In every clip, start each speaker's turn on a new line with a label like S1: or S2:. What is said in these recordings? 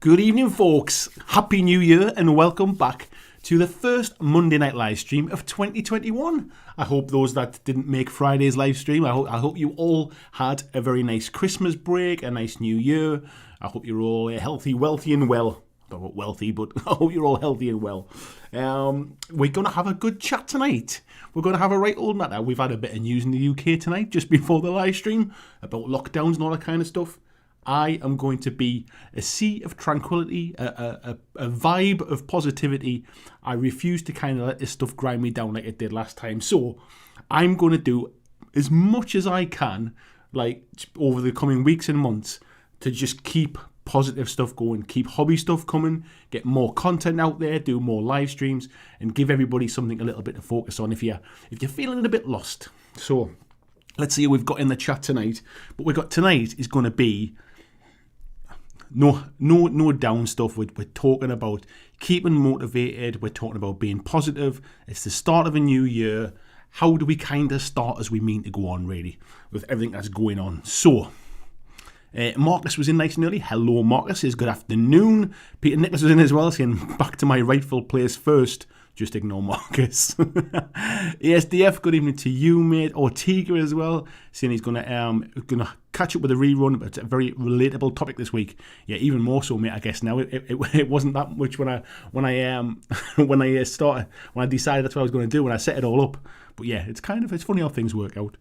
S1: Good evening, folks. Happy New Year and welcome back to the first Monday night live stream of 2021. I hope those that didn't make Friday's live stream, I hope you all had a very nice Christmas break, a nice New Year. I hope you're all healthy, wealthy and well. Not wealthy, but I hope you're all healthy and well. We're going to have a good chat tonight. We're going to have a right old matter. We've had a bit of news in the UK tonight, just before the live stream, about lockdowns and all that kind of stuff. I am going to be a sea of tranquility, a vibe of positivity. I refuse to kind of let this stuff grind me down like it did last time. So I'm going to do as much as I can, like over the coming weeks and months, to just keep positive stuff going, keep hobby stuff coming, get more content out there, do more live streams, and give everybody something a little bit to focus on if you're feeling a bit lost. So let's see who we've got in the chat tonight. What we've got tonight is going to be no down stuff. We're talking about keeping motivated. We're talking about being positive. It's the start of a new year. How do we kind of start as we mean to go on, really, with everything that's going on? So, Marcus was in nice and early. Hello, Marcus. Says good afternoon. Peter Nicholas was in as well, saying back to my rightful place first. Just ignore Marcus. ASDF, good evening to you, mate. Ortega as well, saying he's gonna catch up with a rerun, but it's a very relatable topic this week. Yeah, even more so, mate. I guess now it wasn't that much when I decided that's what I was going to do when I set it all up. But yeah, it's funny how things work out.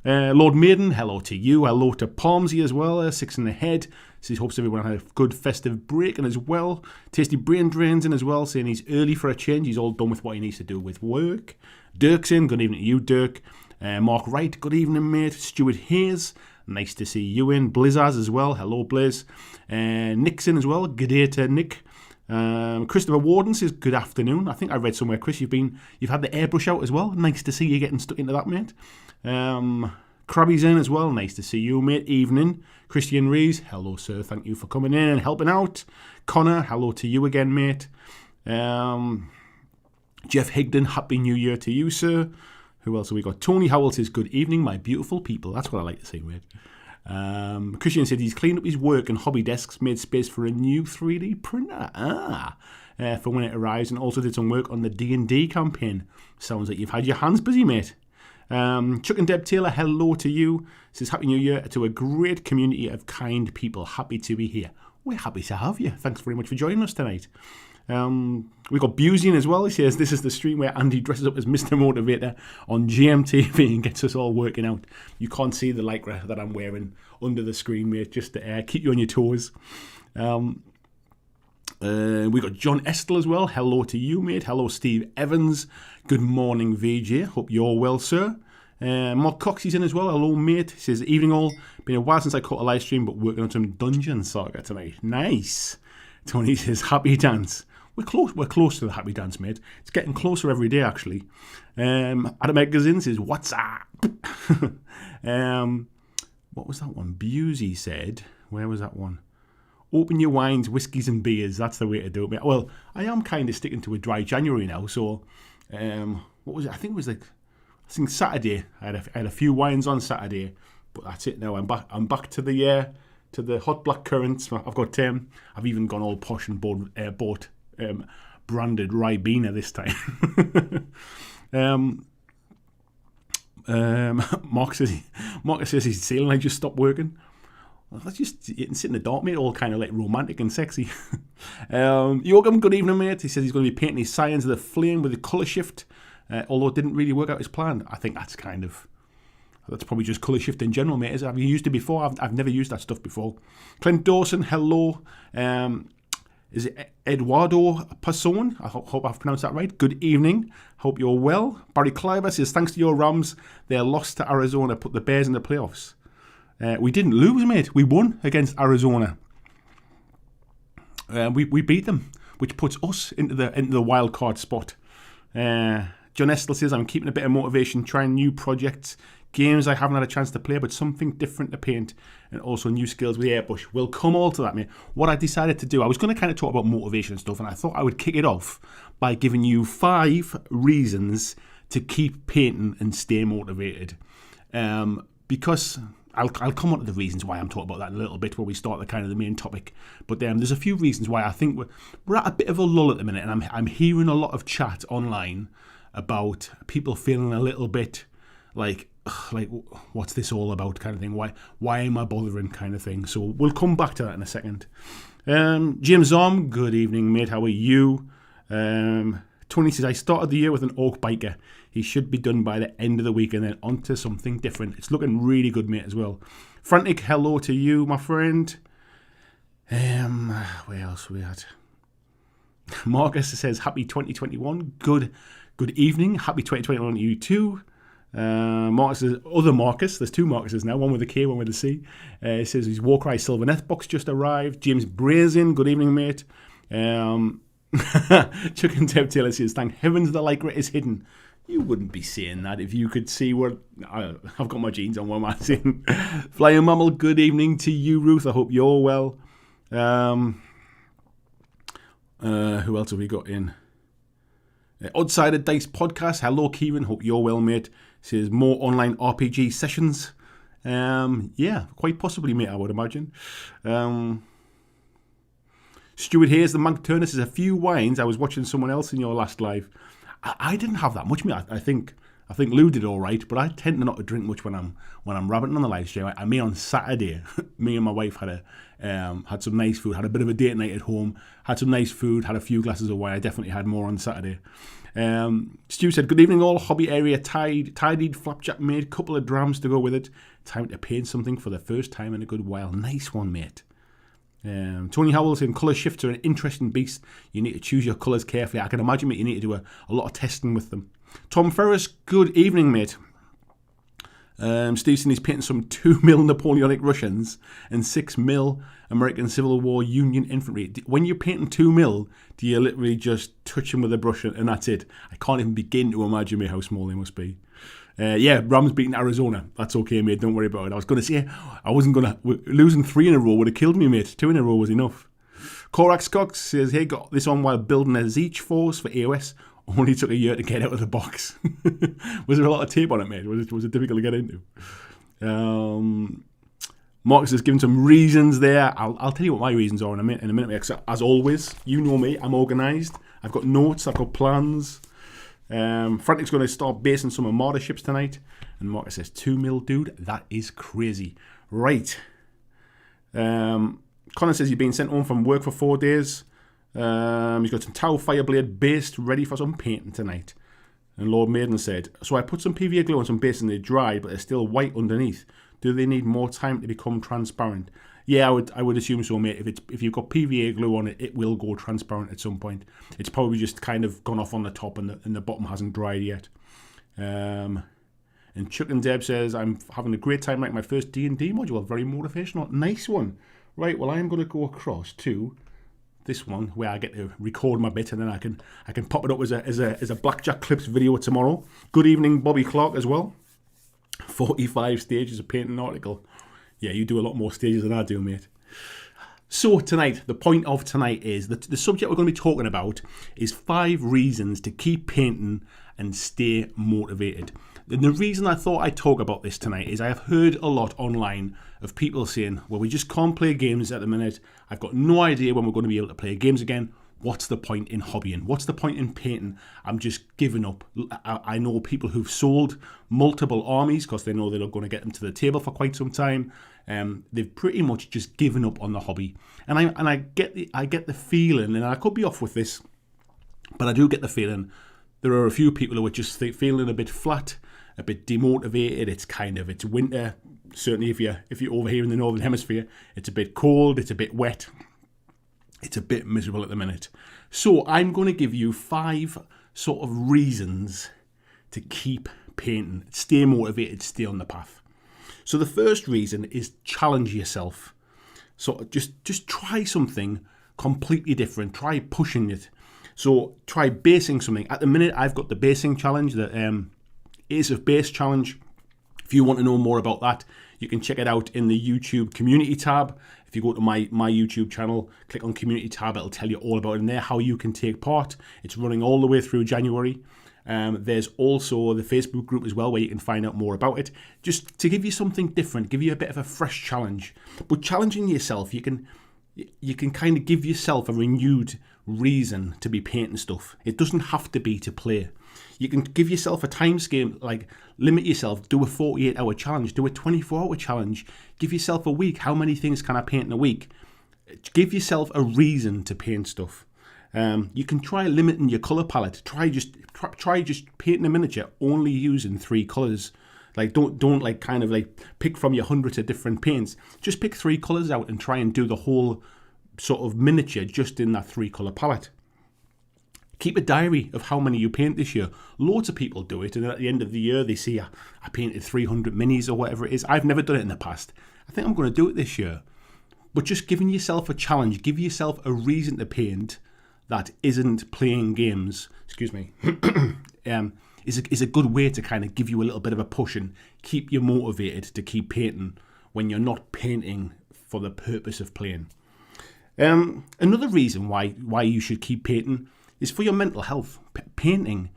S1: Lord Maiden, hello to you. Hello to Palmsy as well. 6 in the head. Says hopes everyone had a good festive break and as well. Tasty Brain Drains in as well, saying he's early for a change. He's all done with what he needs to do with work. Dirk's in. Good evening to you, Dirk. Mark Wright, good evening, mate. Stuart Hayes, nice to see you in. Blizzards as well. Hello, Blizz. Nick's in as well. Good day to Nick. Christopher Warden says good afternoon. I think I read somewhere, Chris, you've had the airbrush out as well. Nice to see you getting stuck into that, mate. Krabby's in as well. Nice to see you, mate. Evening. Christian Rees, hello, sir. Thank you for coming in and helping out. Connor, hello to you again, mate. Jeff Higdon, happy new year to you, sir. Who else have we got? Tony Howell says good evening, my beautiful people. That's what I like to say, mate. Christian said he's cleaned up his work and hobby desks, made space for a new 3D printer. For when it arrives, and also did some work on the D&D campaign. Sounds like you've had your hands busy, mate. Chuck and Deb Taylor, hello to you. Says happy new year to a great community of kind people. Happy to be here. We're happy to have you. Thanks very much for joining us tonight. We've got Buzian as well. He says this is the stream where Andy dresses up as Mr. Motivator on GMTV and gets us all working out. You can't see the lycra that I'm wearing under the screen, mate, just to keep you on your toes. We got John Estel as well. Hello to you, mate. Hello, Steve Evans. Good morning, VJ. Hope you're well, sir. Mark Cox is in as well. Hello, mate. He says, evening all. Been a while since I caught a live stream, but working on some Dungeon Saga tonight. Nice. Tony says, happy dance. We're close to the happy dance, mate. It's getting closer every day, actually. Adam Edgerson says, what's up? What was that one? Busey said, where was that one? Open your wines, whiskies and beers. That's the way to do it, mate. Well, I am kind of sticking to a dry January now, so what was it? I think Saturday. I had a few wines on Saturday, but that's it now. I'm back to the hot black currants. I've even gone all posh and bought branded Ribena this time. Mark says he's sailing. I just stopped working. Well, let's just sit in the dark, mate, all kind of like romantic and sexy. Yoram, good evening, mate. He says he's going to be painting his Scions of the Flame with a colour shift, although it didn't really work out as planned. I think that's probably just colour shift in general, mate. Have you used it before? I've never used that stuff before. Clint Dawson, hello. Is it Eduardo Passon? I hope I've pronounced that right. Good evening. Hope you're well. Barry Cliver says, thanks to your Rams, their loss to Arizona put the Bears in the playoffs. We didn't lose, mate. We won against Arizona. We beat them, which puts us into the wild card spot. John Estel says, I'm keeping a bit of motivation, trying new projects, games I haven't had a chance to play, but something different to paint, and also new skills with the airbrush. We'll come all to that, mate. What I decided to do, I was going to kind of talk about motivation and stuff, and I thought I would kick it off by giving you 5 reasons to keep painting and stay motivated. Because I'll come on to the reasons why I'm talking about that in a little bit when we start the main topic. But there's a few reasons why I think we're at a bit of a lull at the minute, and I'm hearing a lot of chat online about people feeling a little bit like what's this all about kind of thing. Why am I bothering kind of thing. So we'll come back to that in a second. James Arm, good evening, mate. How are you? Tony says, I started the year with an Oak biker. He should be done by the end of the week and then on to something different. It's looking really good, mate, as well. Frantic, hello to you, my friend. Where else are we at? Marcus says, happy 2021. Good evening. Happy 2021 to you too. Marcus says, other Marcus. There's two Marcuses now, one with a K, one with a C. He says his Warcry Silver Net box just arrived. James Brazen, good evening, mate. Chuck and Deb Taylor says, thank heavens the like rate is hidden. You wouldn't be saying that if you could see what... I've got my jeans on, what am I saying? Flying Mammal, good evening to you, Ruth. I hope you're well. Who else have we got in? Oddsided Dice Podcast. Hello, Kieran. Hope you're well, mate. Says more online RPG sessions. Yeah, quite possibly, mate, I would imagine. Stuart Hayes, the Monk Turner says, a few wines. I was watching someone else in your last live. I didn't have that much, mate. I think Lou did all right, but I tend to not to drink much when I'm rabbiting on the live stream. I mean, on Saturday, me and my wife had some nice food, had a bit of a date night at home, had some nice food, had a few glasses of wine. I definitely had more on Saturday. Stu said, good evening all, hobby area tidied, flapjack made, couple of drams to go with it. Time to paint something for the first time in a good while. Nice one, mate. Tony Howell saying colour shifts are an interesting beast. You need to choose your colours carefully. I can imagine, mate, you need to do a lot of testing with them. Tom Ferris, good evening, mate. Stevenson is painting some 2mm Napoleonic Russians and 6mm American Civil War Union infantry. When you're painting 2mm, do you literally just touch them with a brush and that's it? I can't even begin to imagine, mate, how small they must be. Yeah, Rams beating Arizona. That's okay, mate. Don't worry about it. I was going to say, losing 3 in a row would have killed me, mate. 2 in a row was enough. Corax Cox says, hey, got this on while building a Zeech force for AOS. Only took a year to get out of the box. Was there a lot of tape on it, mate? Was it difficult to get into? Marcus has given some reasons there. I'll tell you what my reasons are in a minute. Mate. As always, you know me. I'm organised. I've got notes. I've got plans. Frantic's going to start basing some Armada ships tonight. And Marcus says, 2mm, dude. That is crazy. Right. Connor says he's been sent home from work for 4 days. He's got some Tau Fireblade based ready for some painting tonight. And Lord Maiden said, so I put some PVA glue on some base and they dried, but they're still white underneath. Do they need more time to become transparent? Yeah, I would assume so, mate. If you've got PVA glue on it, it will go transparent at some point. It's probably just kind of gone off on the top and the bottom hasn't dried yet. And Chuck and Deb says, I'm having a great time like my first D&D module. Very motivational. Nice one. Right, well, I'm going to go across to this one where I get to record my bit and then I can pop it up as a BlackJack Clips video tomorrow. Good evening, Bobby Clark as well. 45 stages of painting an article. Yeah, you do a lot more stages than I do, mate. So tonight, the point of tonight is that the subject we're going to be talking about is 5 reasons to keep painting and stay motivated. And the reason I thought I'd talk about this tonight is I have heard a lot online of people saying, well, we just can't play games at the minute. I've got no idea when we're going to be able to play games again. What's the point in hobbying? What's the point in painting? I'm just giving up. I know people who've sold multiple armies because they know they're not going to get them to the table for quite some time. They've pretty much just given up on the hobby. And I get the feeling, and I could be off with this, but I do get the feeling there are a few people who are just feeling a bit flat, a bit demotivated. It's winter. Certainly if you're over here in the Northern Hemisphere, it's a bit cold, it's a bit wet. It's a bit miserable at the minute. So I'm going to give you 5 sort of reasons to keep painting, stay motivated, stay on the path. So the first reason is challenge yourself. So just try something completely different. Try pushing it. So try basing something. At the minute, I've got the basing challenge, the Ace of Base challenge. If you want to know more about that, you can check it out in the YouTube community tab. If you go to my YouTube channel, click on community tab, it'll tell you all about it in there, how you can take part. It's running all the way through January. There's also the Facebook group as well where you can find out more about it. Just to give you something different, give you a bit of a fresh challenge. But challenging yourself, you can kind of give yourself a renewed reason to be painting stuff. It doesn't have to be to play. You can give yourself a time scale, like limit yourself, do a 48-hour challenge, do a 24-hour challenge, give yourself a week. How many things can I paint in a week? Give yourself a reason to paint stuff. You can try limiting your colour palette. Try just painting a miniature only using 3 colours. Like don't like kind of like pick from your hundreds of different paints. Just pick 3 colours out and try and do the whole sort of miniature just in that 3 colour palette. Keep a diary of how many you paint this year. Loads of people do it, and at the end of the year they see I painted 300 minis or whatever it is. I've never done it in the past. I think I'm going to do it this year. But just giving yourself a challenge, give yourself a reason to paint that isn't playing games, excuse me, is a good way to kind of give you a little bit of a push and keep you motivated to keep painting when you're not painting for the purpose of playing. Another reason why you should keep painting is for your mental health. Painting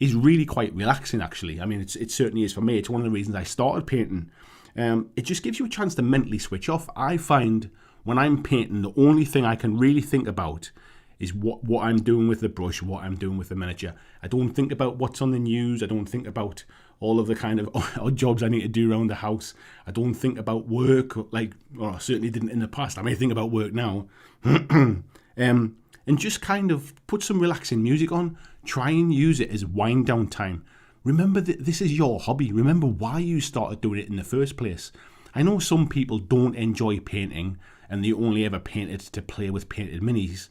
S1: is really quite relaxing, actually. I mean, it certainly is for me. It's one of the reasons I started painting. It just gives you a chance to mentally switch off. I find when I'm painting, the only thing I can really think about is what I'm doing with the brush, what I'm doing with the miniature. I don't think about what's on the news. I don't think about all of the kind of odd jobs I need to do around the house. I don't think about work, I certainly didn't in the past. I may think about work now. And just kind of put some relaxing music on. Try and use it as wind down time. Remember that this is your hobby. Remember why you started doing it in the first place. I know some people don't enjoy painting and they only ever paint it to play with painted minis.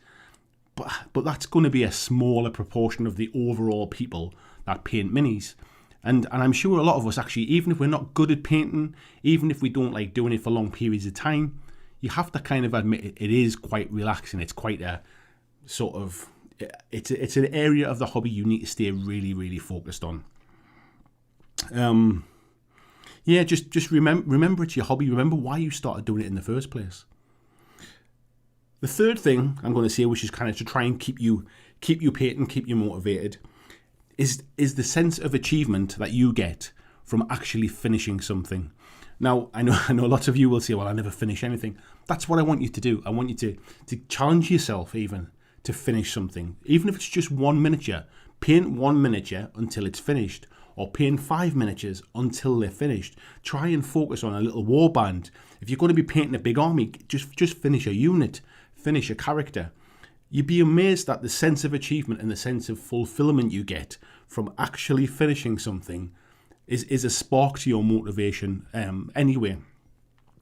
S1: But that's going to be a smaller proportion of the overall people that paint minis. And I'm sure a lot of us actually, even if we're not good at painting, even if we don't like doing it for long periods of time, you have to kind of admit it is quite relaxing. It's quite a sort of, it's an area of the hobby you need to stay really, really focused on. Just remember it's your hobby. Remember why you started doing it in the first place. The third thing I'm going to say, which is kind of to try and keep you painting, keep you motivated, is the sense of achievement that you get from actually finishing something. Now, I know lots of you will say, well, I never finish anything. That's what I want you to do. I want you to challenge yourself even to finish something. Even if it's just one miniature, paint one miniature until it's finished, or paint 5 miniatures until they're finished. Try and focus on a little warband. If you're going to be painting a big army, just finish a unit, finish a character. You'd be amazed at the sense of achievement and the sense of fulfillment you get from actually finishing something is a spark to your motivation anyway.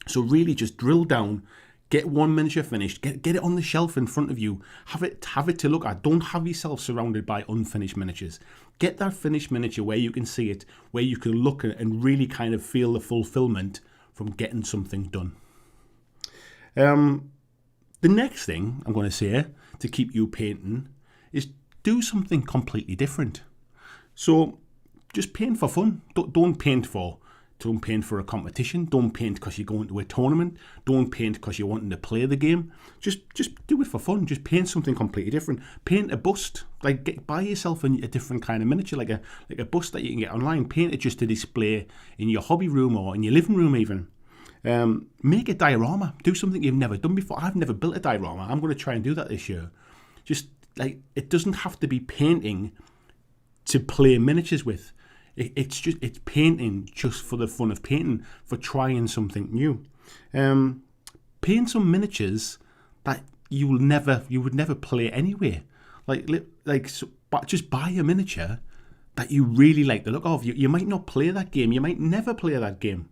S1: So really just drill down, get one miniature finished, get it on the shelf in front of you, have it to look at. Don't have yourself surrounded by unfinished miniatures. Get that finished miniature where you can see it, where you can look at it and really kind of feel the fulfillment from getting something done. The next thing I'm going to say to keep you painting is do something completely different. So just paint for fun. Don't paint for a competition. Don't paint because you're going to a tournament. Don't paint because you're wanting to play the game. Just do it for fun. Just paint something completely different. Paint a bust. Buy yourself a different kind of miniature, like a bust that you can get online. Paint it just to display in your hobby room or in your living room even. Make a diorama. Do something you've never done before. I've never built a diorama. I'm going to try and do that this year. Just it doesn't have to be painting to play miniatures with. It's painting just for the fun of painting, for trying something new. Paint some miniatures that you would never play anyway. But just buy a miniature that you really like the look of. You might not play that game. You might never play that game.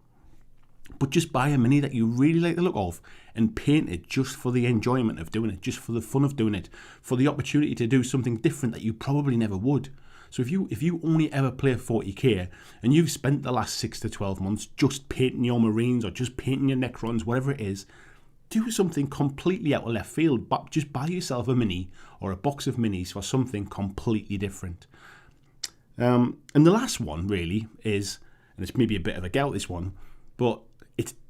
S1: But just buy a mini that you really like the look of and paint it just for the enjoyment of doing it, just for the fun of doing it, for the opportunity to do something different that you probably never would. So if you only ever play 40k and you've spent the last 6 to 12 months just painting your Marines or just painting your Necrons, whatever it is, do something completely out of left field. But just buy yourself a mini or a box of minis for something completely different. And the last one really is, and it's maybe a bit of a gout, this one, but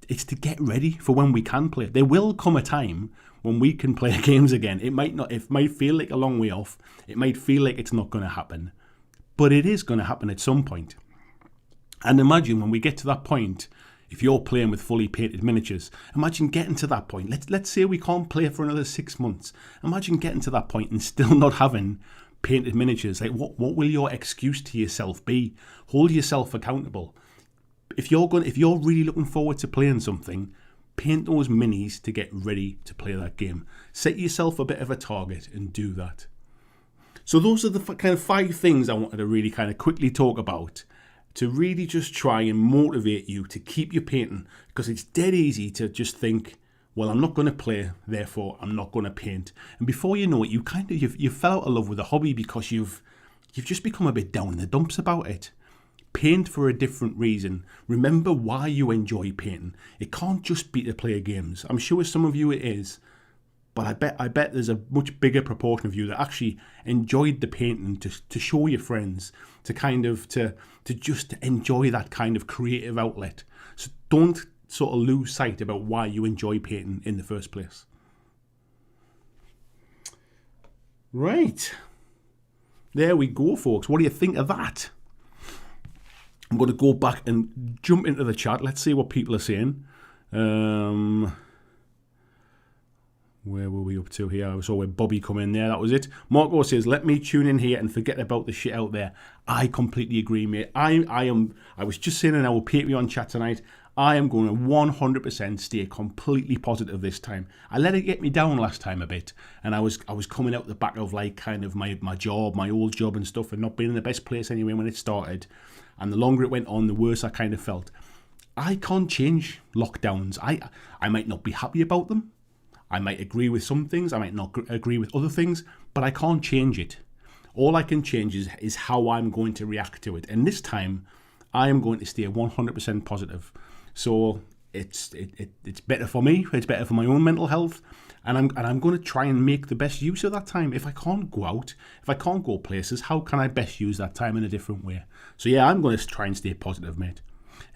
S1: it's to get ready for when we can play. There will come a time when we can play games again. It might feel like a long way off. It might feel like it's not going to happen. but it is going to happen at some point. And imagine when we get to that point, if you're playing with fully painted miniatures, imagine getting to that point. Let's say we can't play for another 6 months. Imagine getting to that point and still not having painted miniatures. Like, what will your excuse to yourself be? Hold yourself accountable. If you're really looking forward to playing something, paint those minis to get ready to play that game. Set yourself a bit of a target and do that. So those are the kind of 5 things I wanted to really kind of quickly talk about to really just try and motivate you to keep your painting, because it's dead easy to just think, well, I'm not going to play, therefore I'm not going to paint. And before you know it, you fell out of love with the hobby because you've just become a bit down in the dumps about it. Paint for a different reason. Remember why you enjoy painting. It can't just be to play games. I'm sure some of you it is, but I bet there's a much bigger proportion of you that actually enjoyed the painting to show your friends, to just enjoy that kind of creative outlet. So don't sort of lose sight about why you enjoy painting in the first place. Right. There we go, folks. What do you think of that? I'm going to go back and jump into the chat. Let's see what people are saying. Where were we up to here? I saw where Bobby come in there. That was it. Marco says, let me tune in here and forget about the shit out there. I completely agree, mate. I was just saying in our Patreon chat tonight, I am going to 100% stay completely positive this time. I let it get me down last time a bit, and I was coming out the back of like kind of my job, my old job and stuff, and not being in the best place anyway when it started. And the longer it went on, the worse I kind of felt. I can't change lockdowns. I might not be happy about them. I might agree with some things. I might not agree with other things, but I can't change it. All I can change is how I'm going to react to it. And this time, I am going to stay 100% positive. So it's better for me. It's better for my own mental health, and I'm going to try and make the best use of that time. If I can't go out, if I can't go places, how can I best use that time in a different way? So yeah, I'm going to try and stay positive, mate.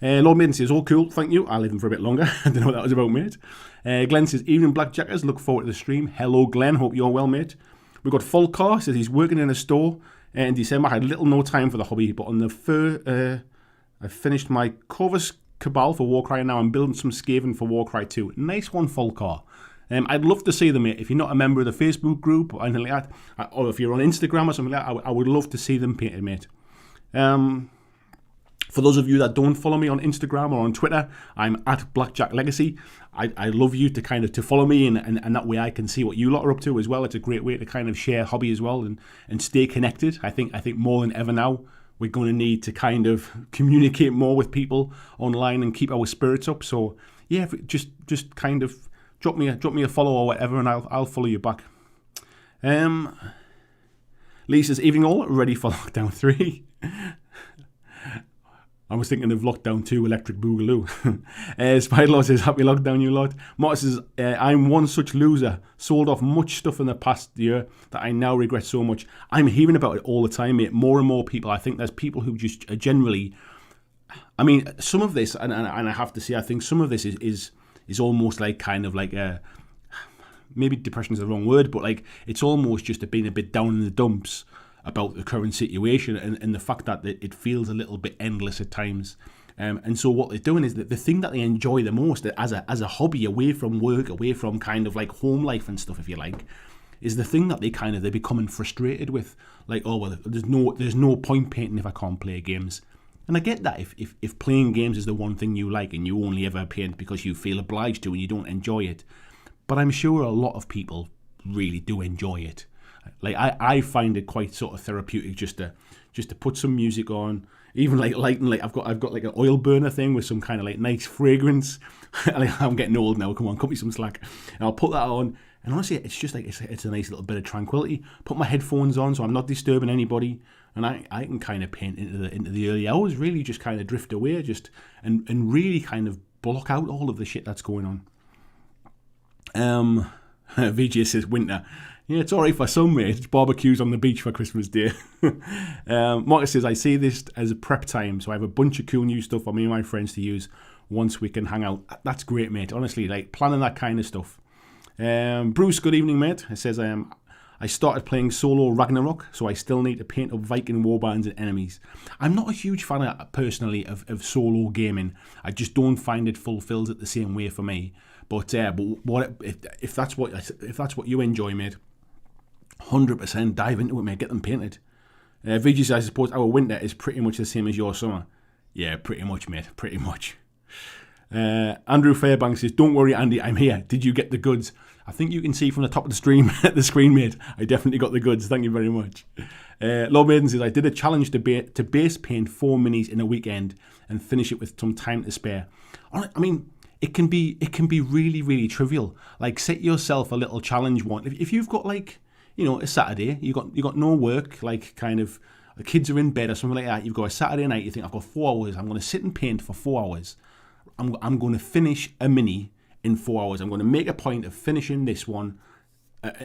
S1: Lord Maiden says, oh cool, thank you. I'll leave him for a bit longer. I don't know what that was about, mate. Glenn says, evening BlackJackers, look forward to the stream. Hello Glenn, hope you're well, mate. We've got Fulcar, says he's working in a store in December. I had little no time for the hobby, but on the I finished my Corvus Cabal for Warcry. Now I'm building some Skaven for Warcry 2. Nice one, Fulcar. I'd love to see them, mate. If you're not a member of the Facebook group or anything like that, or if you're on Instagram or something like that, I would love to see them painted, mate. For those of you that don't follow me on Instagram or on Twitter, I'm at BlackJack Legacy. I love you to follow me, and that way I can see what you lot are up to as well. It's a great way to kind of share hobby as well and stay connected. I think more than ever now, we're going to need to kind of communicate more with people online and keep our spirits up. So yeah, just kind of drop me a follow or whatever, and I'll follow you back. Lee says, evening all, ready for lockdown 3. I was thinking of Lockdown 2, Electric Boogaloo. Spiderlaw says, happy lockdown, you lot. Martin says, I'm one such loser. Sold off much stuff in the past year that I now regret so much. I'm hearing about it all the time, mate. More and more people. I think there's people who just generally... I mean, some of this, and I have to say, I think some of this is almost like kind of like a... Maybe depression is the wrong word, but like it's almost just being a bit down in the dumps about the current situation and the fact that it feels a little bit endless at times. And so what they're doing is that the thing that they enjoy the most as a hobby, away from work, away from kind of like home life and stuff, if you like, is the thing that they're becoming frustrated with. Like, oh well, there's no point painting if I can't play games. And I get that if playing games is the one thing you like and you only ever paint because you feel obliged to and you don't enjoy it. But I'm sure a lot of people really do enjoy it. Like I find it quite sort of therapeutic just to put some music on, even like lighting. Like I've got like an oil burner thing with some kind of like nice fragrance. I'm getting old now. Come on, cut me some slack. And I'll put that on, and honestly, it's just like it's a nice little bit of tranquility. Put my headphones on so I'm not disturbing anybody, and I can kind of paint into the early hours. Really, just kind of drift away, and really kind of block out all of the shit that's going on. VJ says winter. Yeah, it's alright for some, mate. It's barbecues on the beach for Christmas Day. Marcus says, I see this as a prep time, so I have a bunch of cool new stuff for me and my friends to use once we can hang out. That's great, mate. Honestly, like planning that kind of stuff. Bruce, good evening, mate. It says, I I started playing solo Ragnarok, so I still need to paint up Viking warbands and enemies. I'm not a huge fan personally of solo gaming. I just don't find it fulfills it the same way for me. But what if that's what you enjoy, mate? 100% dive into it, mate. Get them painted. VG says, I suppose our winter is pretty much the same as your summer. Yeah, pretty much, mate. Pretty much. Andrew Fairbanks says, don't worry, Andy, I'm here. Did you get the goods? I think you can see from the top of the screen, mate. I definitely got the goods. Thank you very much. Lord Maiden says, I did a challenge to base paint 4 minis in a weekend and finish it with some time to spare. I mean, it can be really, really trivial. Like, set yourself a little challenge one. If you've got, like, you know, a Saturday, you got no work, like, kind of, the kids are in bed or something like that. You've got a Saturday night, you think, I've got 4 hours. I'm going to sit and paint for 4 hours. I'm going to finish a mini in 4 hours. I'm going to make a point of finishing this one,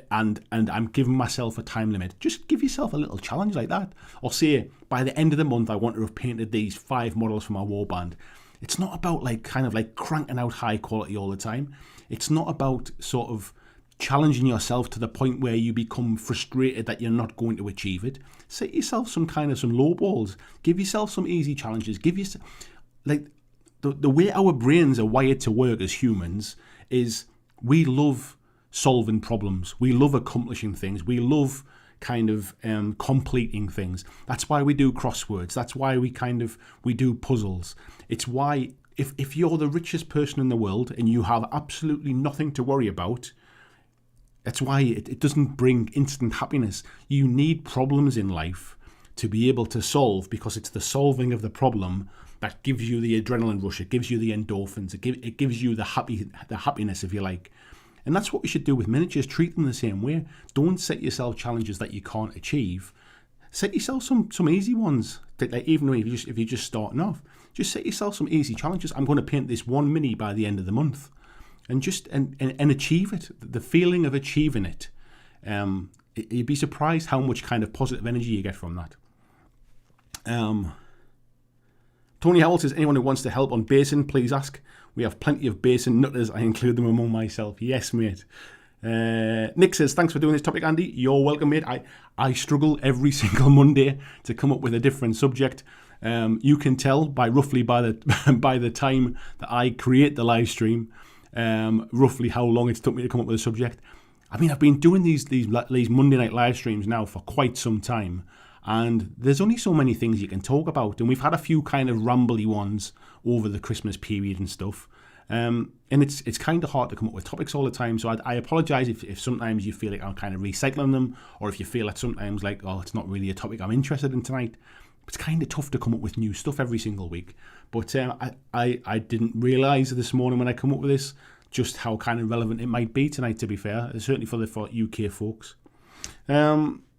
S1: and I'm giving myself a time limit. Just give yourself a little challenge like that. Or say, by the end of the month, I want to have painted these 5 models for my warband. It's not about kind of cranking out high quality all the time. It's not about sort of challenging yourself to the point where you become frustrated that you're not going to achieve it. Set yourself some low balls. Give yourself some easy challenges. Give yourself, the way our brains are wired to work as humans is we love solving problems. We love accomplishing things. We love kind of completing things. That's why we do crosswords. That's why we do puzzles. It's why if you're the richest person in the world and you have absolutely nothing to worry about, that's why it doesn't bring instant happiness. You need problems in life to be able to solve, because it's the solving of the problem that gives you the adrenaline rush. It gives you the endorphins. It gives you the happiness, if you like. And that's what we should do with miniatures. Treat them the same way. Don't set yourself challenges that you can't achieve. Set yourself some easy ones. Even if you're just starting off, just set yourself some easy challenges. I'm going to paint this 1 mini by the end of the month, and just and achieve it. The feeling of achieving it. You'd be surprised how much kind of positive energy you get from that. Tony Howell says, anyone who wants to help on basing, please ask. We have plenty of basing nutters. I include them among myself. Yes, mate. Nick says, thanks for doing this topic, Andy. You're welcome, mate. I struggle every single Monday to come up with a different subject. You can tell by the time that I create the live stream, roughly how long it's took me to come up with a subject. I mean, I've been doing these Monday night live streams now for quite some time. And there's only so many things you can talk about. And we've had a few kind of rambly ones over the Christmas period and stuff. And it's kind of hard to come up with topics all the time. So I apologise if sometimes you feel like I'm kind of recycling them, or if you feel that sometimes like, oh, it's not really a topic I'm interested in tonight. It's kind of tough to come up with new stuff every single week. But I didn't realise this morning when I come up with this just how kind of relevant it might be tonight, to be fair. Certainly for UK folks.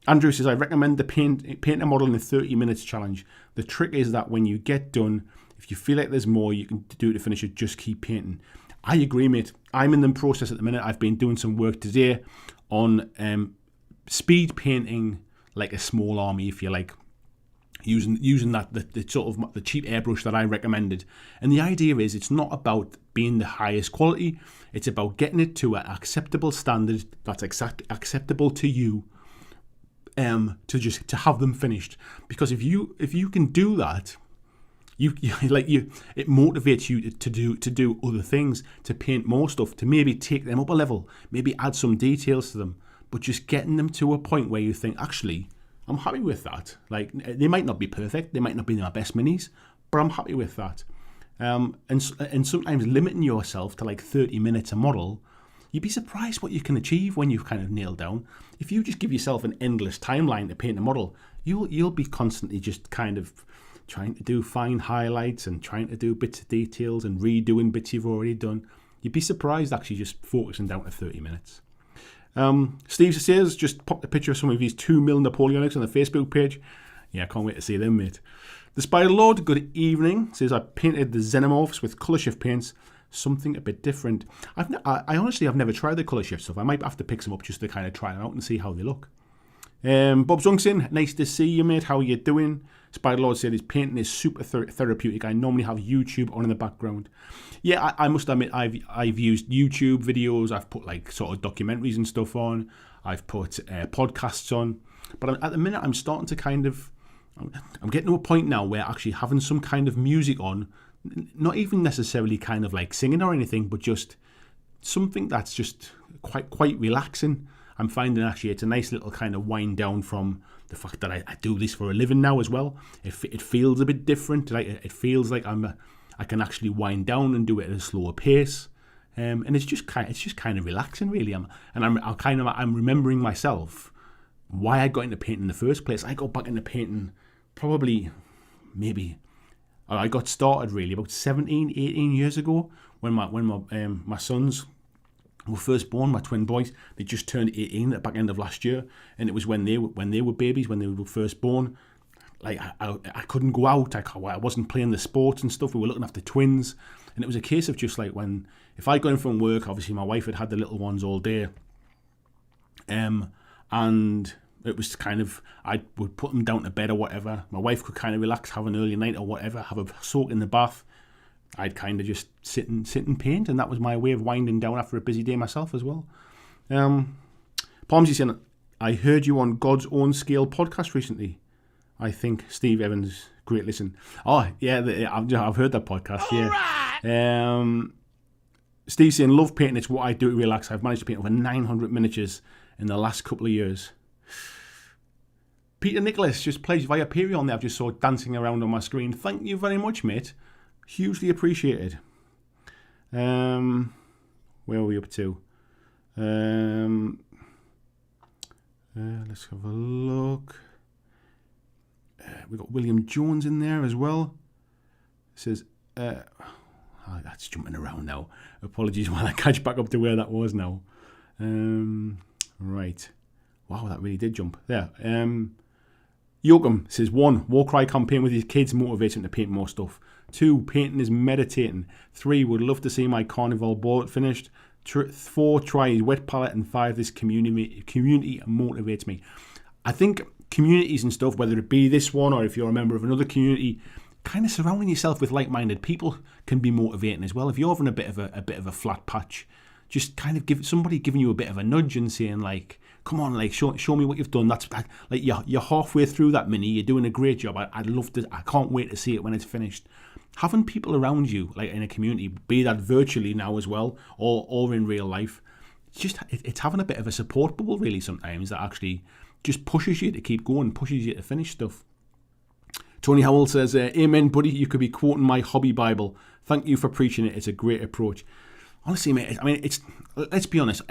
S1: Andrew says, I recommend the paint a model in 30 minutes challenge. The trick is that when you get done, if you feel like there's more you can do to finish it, just keep painting. I agree, mate. I'm in the process at the minute. I've been doing some work today on speed painting like a small army, if you like, using that the sort of the cheap airbrush that I recommended. And the idea is it's not about being the highest quality. It's about getting it to an acceptable standard that's acceptable to you. To have them finished, because if you can do that, it motivates you to do other things, to paint more stuff, to maybe take them up a level, maybe add some details to them, but just getting them to a point where you think, actually, I'm happy with that. Like, they might not be perfect, they might not be my best minis, but I'm happy with that. And sometimes limiting yourself to like 30 minutes a model. You'd be surprised what you can achieve when you've kind of nailed down. If you just give yourself an endless timeline to paint a model, you'll be constantly just kind of trying to do fine highlights and trying to do bits of details and redoing bits you've already done. You'd be surprised actually just focusing down to 30 minutes. Steve says, just popped a picture of some of these 2mm Napoleonics on the Facebook page. Yeah, I can't wait to see them, mate. The Spider Lord, good evening, says, I painted the Xenomorphs with colour shift paints. Something a bit different. I honestly have never tried the colour shift stuff. I might have to pick some up just to kind of try them out and see how they look. Bob Zungsin, nice to see you, mate. How are you doing? Spider Lord said his painting is super therapeutic. I normally have YouTube on in the background. Yeah, I must admit I've used YouTube videos. I've put like sort of documentaries and stuff on. I've put podcasts on. But at the minute I'm starting to kind of, I'm getting to a point now where actually having some kind of music on, not even necessarily kind of like singing or anything, but just something that's just quite relaxing. I'm finding actually it's a nice little kind of wind down from the fact that I do this for a living now as well. It feels a bit different. It feels like I can actually wind down and do it at a slower pace, and it's just kind of relaxing really. I'm remembering myself why I got into painting in the first place. I got back into painting probably I got started really about 17, 18 years ago when my sons were first born, my twin boys. They just turned 18 at the back end of last year, and it was when they were babies, when they were first born. Like I couldn't go out. I wasn't playing the sports and stuff. We were looking after twins, and it was a case of just like if I got in from work, obviously my wife had the little ones all day, and it was kind of, I would put them down to bed or whatever. My wife could kind of relax, have an early night or whatever, have a soak in the bath. I'd kind of just sit and paint, and that was my way of winding down after a busy day myself as well. Palmsy saying, I heard you on God's Own Scale podcast recently. I think Steve Evans, great listen. Oh yeah, I've heard that podcast. All yeah. Right. Steve saying, love painting. It's what I do to relax. I've managed to paint over 900 miniatures in the last couple of years. Peter Nicholas just plays via Patreon there. I've just saw dancing around on my screen. Thank you very much, mate. Hugely appreciated. Where are we up to? Let's have a look. We've got William Jones in there as well. It says, that's jumping around now. Apologies while I catch back up to where that was now. Right. Wow, that really did jump. There. Yoakum says, 1, Warcry campaign with his kids motivates him to paint more stuff. 2, painting is meditating. 3, would love to see my carnival board finished. 4, try his wet palette. And 5, this community motivates me. I think communities and stuff, whether it be this one or if you're a member of another community, kind of surrounding yourself with like-minded people can be motivating as well. If you're having a bit of a flat patch, just kind of giving you a bit of a nudge and saying like, come on, like show me what you've done. That's like you're halfway through that mini. You're doing a great job. I'd love to. I can't wait to see it when it's finished. Having people around you, like in a community, be that virtually now as well, or in real life, it's having a bit of a support bubble really sometimes that actually just pushes you to keep going, pushes you to finish stuff. Tony Howell says, amen, buddy. You could be quoting my hobby Bible. Thank you for preaching it. It's a great approach. Honestly, mate, I mean, let's be honest.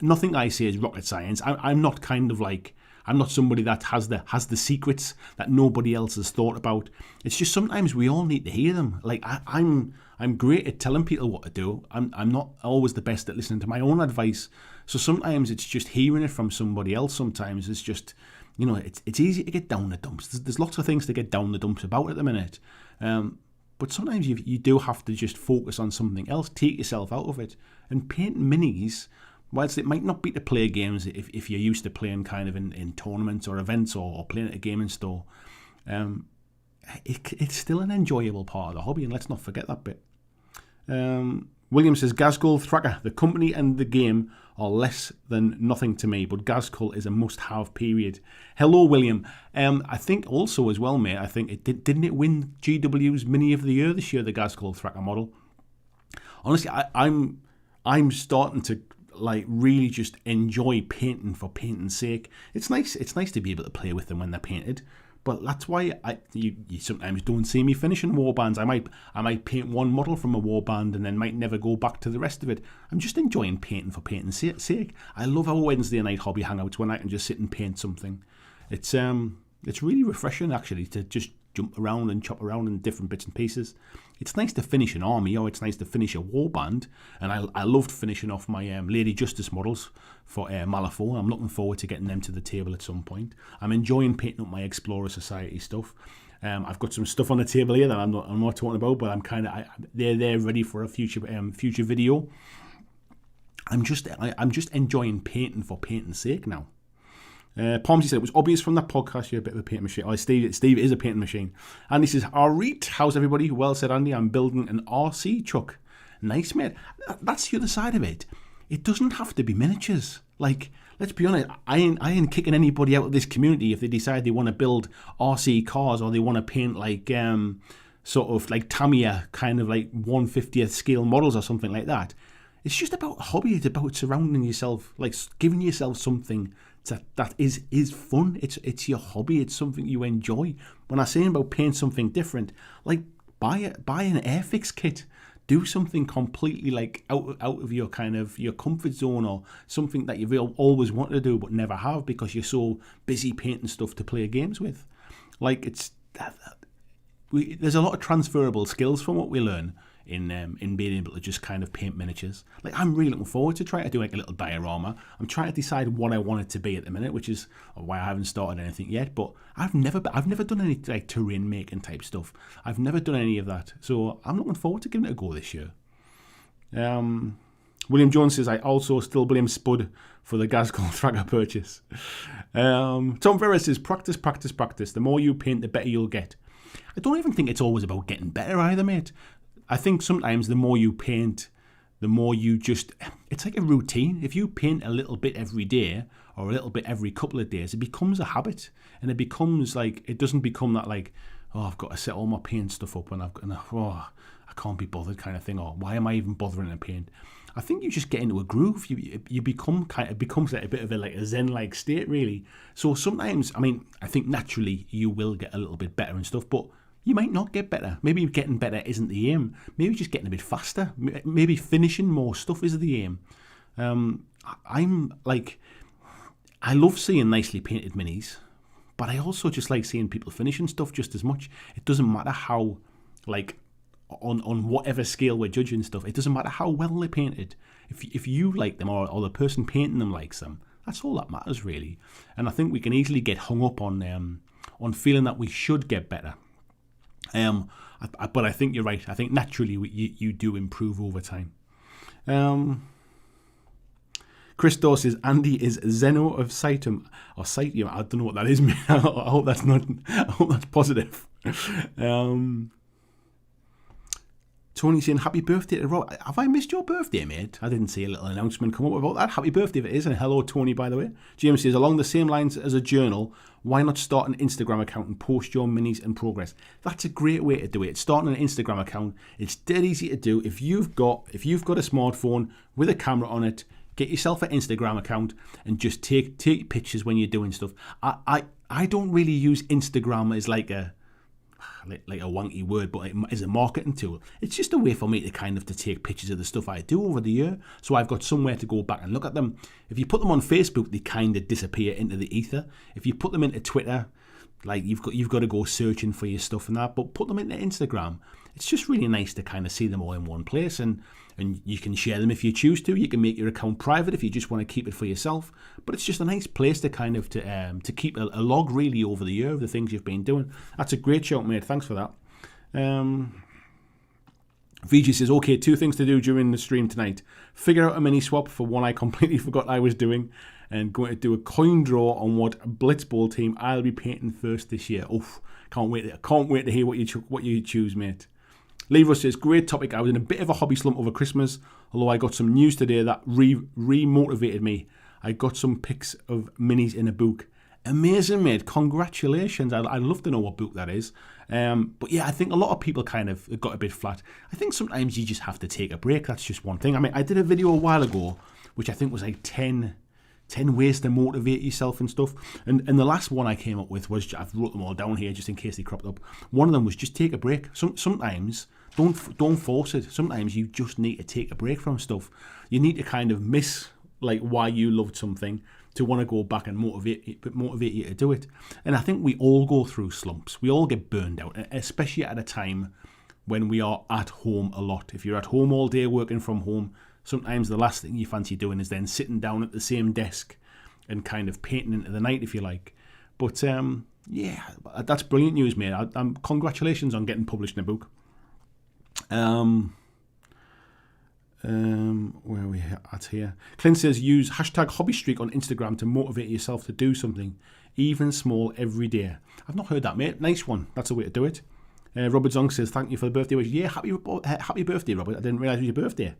S1: Nothing I say is rocket science. I'm not kind of like, I'm not somebody that has the secrets that nobody else has thought about. It's just sometimes we all need to hear them. Like I'm great at telling people what to do. I'm not always the best at listening to my own advice. So sometimes it's just hearing it from somebody else. Sometimes it's just, you know, it's easy to get down the dumps. There's lots of things to get down the dumps about at the minute. But sometimes you do have to just focus on something else, take yourself out of it. And painting minis, whilst it might not be to play games if you're used to playing kind of in tournaments or events or playing at a gaming store, it's still an enjoyable part of the hobby, and let's not forget that bit. William says, Gazgul Thraka, the company and the game are less than nothing to me, but Gazgul is a must-have, period. Hello, William. I think also as well, mate, I think didn't it win GW's Mini of the Year this year, the Gazgul Thraka model? Honestly, I'm starting to like really just enjoy painting for painting's sake. It's nice to be able to play with them when they're painted. But that's why you sometimes don't see me finishing warbands. I might paint one model from a warband and then might never go back to the rest of it. I'm just enjoying painting for painting's sake. I love our Wednesday night hobby hangouts when I can just sit and paint something. It's really refreshing actually to just jump around and chop around in different bits and pieces. It's nice to finish an army, or it's nice to finish a warband, and I loved finishing off my Lady Justice models for Malifaux. I'm looking forward to getting them to the table at some point. I'm enjoying painting up my Explorer Society stuff. I've got some stuff on the table here that I'm not talking about, but they're ready for a future video. I'm just enjoying painting for painting's sake now. Pomsy said, it was obvious from that podcast you're a bit of a painting machine. Oh, Steve is a painting machine. Andy says, alright, how's everybody? Well said, Andy. I'm building an RC truck. Nice, mate. That's the other side of it. It doesn't have to be miniatures. Like, let's be honest, I ain't kicking anybody out of this community if they decide they want to build RC cars or they want to paint like sort of like Tamiya kind of like 1/50th scale models or something like that. It's just about a hobby. It's about surrounding yourself, like giving yourself something that is fun. It's your hobby. It's something you enjoy. When I say about paint something different, like buy an Airfix kit. Do something completely like out of your kind of your comfort zone, or something that you've always wanted to do but never have because you're so busy painting stuff to play games with. Like there's a lot of transferable skills from what we learn in being able to just kind of paint miniatures. Like, I'm really looking forward to trying to do like a little diorama. I'm trying to decide what I want it to be at the minute, which is why I haven't started anything yet. But I've never done any like terrain making type stuff. I've never done any of that, so I'm looking forward to giving it a go this year. William Jones says, I also still blame Spud for the Gascon tracker purchase. Tom Ferris says, practice. The more you paint, the better you'll get. I don't even think it's always about getting better either, mate. I think sometimes the more you paint, the more you just... It's like a routine. If you paint a little bit every day or a little bit every couple of days, it becomes a habit. And it becomes like... It doesn't become that like, oh, I've got to set all my paint stuff up and I can't be bothered kind of thing, or why am I even bothering to paint? I think you just get into a groove. You become it becomes like a bit of a zen-like state, really. So sometimes, I mean, I think naturally you will get a little bit better and stuff, but you might not get better. Maybe getting better isn't the aim. Maybe just getting a bit faster. Maybe finishing more stuff is the aim. I'm like, I love seeing nicely painted minis, but I also just like seeing people finishing stuff just as much. It doesn't matter how, like, on whatever scale we're judging stuff, it doesn't matter how well they're painted. If you like them or the person painting them likes them, that's all that matters, really. And I think we can easily get hung up on feeling that we should get better. But I think you're right. I think naturally you do improve over time. Christos says, Andy is Zeno of Citium or Citium. I don't know what that is, man. I hope that's not. I hope that's positive. Tony saying, happy birthday to Rob. Have I missed your birthday, mate? I didn't see a little announcement come up about that. Happy birthday if it is, and hello, Tony, by the way. James says, along the same lines as a journal, why not start an Instagram account and post your minis and progress? That's a great way to do it. Starting an Instagram account, it's dead easy to do. If you've got a smartphone with a camera on it, get yourself an Instagram account and just take pictures when you're doing stuff. I don't really use Instagram as like a wanky word, but as a marketing tool. It's just a way for me to kind of to take pictures of the stuff I do over the year, so I've got somewhere to go back and look at them. If you put them on Facebook, they kind of disappear into the ether. If you put them into Twitter, like you've got to go searching for your stuff and that. But put them into Instagram. It's just really nice to kind of see them all in one place, and you can share them if you choose to. You can make your account private if you just want to keep it for yourself. But it's just a nice place to kind of to keep a log really over the year of the things you've been doing. That's a great shout, mate. Thanks for that. VG says, okay, 2 things to do during the stream tonight. Figure out a mini swap for one I completely forgot I was doing, and going to do a coin draw on what Blitzball team I'll be painting first this year. Oof, can't wait to hear what you choose, mate. Lever says, great topic. I was in a bit of a hobby slump over Christmas, although I got some news today that re-motivated me. I got some pics of minis in a book. Amazing, mate. Congratulations. I'd love to know what book that is. But yeah, I think a lot of people kind of got a bit flat. I think sometimes you just have to take a break. That's just one thing. I mean, I did a video a while ago, which I think was like 10 ways to motivate yourself and stuff. And the last one I came up with was, I've wrote them all down here just in case they cropped up. One of them was just take a break. Sometimes don't force it. Sometimes you just need to take a break from stuff. You need to kind of miss like why you loved something to want to go back and motivate you to do it. And I think we all go through slumps. We all get burned out, especially at a time when we are at home a lot. If you're at home all day working from home, sometimes the last thing you fancy doing is then sitting down at the same desk and kind of painting into the night, if you like. But yeah, that's brilliant news, mate. Congratulations on getting published in a book. Where are we at here? Clint says, use hashtag hobbystreak on Instagram to motivate yourself to do something, even small, every day. I've not heard that, mate. Nice one. That's a way to do it. Robert Zong says, thank you for the birthday wish. Yeah, happy birthday, Robert. I didn't realise it was your birthday.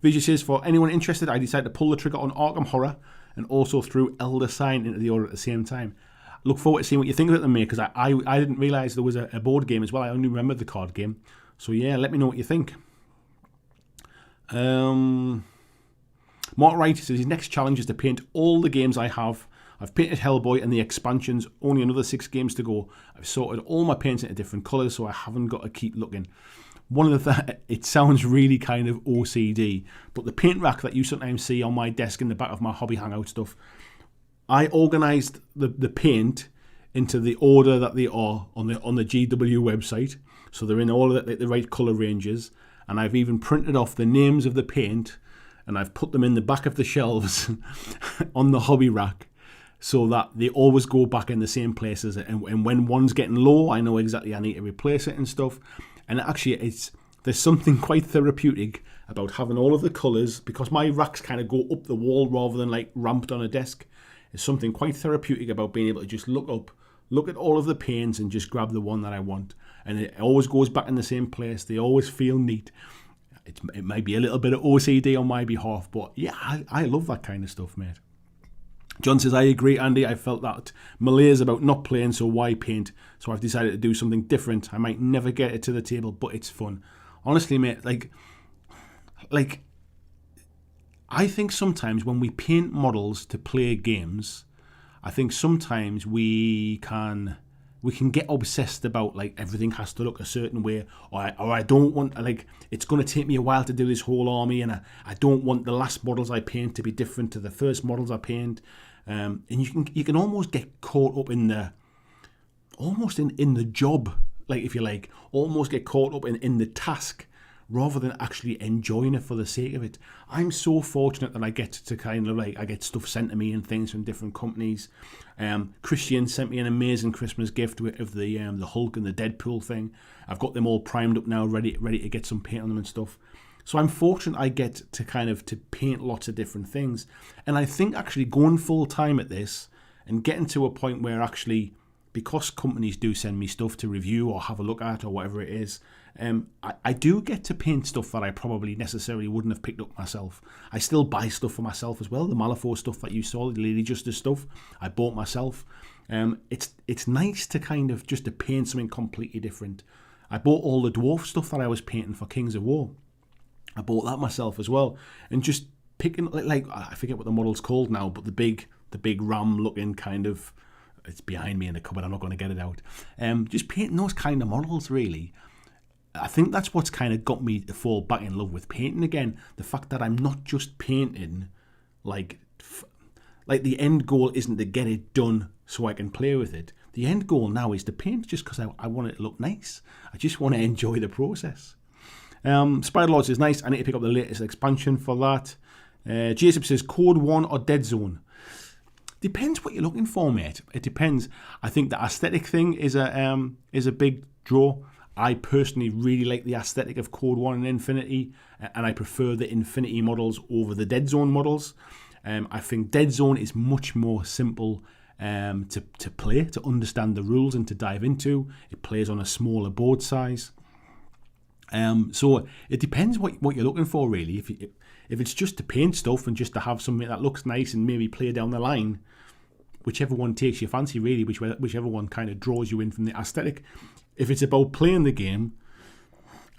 S1: Vijay says, for anyone interested, I decided to pull the trigger on Arkham Horror and also threw Elder Sign into the order at the same time. Look forward to seeing what you think of it, mate, because I didn't realise there was a board game as well. I only remembered the card game. So yeah, let me know what you think. Mark Wright says his next challenge is to paint all the games I have. I've painted Hellboy and the expansions, only another 6 games to go. I've sorted all my paints into different colours, so I haven't got to keep looking. One of the it sounds really kind of OCD, but the paint rack that you sometimes see on my desk in the back of my hobby hangout stuff, I organised the paint into the order that they are on the GW website, so they're in all the right colour ranges, and I've even printed off the names of the paint, and I've put them in the back of the shelves on the hobby rack, so that they always go back in the same places, and when one's getting low, I know exactly I need to replace it and stuff. And actually, there's something quite therapeutic about having all of the colours, because my racks kind of go up the wall rather than like ramped on a desk. There's something quite therapeutic about being able to just look up, look at all of the paints and just grab the one that I want. And it always goes back in the same place. They always feel neat. It might be a little bit of OCD on my behalf, but yeah, I love that kind of stuff, mate. John says, I agree, Andy. I felt that malaise about not playing, so why paint? So I've decided to do something different. I might never get it to the table, but it's fun. Honestly, mate, like I think sometimes when we paint models to play games, I think sometimes we can get obsessed about like everything has to look a certain way, or I don't want, like, it's going to take me a while to do this whole army, and I don't want the last models I paint to be different to the first models I paint. And you can almost get caught up in the job, like, if you like, almost get caught up in the task rather than actually enjoying it for the sake of it. I'm so fortunate that I get to kind of like, I get stuff sent to me and things from different companies. Christian sent me an amazing Christmas gift of the Hulk and the Deadpool thing. I've got them all primed up now, ready to get some paint on them and stuff. So I'm fortunate I get to kind of to paint lots of different things. And I think actually going full time at this and getting to a point where actually, because companies do send me stuff to review or have a look at or whatever it is, I do get to paint stuff that I probably necessarily wouldn't have picked up myself. I still buy stuff for myself as well. The Malifaux stuff that you saw, the Lady Justice stuff, I bought myself. It's nice to kind of just to paint something completely different. I bought all the dwarf stuff that I was painting for Kings of War. I bought that myself as well, and just picking, like, I forget what the model's called now, but the big ram looking kind of, it's behind me in the cupboard, I'm not going to get it out. Just painting those kind of models, really. I think that's what's kind of got me to fall back in love with painting again. The fact that I'm not just painting, like the end goal isn't to get it done so I can play with it. The end goal now is to paint just because I want it to look nice. I just want to enjoy the process. Spider Lord says, nice, I need to pick up the latest expansion for that. Jason says, Code 1 or Dead Zone? Depends what you're looking for, mate. It depends. I think the aesthetic thing is a big draw. I personally really like the aesthetic of Code 1 and Infinity, and I prefer the Infinity models over the Dead Zone models. I think Dead Zone is much more simple to play, to understand the rules and to dive into. It plays on a smaller board size. So it depends what you're looking for, really. If it's just to paint stuff and just to have something that looks nice and maybe play down the line, whichever one takes your fancy, really, whichever one kind of draws you in from the aesthetic. If it's about playing the game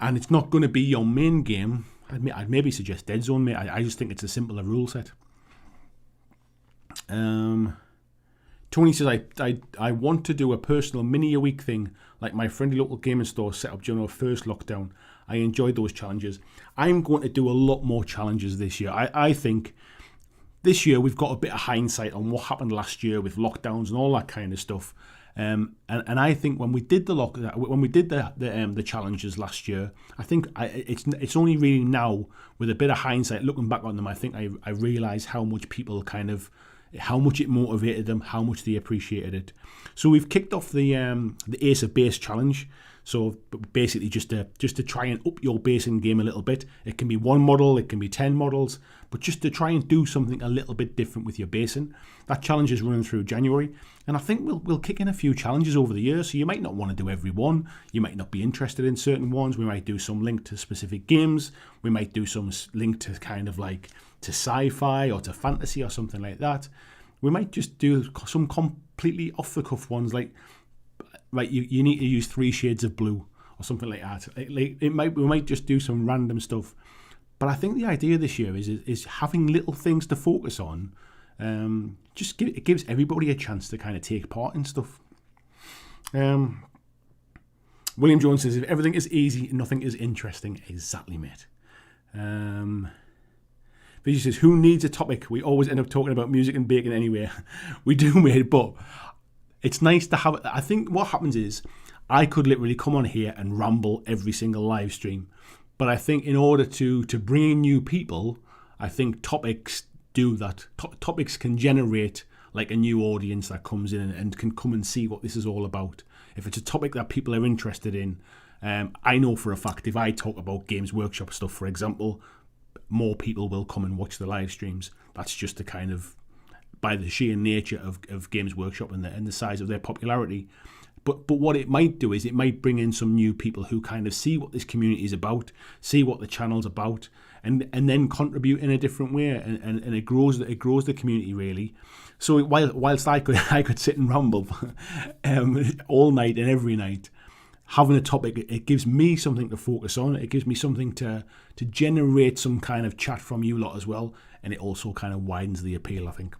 S1: and it's not going to be your main game, I'd maybe suggest Dead Zone, mate. I just think it's a simpler rule set. Tony says, I want to do a personal mini-a-week thing like my friendly local gaming store set up during our first lockdown. I enjoyed those challenges. I'm going to do a lot more challenges this year. I think this year we've got a bit of hindsight on what happened last year with lockdowns and all that kind of stuff. And I think when we did the challenges last year, I think it's only really now with a bit of hindsight looking back on them, I think I realised how much people how much it motivated them, how much they appreciated it. So we've kicked off the Ace of Base challenge. So basically just to try and up your basing game a little bit. It can be one model, it can be 10 models, but just to try and do something a little bit different with your basing. That challenge is running through January, and I think we'll kick in a few challenges over the year. So you might not want to do every one. You might not be interested in certain ones. We might do some linked to specific games. We might do some linked to kind of like to sci-fi or to fantasy or something like that. We might just do some completely off-the-cuff ones like you need to use 3 shades of blue or something like that. We might just do some random stuff. But I think the idea this year is having little things to focus on. It gives everybody a chance to kind of take part in stuff. William Jones says, if everything is easy, nothing is interesting. Exactly, mate. Vijay says, who needs a topic? We always end up talking about music and bacon anyway. We do, mate, but it's nice to have it. I think what happens is I could literally come on here and ramble every single live stream. But I think in order to bring in new people, I think topics do that. Topics can generate like a new audience that comes in and can come and see what this is all about. If it's a topic that people are interested in, I know for a fact if I talk about Games Workshop stuff, for example, more people will come and watch the live streams. That's just the kind of, by the sheer nature of Games Workshop and the size of their popularity. But what it might do is it might bring in some new people who kind of see what this community is about, see what the channel's about, and then contribute in a different way, and it grows the community really. So whilst I could sit and ramble all night and every night, having a topic, it gives me something to focus on. It gives me something to generate some kind of chat from you lot as well, and it also kind of widens the appeal, I think.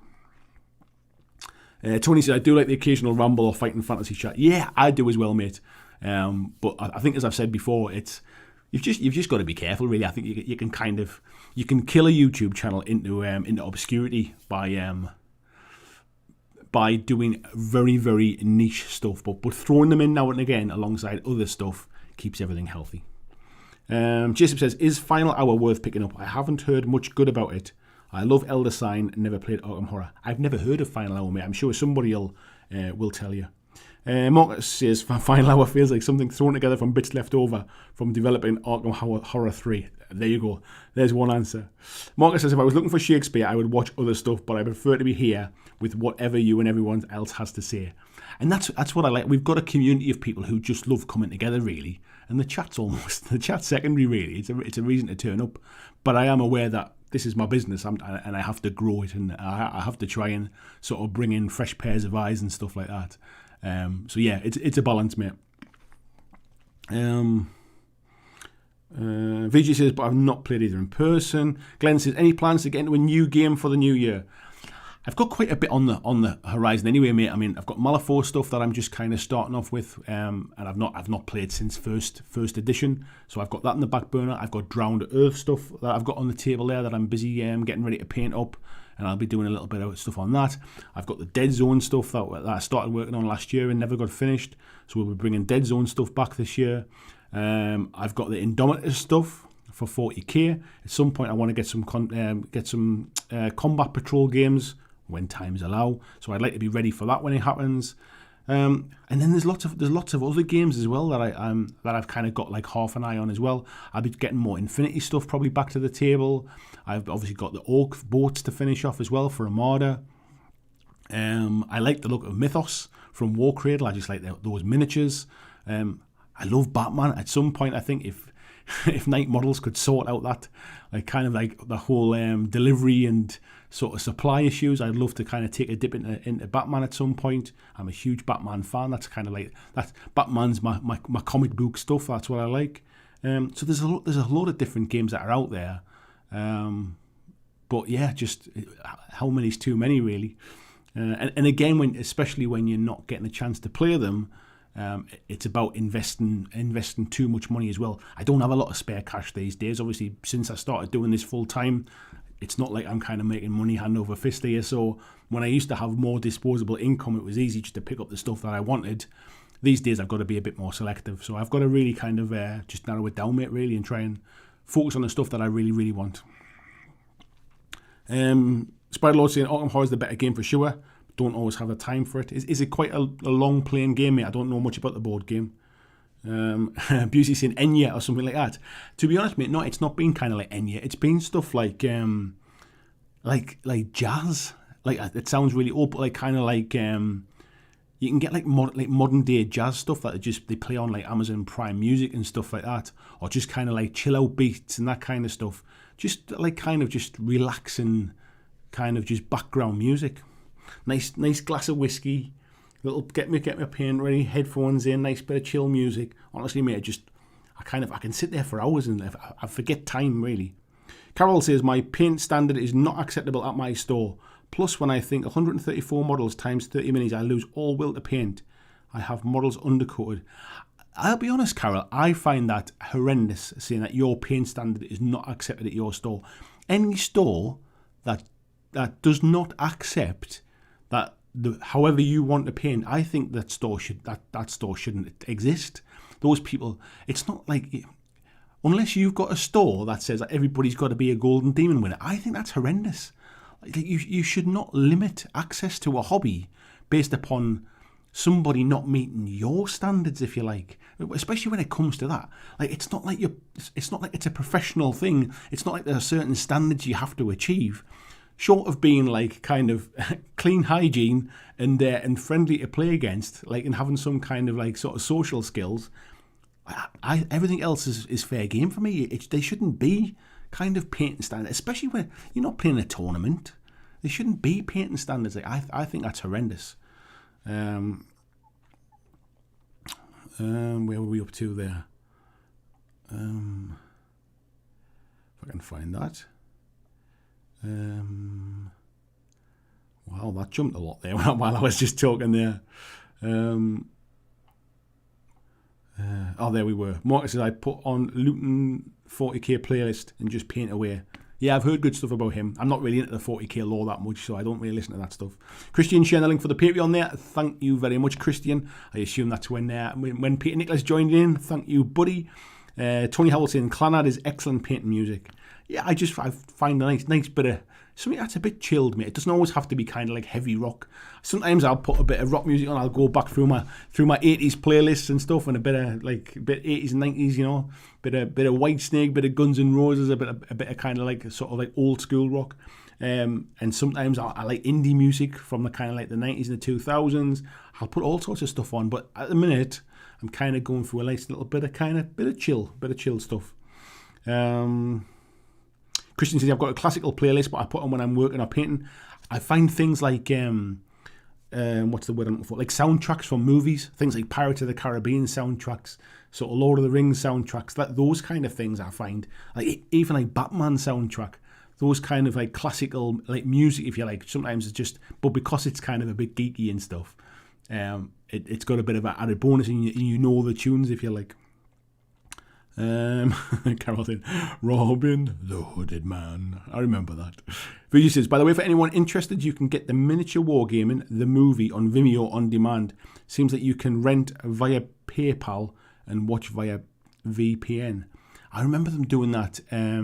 S1: Tony said, I do like the occasional ramble or fighting fantasy chat. Yeah, I do as well, mate. But I think, as I've said before, you've just got to be careful, really. I think you can kill a YouTube channel into obscurity by doing very, very niche stuff, but throwing them in now and again alongside other stuff keeps everything healthy. Jason says, is Final Hour worth picking up? I haven't heard much good about it. I love Elder Sign, never played Arkham Horror. I've never heard of Final Hour, mate. I'm sure somebody will tell you. Marcus says, Final Hour feels like something thrown together from bits left over from developing Arkham Horror 3. There you go. There's one answer. Marcus says, if I was looking for Shakespeare, I would watch other stuff, but I prefer to be here with whatever you and everyone else has to say. And that's what I like. We've got a community of people who just love coming together, really. And the chat's secondary, really. It's a reason to turn up. But I am aware that this is my business, and I have to grow it, and I have to try and sort of bring in fresh pairs of eyes and stuff like that. So yeah, it's a balance, mate. VG says, but I've not played either in person. Glenn says, any plans to get into a new game for the new year? I've got quite a bit on the horizon anyway, mate. I mean, I've got Malifaux stuff that I'm just kind of starting off with, and I've not played since first edition, so I've got that in the back burner. I've got Drowned Earth stuff that I've got on the table there that I'm busy getting ready to paint up, and I'll be doing a little bit of stuff on that. I've got the Dead Zone stuff that I started working on last year and never got finished, so we'll be bringing Dead Zone stuff back this year. I've got the Indomitus stuff for 40k. At some point, I want to get some combat patrol games when times allow. So I'd like to be ready for that when it happens. And then there's lots of other games as well that I've kind of got like half an eye on as well. I'll be getting more Infinity stuff probably back to the table. I've obviously got the Orc boats to finish off as well for Armada. I like the look of Mythos from Warcradle. I just like those miniatures. I love Batman. At some point, I think if Night Models could sort out that like kind of like the whole delivery and sort of supply issues, I'd love to kind of take a dip into Batman at some point. I'm a huge Batman fan. That's kind of like that. Batman's my comic book stuff. That's what I like. So there's a lot of different games that are out there. But yeah, just how many's too many, really. And again, especially when you're not getting a chance to play them, it's about investing too much money as well. I don't have a lot of spare cash these days. Obviously, since I started doing this full time, it's not like I'm kind of making money hand over fist here. So when I used to have more disposable income, it was easy just to pick up the stuff that I wanted. These days, I've got to be a bit more selective. So I've got to really kind of just narrow it down, mate, really, and try and focus on the stuff that I really, really want. Spider-Lord saying Arkham Horror is the better game for sure. Don't always have the time for it. Is it quite a long playing game, mate? I don't know much about the board game. Busey saying Enya or something like that. To be honest, mate, no, it's not been kind of like Enya. It's been stuff like jazz. Like it sounds really old, but like kind of like you can get like modern day jazz stuff that they play on like Amazon Prime Music and stuff like that, or just kind of like chill out beats and that kind of stuff. Just like kind of just relaxing, kind of just background music. Nice glass of whiskey, little get my paint ready, headphones in, nice bit of chill music. Honestly, mate, I can sit there for hours and I forget time really. Carol says my paint standard is not acceptable at my store. Plus, when I think 134 models times 30 minis, I lose all will to paint. I have models undercoated. I'll be honest, Carol, I find that horrendous, saying that your paint standard is not accepted at your store. Any store that does not accept that however you want to paint, I think that store shouldn't exist. Those people, it's not like, unless you've got a store that says that everybody's got to be a Golden Demon winner, I think that's horrendous. You should not limit access to a hobby based upon somebody not meeting your standards, if you like. Especially when it comes to that. Like it's not like it's a professional thing. It's not like there are certain standards you have to achieve. Short of being like kind of clean hygiene and friendly to play against, like and having some kind of like sort of social skills, everything else is fair game for me. They shouldn't be kind of painting standards, especially when you're not playing a tournament. There shouldn't be painting standards. Like I think that's horrendous. Where were we up to there? If I can find that. Wow, that jumped a lot there while I was just talking there. There we were. Marcus says I put on Luton 40k playlist and just paint away. Yeah, I've heard good stuff about him. I'm not really into the 40k lore that much, so I don't really listen to that stuff. Christian sharing the link for the Patreon there. Thank you very much, Christian. I assume that's when Peter Nicholas joined in. Thank you, buddy. Tony Howell saying Clanad is excellent painting music. Yeah, I find a nice bit of something that's a bit chilled, mate. It doesn't always have to be kind of like heavy rock. Sometimes I'll put a bit of rock music on. I'll go back through my 80s playlists and stuff, and a bit 80s and 90s, you know, bit of Whitesnake, bit of Guns N' Roses, a bit of kind of like sort of like old school rock. And sometimes I like indie music from the kind of like the 90s and the 2000s. I'll put all sorts of stuff on, but at the minute I'm kind of going through a nice little bit of chill stuff. Christian says I've got a classical playlist, but I put on when I'm working or painting. I find things like what's the word I'm looking for? Like soundtracks from movies, things like Pirates of the Caribbean soundtracks, sort of Lord of the Rings soundtracks. Those kind of things I find, like even like Batman soundtrack, those kind of like classical like music, if you like. Sometimes it's just, but because it's kind of a bit geeky and stuff, it's got a bit of an added bonus, and you know the tunes, if you like. Carol said, Robin the Hooded Man. I remember that. Vijay says, by the way, for anyone interested, you can get the Miniature Wargaming, the movie, on Vimeo on demand. Seems that you can rent via PayPal and watch via VPN. I remember them doing that. I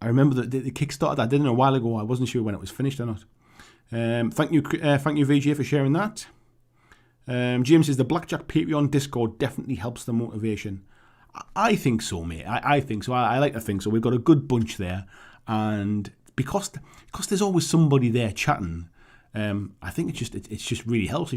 S1: remember the Kickstarter that I did a while ago. I wasn't sure when it was finished or not. Thank you, VJ, for sharing that. James says the BlackJack Patreon Discord definitely helps the motivation. I think so, mate. I think so. I like to think so. We've got a good bunch there, and because there's always somebody there chatting, I think it just really helps.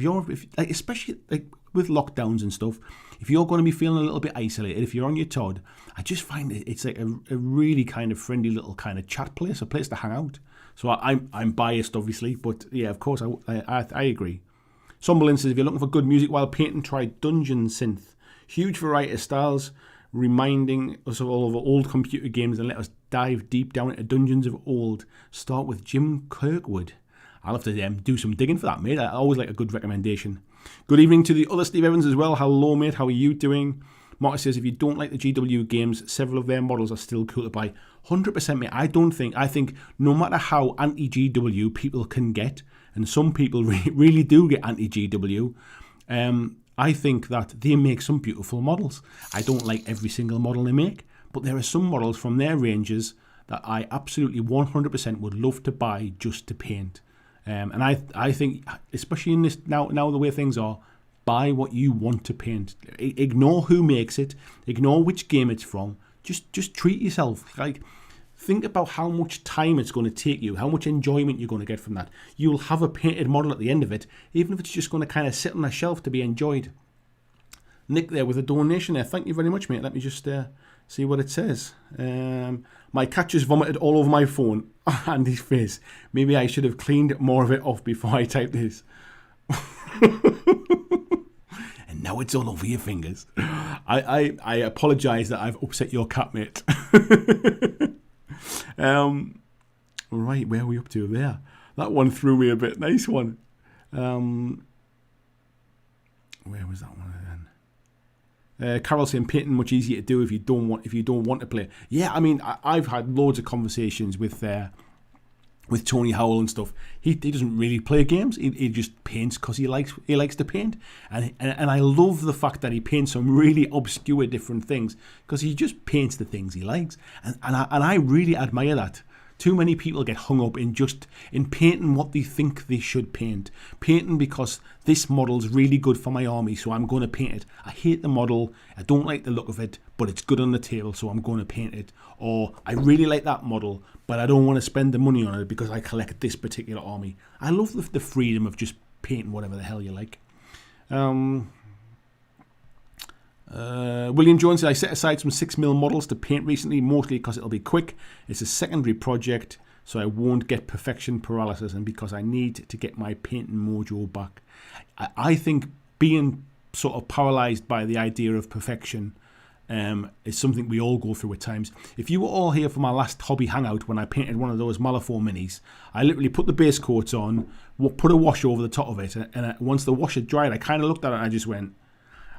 S1: Especially like with lockdowns and stuff, if you're going to be feeling a little bit isolated, if you're on your Todd, I just find it's like a really kind of friendly little kind of chat place, a place to hang out. So I'm biased, obviously, but yeah, of course I agree. Somberlin says, if you're looking for good music while painting, try Dungeon Synth. Huge variety of styles, reminding us of all of our old computer games, and let us dive deep down into dungeons of old. Start with Jim Kirkwood. I'll have to do some digging for that, mate. I always like a good recommendation. Good evening to the other Steve Evans as well. Hello, mate. How are you doing? Marcus says, if you don't like the GW games, several of their models are still cool to buy. 100%, mate. I think no matter how anti-GW people can get, and some people really do get anti-GW, I think that they make some beautiful models. I don't like every single model they make, but there are some models from their ranges that I absolutely 100% would love to buy just to paint. And I think, especially in this now the way things are, buy what you want to paint. Ignore who makes it. Ignore which game it's from. Just treat yourself. Like, think about how much time it's going to take you, how much enjoyment you're going to get from that. You'll have a painted model at the end of it, even if it's just going to kind of sit on a shelf to be enjoyed. Nick there with a donation there. Thank you very much, mate. Let me just see what it says. My cat just vomited all over my phone and his face. Maybe I should have cleaned more of it off before I typed this. And now it's all over your fingers. I apologise that I've upset your cat, mate. Right, where are we up to there? That one threw me a bit. Nice one. Where was that one then? Carol saying painting much easier to do if you don't want to play. Yeah, I mean, I've had loads of conversations with Tony Howell and stuff. He doesn't really play games. He just paints because he likes to paint, and I love the fact that he paints some really obscure different things because he just paints the things he likes, and I really admire that. Too many people get hung up in painting what they think they should paint. Painting because this model's really good for my army, so I'm going to paint it. I hate the model, I don't like the look of it, but it's good on the table, so I'm going to paint it. Or I really like that model, but I don't want to spend the money on it because I collect this particular army. I love the freedom of just painting whatever the hell you like. William Jones said, I set aside some 6mm models to paint recently, mostly because it'll be quick. It's a secondary project, so I won't get perfection paralysis, and because I need to get my painting mojo back. I think being sort of paralysed by the idea of perfection is something we all go through at times. If you were all here for my last hobby hangout when I painted one of those Malifaux minis, I literally put the base coats on, put a wash over the top of it, and once the wash had dried, I kind of looked at it and I just went,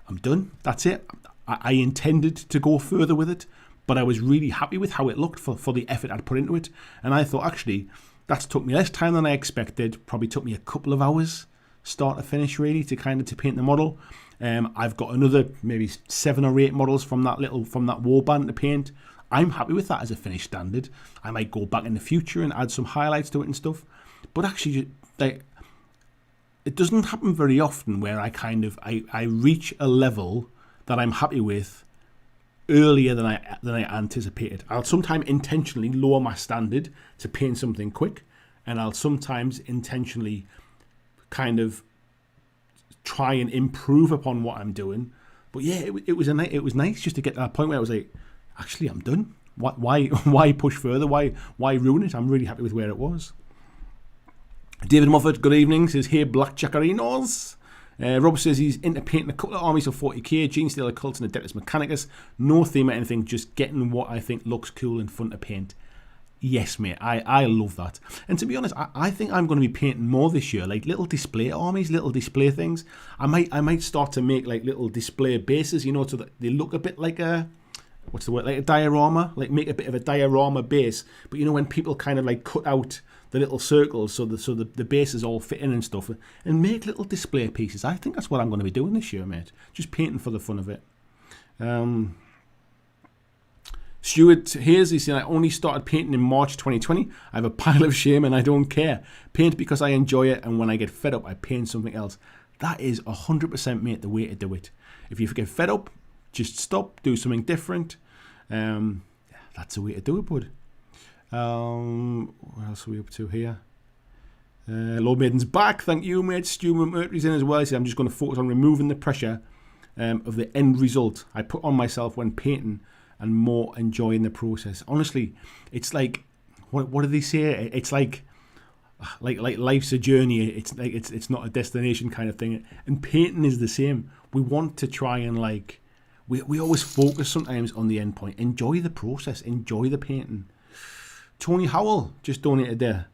S1: I'm done. That's it. I intended to go further with it, but I was really happy with how it looked for the effort I'd put into it. And I thought, actually, that's took me less time than I expected. Probably took me a couple of hours, start to finish, really, to paint the model. I've got another maybe 7 or 8 models from that warband to paint. I'm happy with that as a finished standard. I might go back in the future and add some highlights to it and stuff. But actually, it doesn't happen very often where I reach a level that I'm happy with earlier than I anticipated. I'll sometimes intentionally lower my standard to paint something quick, and I'll sometimes intentionally kind of try and improve upon what I'm doing. But yeah, it was nice just to get to that point where I was like, actually, I'm done. Why push further? Why ruin it? I'm really happy with where it was. David Moffat, good evening, says, hey, BlackJackarinos. Rob says he's into painting a couple of armies for 40k, Gene Stealer Cults and Adeptus Mechanicus. No theme or anything, just getting what I think looks cool and fun to paint. Yes, mate, I love that. And to be honest, I think I'm going to be painting more this year, like little display armies, little display things. I might start to make like little display bases, so that they look a bit like a, what's the word, like a diorama, like make a bit of a diorama base. But when people kind of like cut out the little circles so the bases all fit in and stuff, and make little display pieces. I think that's what I'm going to be doing this year, mate. Just painting for the fun of it. Stuart Hayes, he said, I only started painting in March 2020. I have a pile of shame and I don't care. Paint because I enjoy it, and when I get fed up, I paint something else. That is 100%, mate, the way to do it. If you get fed up, just stop, do something different. That's the way to do it, bud. What else are we up to here? Lord Maiden's back. Thank you, mate. Stu Mercury's in as well. He said, I'm just going to focus on removing the pressure of the end result I put on myself when painting, and more enjoying the process. Honestly, it's like, what do they say? It's like life's a journey. It's like it's not a destination kind of thing. And painting is the same. We want to try and we always focus sometimes on the end point. Enjoy the process. Enjoy the painting. Tony Howell just donated there.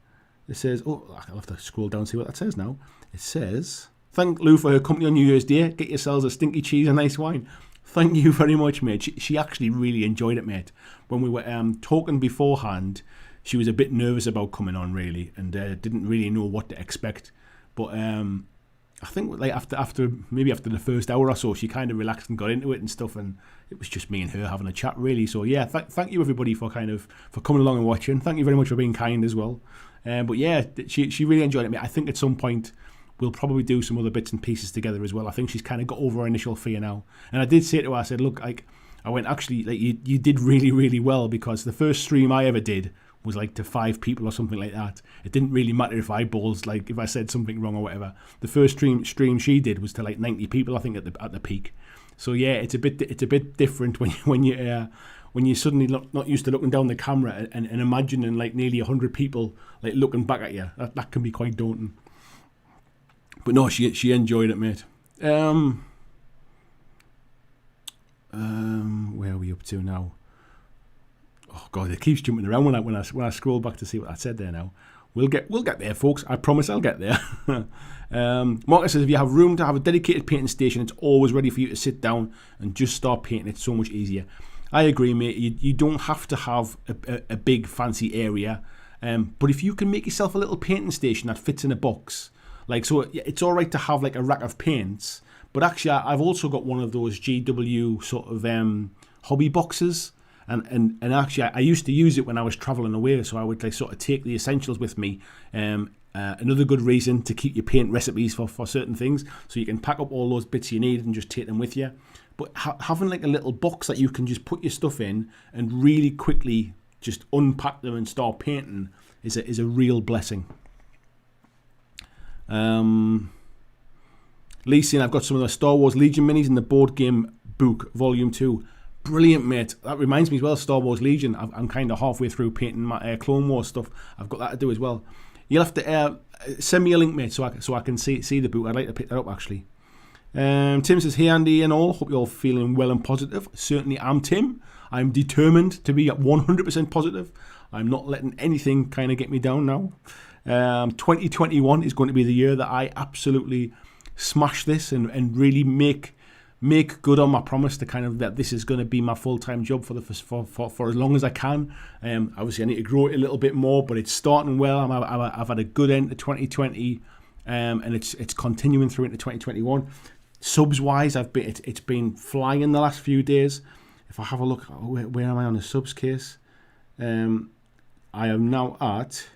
S1: It says, I'll have to scroll down and see what that says now. It says, thank Lou for her company on New Year's Day. Get yourselves a stinky cheese and nice wine. Thank you very much, mate. She actually really enjoyed it, mate. When we were talking beforehand, she was a bit nervous about coming on, really, and didn't really know what to expect. But I think after the first hour or so, she kind of relaxed and got into it and stuff, and it was just me and her having a chat, really. So yeah, thank you everybody for coming along and watching. Thank you very much for being kind as well. But yeah, she really enjoyed it, mate. I think at some point we'll probably do some other bits and pieces together as well. I think she's kind of got over her initial fear now. And I did say to her, I said, look, I went, actually, like you did really, really well, because the first stream I ever did was like to 5 people or something like that. It didn't really matter if I balls, like if I said something wrong or whatever. The first stream she did was to like 90 people, I think, at the peak. So yeah, it's a bit different when you're suddenly not used to looking down the camera and imagining like nearly 100 people like looking back at you. That can be quite daunting. But no, she enjoyed it, mate. Where are we up to now? Oh God, it keeps jumping around when I scroll back to see what I said there. Now we'll get there, folks. I promise I'll get there. Marcus says, if you have room to have a dedicated painting station, it's always ready for you to sit down and just start painting. It's so much easier. I agree, mate. You don't have to have a big fancy area, but if you can make yourself a little painting station that fits in a box, like, so it's all right to have like a rack of paints. But actually, I've also got one of those GW sort of hobby boxes. And actually, I used to use it when I was travelling away, so I would like sort of take the essentials with me. Another good reason to keep your paint recipes for certain things, so you can pack up all those bits you need and just take them with you. But having like a little box that you can just put your stuff in and really quickly just unpack them and start painting is a real blessing. Lee saying, I've got some of the Star Wars Legion minis in the board game book, Volume 2. Brilliant, mate. That reminds me as well, Star Wars Legion. I'm kind of halfway through painting my Clone Wars stuff. I've got that to do as well. You'll have to send me a link, mate, so I can see the book. I'd like to pick that up, actually. Tim says, hey, Andy and all. Hope you're all feeling well and positive. Certainly am, Tim. I'm determined to be at 100% positive. I'm not letting anything kind of get me down now. 2021 is going to be the year that I absolutely smash this and really make good on my promise to kind of that this is going to be my full-time job for as long as I can. Obviously, I need to grow it a little bit more, but it's starting well. I've had a good end to 2020, and it's continuing through into 2021. Subs wise, it's been flying the last few days. If I have a look, where am I on the subs case? I am now at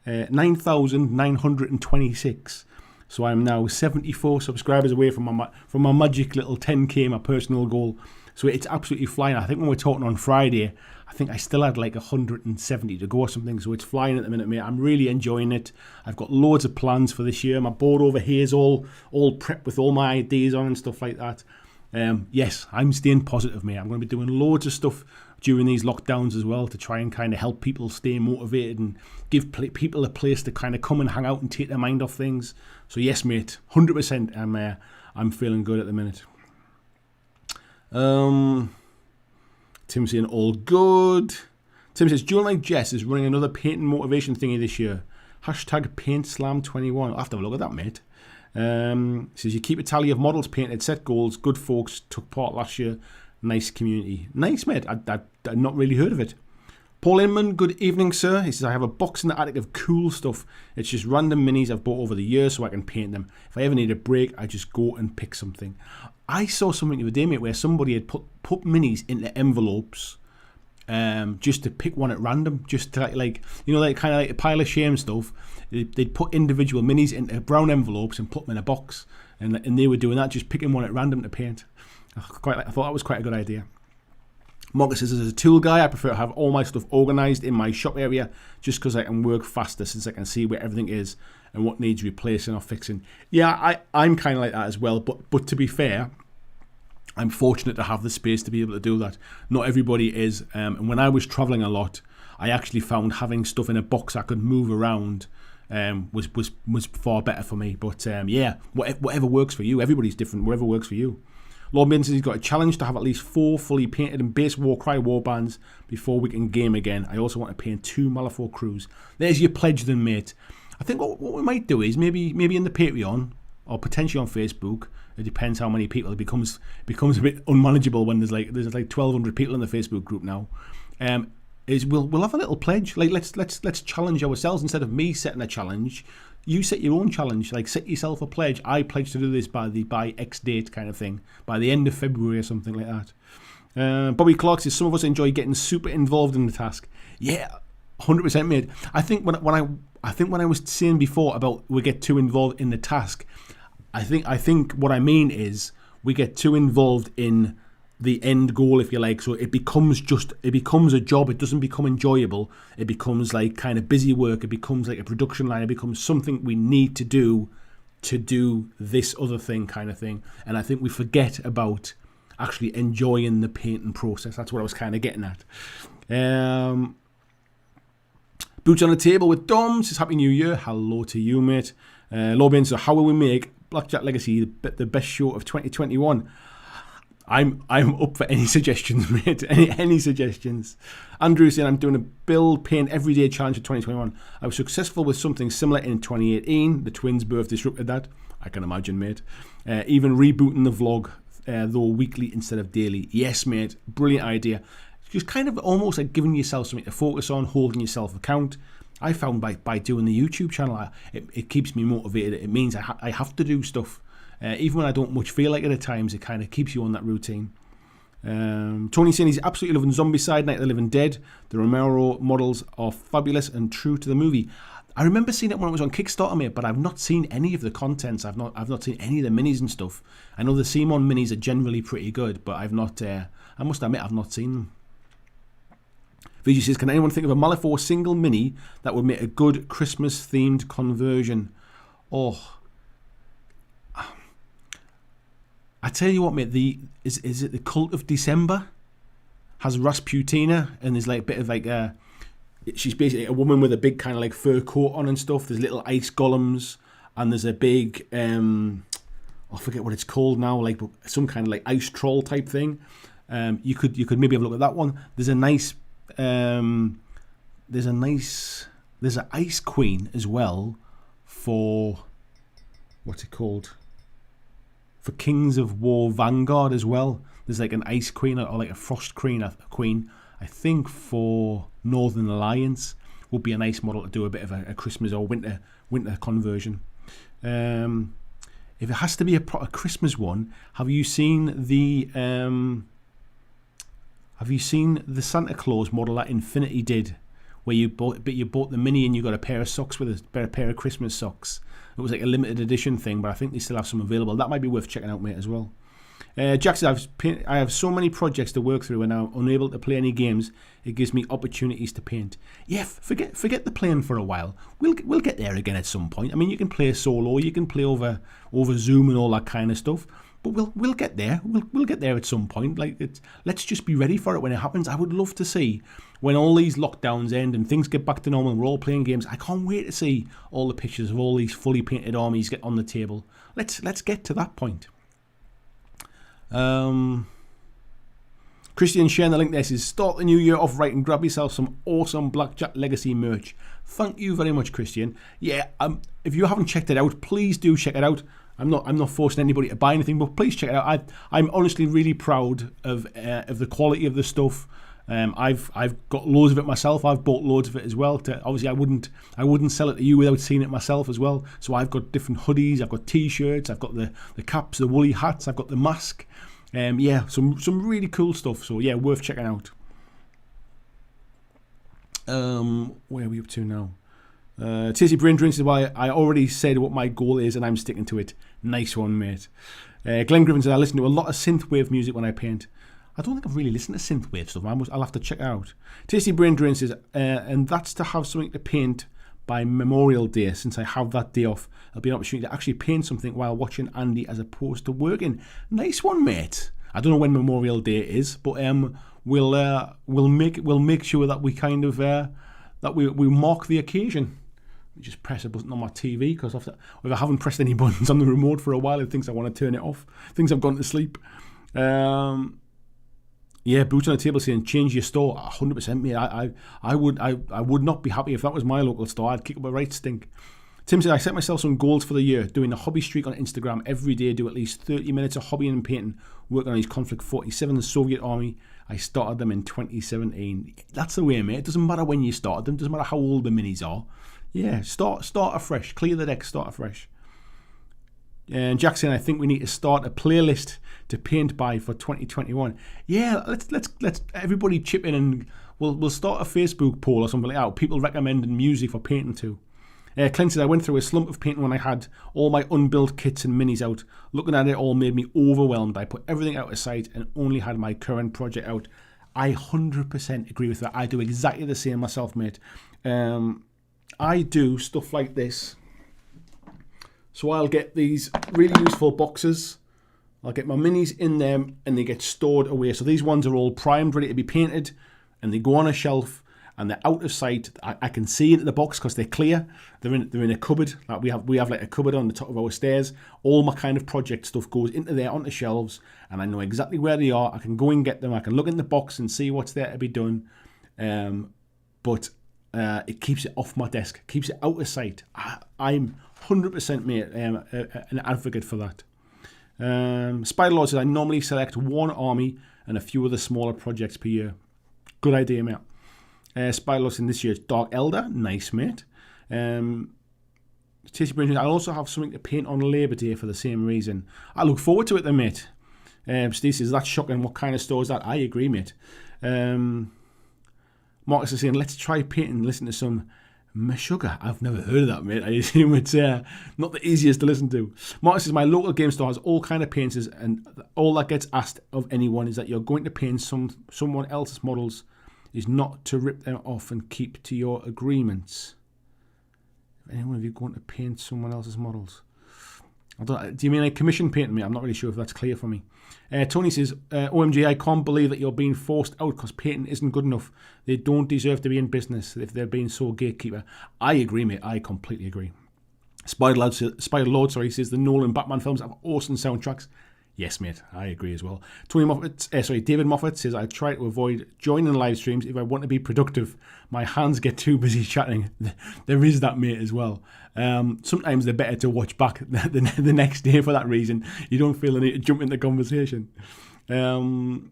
S1: 9,926. So I'm now 74 subscribers away from my magic little 10k, my personal goal. So it's absolutely flying. I think when we're talking on Friday, I think I still had like 170 to go or something. So it's flying at the minute, mate. I'm really enjoying it. I've got loads of plans for this year. My board over here is all prepped with all my ideas on and stuff like that. Yes, I'm staying positive, mate. I'm going to be doing loads of stuff during these lockdowns as well to try and kind of help people stay motivated and give people a place to kind of come and hang out and take their mind off things. So yes, mate, 100%. I'm feeling good at the minute. Tim saying all good. Tim says, Joe like Jess is running another painting motivation thingy this year. #PaintSlam21. I'll have to have a look at that, mate. Says you keep a tally of models painted, set goals. Good folks took part last year. Nice community. Nice, mate. I'd not really heard of it. Paul Inman, good evening, sir. He says, I have a box in the attic of cool stuff. It's just random minis I've bought over the years so I can paint them. If I ever need a break, I just go and pick something. I saw something the other day, mate, where somebody had put minis into envelopes just to pick one at random, just to like you know, like kind of like a pile of shame stuff. They'd put individual minis into brown envelopes and put them in a box, and they were doing that, just picking one at random to paint. I thought that was quite a good idea. Marcus says, as a tool guy, I prefer to have all my stuff organised in my shop area just because I can work faster since I can see where everything is and what needs replacing or fixing. Yeah, I'm kind of like that as well, but to be fair, I'm fortunate to have the space to be able to do that. Not everybody is, and when I was travelling a lot, I actually found having stuff in a box I could move around was far better for me. But yeah, whatever works for you. Everybody's different, whatever works for you. Lord Maiden says he's got a challenge to have at least 4 fully painted and base Warcry warbands before we can game again. I also want to paint 2 Malifaux crews. There's your pledge then, mate. I think what we might do is maybe in the Patreon or potentially on Facebook. It depends how many people. It becomes a bit unmanageable when there's like 1,200 people in the Facebook group now. Is we'll have a little pledge. Like let's challenge ourselves instead of me setting a challenge. You set your own challenge. Like set yourself a pledge. I pledge to do this by X date kind of thing. By the end of February or something like that. Bobby Clark says some of us enjoy getting super involved in the task. Yeah, 100%, mate. I think when I think when I was saying before about we get too involved in the task, I think what I mean is we get too involved in the end goal, if you like. So it becomes a job. It doesn't become enjoyable. It becomes like kind of busy work. It becomes like a production line. It becomes something we need to do this other thing kind of thing. And I think we forget about actually enjoying the painting process. That's what I was kind of getting at. Boots on the Table with Dom says Happy New Year. Hello to you, mate. Lobin, so how will we make BlackJack Legacy the best show of 2021? I'm up for any suggestions, mate. Any suggestions. Andrew saying I'm doing a build paint everyday challenge for 2021. I was successful with something similar in 2018. The twins' birth disrupted that. I can imagine, mate. Even rebooting the vlog, though weekly instead of daily. Yes, mate. Brilliant idea. Just kind of almost like giving yourself something to focus on, holding yourself account. I found by doing the YouTube channel, it keeps me motivated. It means I have to do stuff. Even when I don't much feel like it at times, it kind of keeps you on that routine. Tony saying he's absolutely loving Zombicide, Night of the Living Dead. The Romero models are fabulous and true to the movie. I remember seeing it when it was on Kickstarter, mate, but I've not seen any of the contents. I've not seen any of the minis and stuff. I know the Simon minis are generally pretty good, but I've not. I must admit, I've not seen them. VG says, can anyone think of a Malifaux single mini that would make a good Christmas-themed conversion? Oh, I tell you what, mate. Is it the Cult of December? Has Rasputina, and there's like a bit of like she's basically a woman with a big kind of like fur coat on and stuff. There's little ice golems, and there's a big I forget what it's called now, like some kind of like ice troll type thing. You could maybe have a look at that one. There's an Ice Queen as well for what's it called? For Kings of War Vanguard as well. There's like an Ice Queen or like a Frost Queen. I think for Northern Alliance would be a nice model to do a bit of a Christmas or winter conversion. If it has to be a Christmas one, have you seen the Santa Claus model that Infinity did, where you bought the mini and you got a pair of socks with a pair of Christmas socks? It was like a limited edition thing, but I think they still have some available. That might be worth checking out, mate, as well. Jack says, I have so many projects to work through and I'm unable to play any games. It gives me opportunities to paint. Yeah, forget the playing for a while. We'll get there again at some point. I mean, you can play solo, you can play over Zoom and all that kind of stuff. But we'll get there. We'll get there at some point. Let's just be ready for it when it happens. I would love to see when all these lockdowns end and things get back to normal and we're all playing games. I can't wait to see all the pictures of all these fully painted armies get on the table. Let's get to that point. Christian sharing the link there says, start the new year off right and grab yourself some awesome BlackJack Legacy merch. Thank you very much, Christian. Yeah, if you haven't checked it out, please do check it out. I'm not forcing anybody to buy anything, but please check it out. I'm honestly really proud of the quality of the stuff. I've got loads of it myself. I've bought loads of it as well. Obviously, I wouldn't sell it to you without seeing it myself as well. So I've got different hoodies. I've got T-shirts. I've got the caps, the woolly hats. I've got the mask. Yeah, some really cool stuff. So yeah, worth checking out. Where are we up to now? Tasty Brain Drinks is why I already said what my goal is and I'm sticking to it. Nice one, mate. Glenn Griffin said I listen to a lot of synthwave music when I paint. I don't think I've really listened to synthwave stuff. I'll have to check it out. Tasty Brain Drain says, and that's to have something to paint by Memorial Day. Since I have that day off, it'll be an opportunity to actually paint something while watching Andy as opposed to working. Nice one, mate. I don't know when Memorial Day is, but we'll make sure that we kind of that we mark the occasion. Just press a button on my TV because if I haven't pressed any buttons on the remote for a while, it thinks I want to turn it off. Thinks I've gone to sleep. Yeah, Boots on the Table saying change your store. 100%, mate. I would not be happy if that was my local store. I'd kick up a right stink. Tim said I set myself some goals for the year, doing a hobby streak on Instagram every day, do at least 30 minutes of hobbying and painting, working on his Conflict 47, the Soviet Army. I started them in 2017. That's the way, mate. It doesn't matter when you started them. It doesn't matter how old the minis are. Yeah, start afresh. Clear the deck, start afresh. And Jackson, I think we need to start a playlist to paint by for 2021. Yeah, let's everybody chip in and we'll start a Facebook poll or something like that. People recommending music for painting to. Clint says, I went through a slump of painting when I had all my unbuilt kits and minis out. Looking at it all made me overwhelmed. I put everything out of sight and only had my current project out. I 100% agree with that. I do exactly the same myself, mate. I do stuff like this. So I'll get these really useful boxes. I'll get my minis in them and they get stored away. So these ones are all primed, ready to be painted, and they go on a shelf and they're out of sight. I can see into the box because they're clear. They're in a cupboard. Like we have like a cupboard on the top of our stairs. All my kind of project stuff goes into there onto shelves, and I know exactly where they are. I can go and get them. I can look in the box and see what's there to be done. But it keeps it off my desk, keeps it out of sight. I'm 100% mate, an advocate for that. Spider-Lord says, I normally select one army and a few other smaller projects per year. Good idea, mate. Spider-Lord in this year's Dark Elder. Nice, mate. Tasty Brain, I'll also have something to paint on Labour Day for the same reason. I look forward to it then, mate. Steve says, that's shocking. What kind of store is that? I agree, mate. Marcus is saying, let's try painting and listen to some Meshuggah. I've never heard of that, mate. I assume it's not the easiest to listen to. Marcus says, my local game store has all kind of painters, and all that gets asked of anyone is that you're going to paint someone else's models, is not to rip them off and keep to your agreements. If anyone of you going to paint someone else's models? Do you mean like commission painting me? I'm not really sure if that's clear for me. Tony says, OMG, I can't believe that you're being forced out because painting isn't good enough. They don't deserve to be in business if they're being so gatekeeper. I agree, mate. I completely agree. Spider-Lord says, the Nolan Batman films have awesome soundtracks. Yes, mate, I agree as well. David Moffat says, I try to avoid joining live streams if I want to be productive. My hands get too busy chatting. There is that, mate, as well. Sometimes they're better to watch back the next day for that reason. You don't feel the need to jump into conversation. VG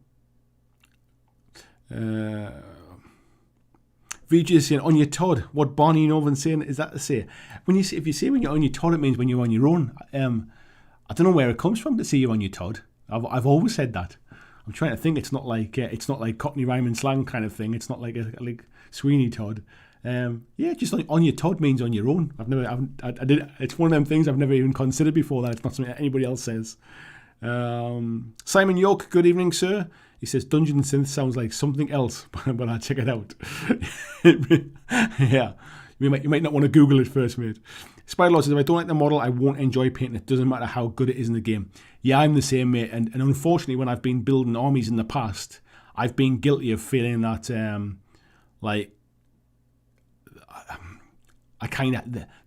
S1: is saying, on your Todd, what Barney Novan saying is that to say? If you say when you're on your Todd, it means when you're on your own. I don't know where it comes from to see you on your Todd. I've always said that. I'm trying to think. It's not like Cockney rhyme and slang kind of thing. It's not like Sweeney Todd. Just like on your Todd means on your own. It's one of them things I've never even considered before. That it's not something that anybody else says. Simon York, good evening, sir. He says Dungeon Synth sounds like something else, but I'll check it out. Yeah, you might not want to Google it first, mate. Spider-Lord says, if I don't like the model, I won't enjoy painting it. Doesn't matter how good it is in the game. Yeah, I'm the same, mate. And unfortunately, when I've been building armies in the past, I've been guilty of feeling that,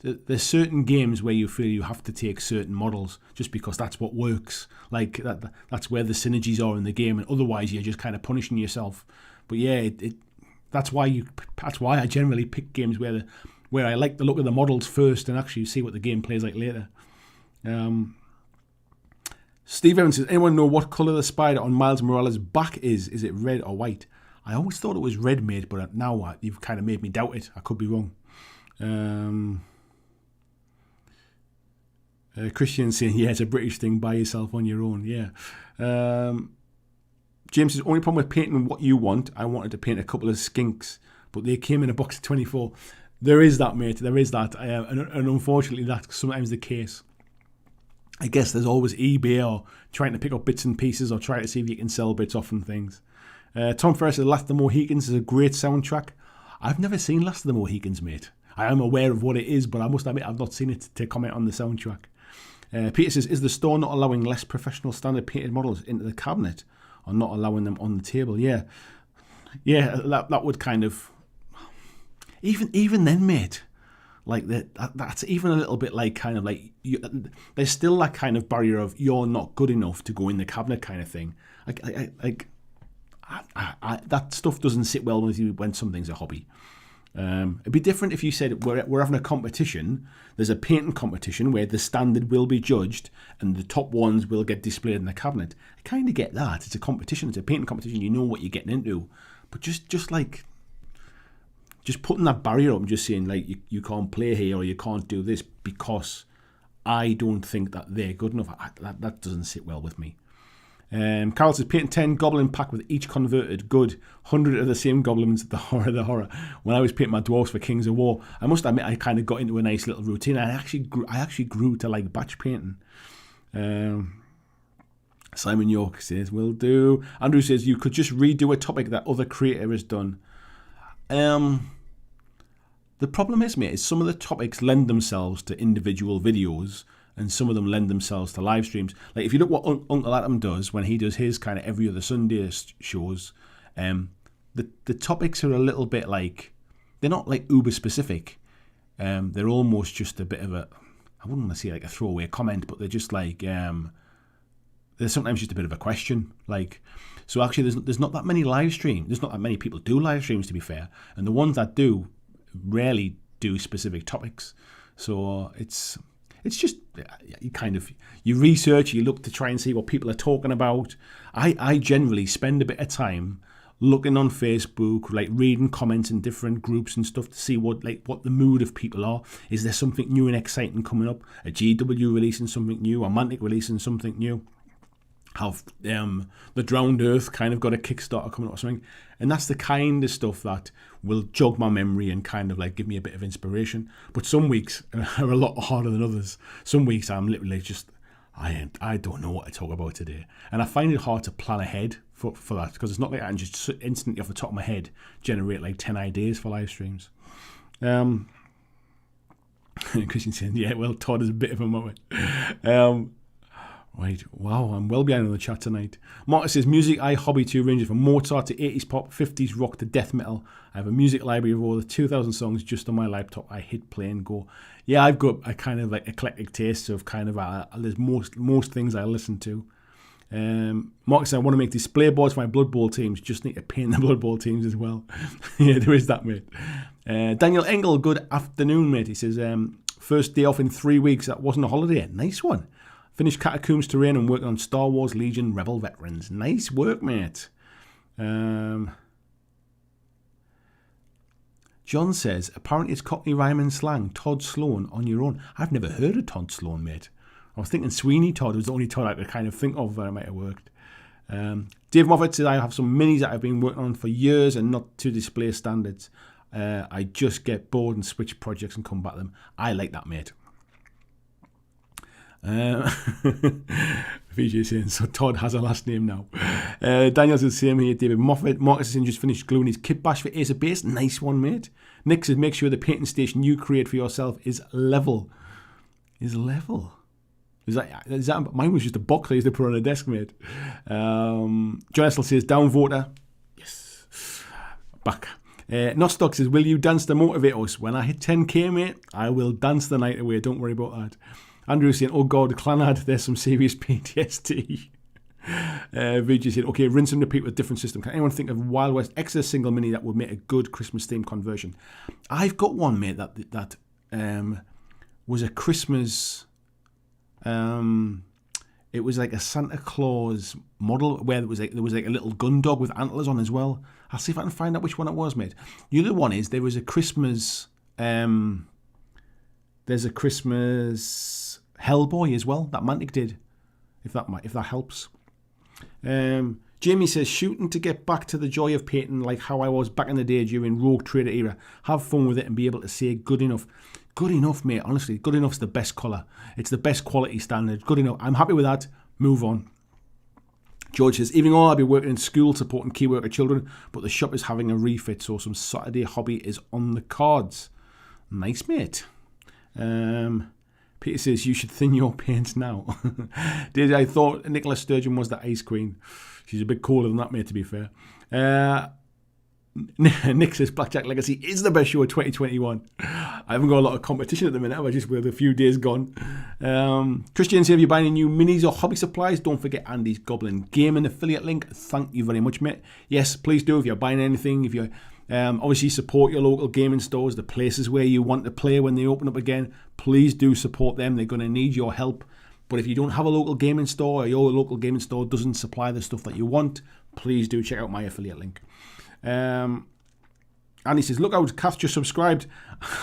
S1: there's certain games where you feel you have to take certain models just because that's what works. Like that's where the synergies are in the game, and otherwise you're just kind of punishing yourself. But yeah, that's why I generally pick games where I like the look of the models first and actually see what the game plays like later. Steve Evans says, anyone know what colour the spider on Miles Morales' back is? Is it red or white? I always thought it was red, mate, but now you've kind of made me doubt it. I could be wrong. Christian saying, yeah, it's a British thing, buy yourself on your own. Yeah. James says, only problem with painting what you want, I wanted to paint a couple of skinks, but they came in a box of 24. There is that, mate. There is that. And unfortunately, that's sometimes the case. I guess there's always eBay or trying to pick up bits and pieces or try to see if you can sell bits off and things. Tom Ferris says, Last of the Mohicans is a great soundtrack. I've never seen Last of the Mohicans, mate. I am aware of what it is, but I must admit I've not seen it to comment on the soundtrack. Peter says, is the store not allowing less professional standard painted models into the cabinet or not allowing them on the table? Yeah, that would kind of... Even then, mate, like that's even a little bit like kind of like there's still that kind of barrier of you're not good enough to go in the cabinet kind of thing. That stuff doesn't sit well with you when something's a hobby. It'd be different if you said we're having a competition. There's a painting competition where the standard will be judged and the top ones will get displayed in the cabinet. I kind of get that. It's a competition. It's a painting competition. You know what you're getting into. But just putting that barrier up and just saying like you can't play here or you can't do this because I don't think that they're good enough. That doesn't sit well with me. Carol says, Peyton 10 goblin pack with each converted. Good. 100 of the same goblins. The horror. When I was painting my dwarves for Kings of War, I must admit I kind of got into a nice little routine. I actually grew to like batch painting. Simon York says, will do. Andrew says, you could just redo a topic that other creator has done. The problem is, mate, is some of the topics lend themselves to individual videos, and some of them lend themselves to live streams. Like if you look what Uncle Adam does when he does his kind of every other Sunday shows, the topics are a little bit like, they're not like uber specific. They're almost just a bit of a, I wouldn't want to say like a throwaway comment, but they're just like, there's sometimes just a bit of a question. Like, so actually there's not that many live streams. There's not that many people do live streams, to be fair. And the ones that do rarely do specific topics. So it's just, you research, you look to try and see what people are talking about. I generally spend a bit of time looking on Facebook, like reading comments in different groups and stuff to see what the mood of people are. Is there something new and exciting coming up? A GW releasing something new, a Mantic releasing something new. Have the Drowned Earth kind of got a Kickstarter coming up or something. And that's the kind of stuff that will jog my memory and kind of like give me a bit of inspiration. But some weeks are a lot harder than others. Some weeks I'm literally just, I don't know what to talk about today. And I find it hard to plan ahead for that, because it's not like I can just instantly off the top of my head generate like 10 ideas for live streams. Christian saying, yeah, well, Todd is a bit of a moment. Right, wow, I'm well behind on the chat tonight. Marcus says, music I hobby to ranges from Mozart to 80s pop, 50s rock to death metal. I have a music library of over 2,000 songs just on my laptop. I hit play and go. Yeah, I've got a kind of like eclectic taste of kind of, there's most things I listen to. Marcus said, I want to make display boards for my Blood Bowl teams. Just need to paint the Blood Bowl teams as well. Yeah, there is that, mate. Daniel Engel, good afternoon, mate. He says, first day off in 3 weeks. That wasn't a holiday. Nice one. Finished Catacombs Terrain and working on Star Wars Legion Rebel Veterans. Nice work, mate. John says, apparently it's Cockney rhyme and slang. Todd Sloan on your own. I've never heard of Todd Sloan, mate. I was thinking Sweeney Todd was the only Todd I could kind of think of that might have worked. Dave Moffat says, I have some minis that I've been working on for years and not to display standards. I just get bored and switch projects and come back to them. I like that, mate. VJ saying, so Todd has a last name now. Daniel's the same here. David Moffat. Marcus has just finished gluing his kit bash for Ace of Base. Nice one, mate. Nick says, make sure the painting station you create for yourself is level. Is level? Is that mine was just a box I used to put on a desk, mate. John Essel says, downvoter. Yes. Back. Nostock says, will you dance to motivate us? When I hit 10k, mate, I will dance the night away. Don't worry about that. Andrew saying, oh God, Clanad, there's some serious PTSD. Vijay said, okay, rinse and repeat with different system. Can anyone think of Wild West Extra single mini that would make a good Christmas themed conversion? I've got one, mate, that was a Christmas. It was like a Santa Claus model where there was like a little gun dog with antlers on as well. I'll see if I can find out which one it was, mate. The other one is there was a Christmas. There's a Christmas Hellboy as well that Mantic did. If that helps. Jamie says, shooting to get back to the joy of painting like how I was back in the day during Rogue Trader era. Have fun with it and be able to say good enough. Good enough, mate. Honestly, good enough's the best colour. It's the best quality standard. Good enough. I'm happy with that. Move on. George says, evening all, I'll be working in school supporting key worker children, but the shop is having a refit, so some Saturday hobby is on the cards. Nice, mate. Peter says, you should thin your paint now. I thought Nicola Sturgeon was the Ice Queen. She's a bit cooler than that, mate, to be fair. Nick says, BlackJack Legacy is the best show of 2021. I haven't got a lot of competition at the minute. I just with a few days gone. Christian says, if you're buying any new minis or hobby supplies, don't forget Andy's Goblin Gaming affiliate link. Thank you very much, mate. Yes, please do. If you're buying anything, if you're obviously support your local gaming stores, the places where you want to play when they open up again. Please do support them. They're going to need your help. But if you don't have a local gaming store or your local gaming store doesn't supply the stuff that you want, please do check out my affiliate link. And he says, look out, Kath just subscribed.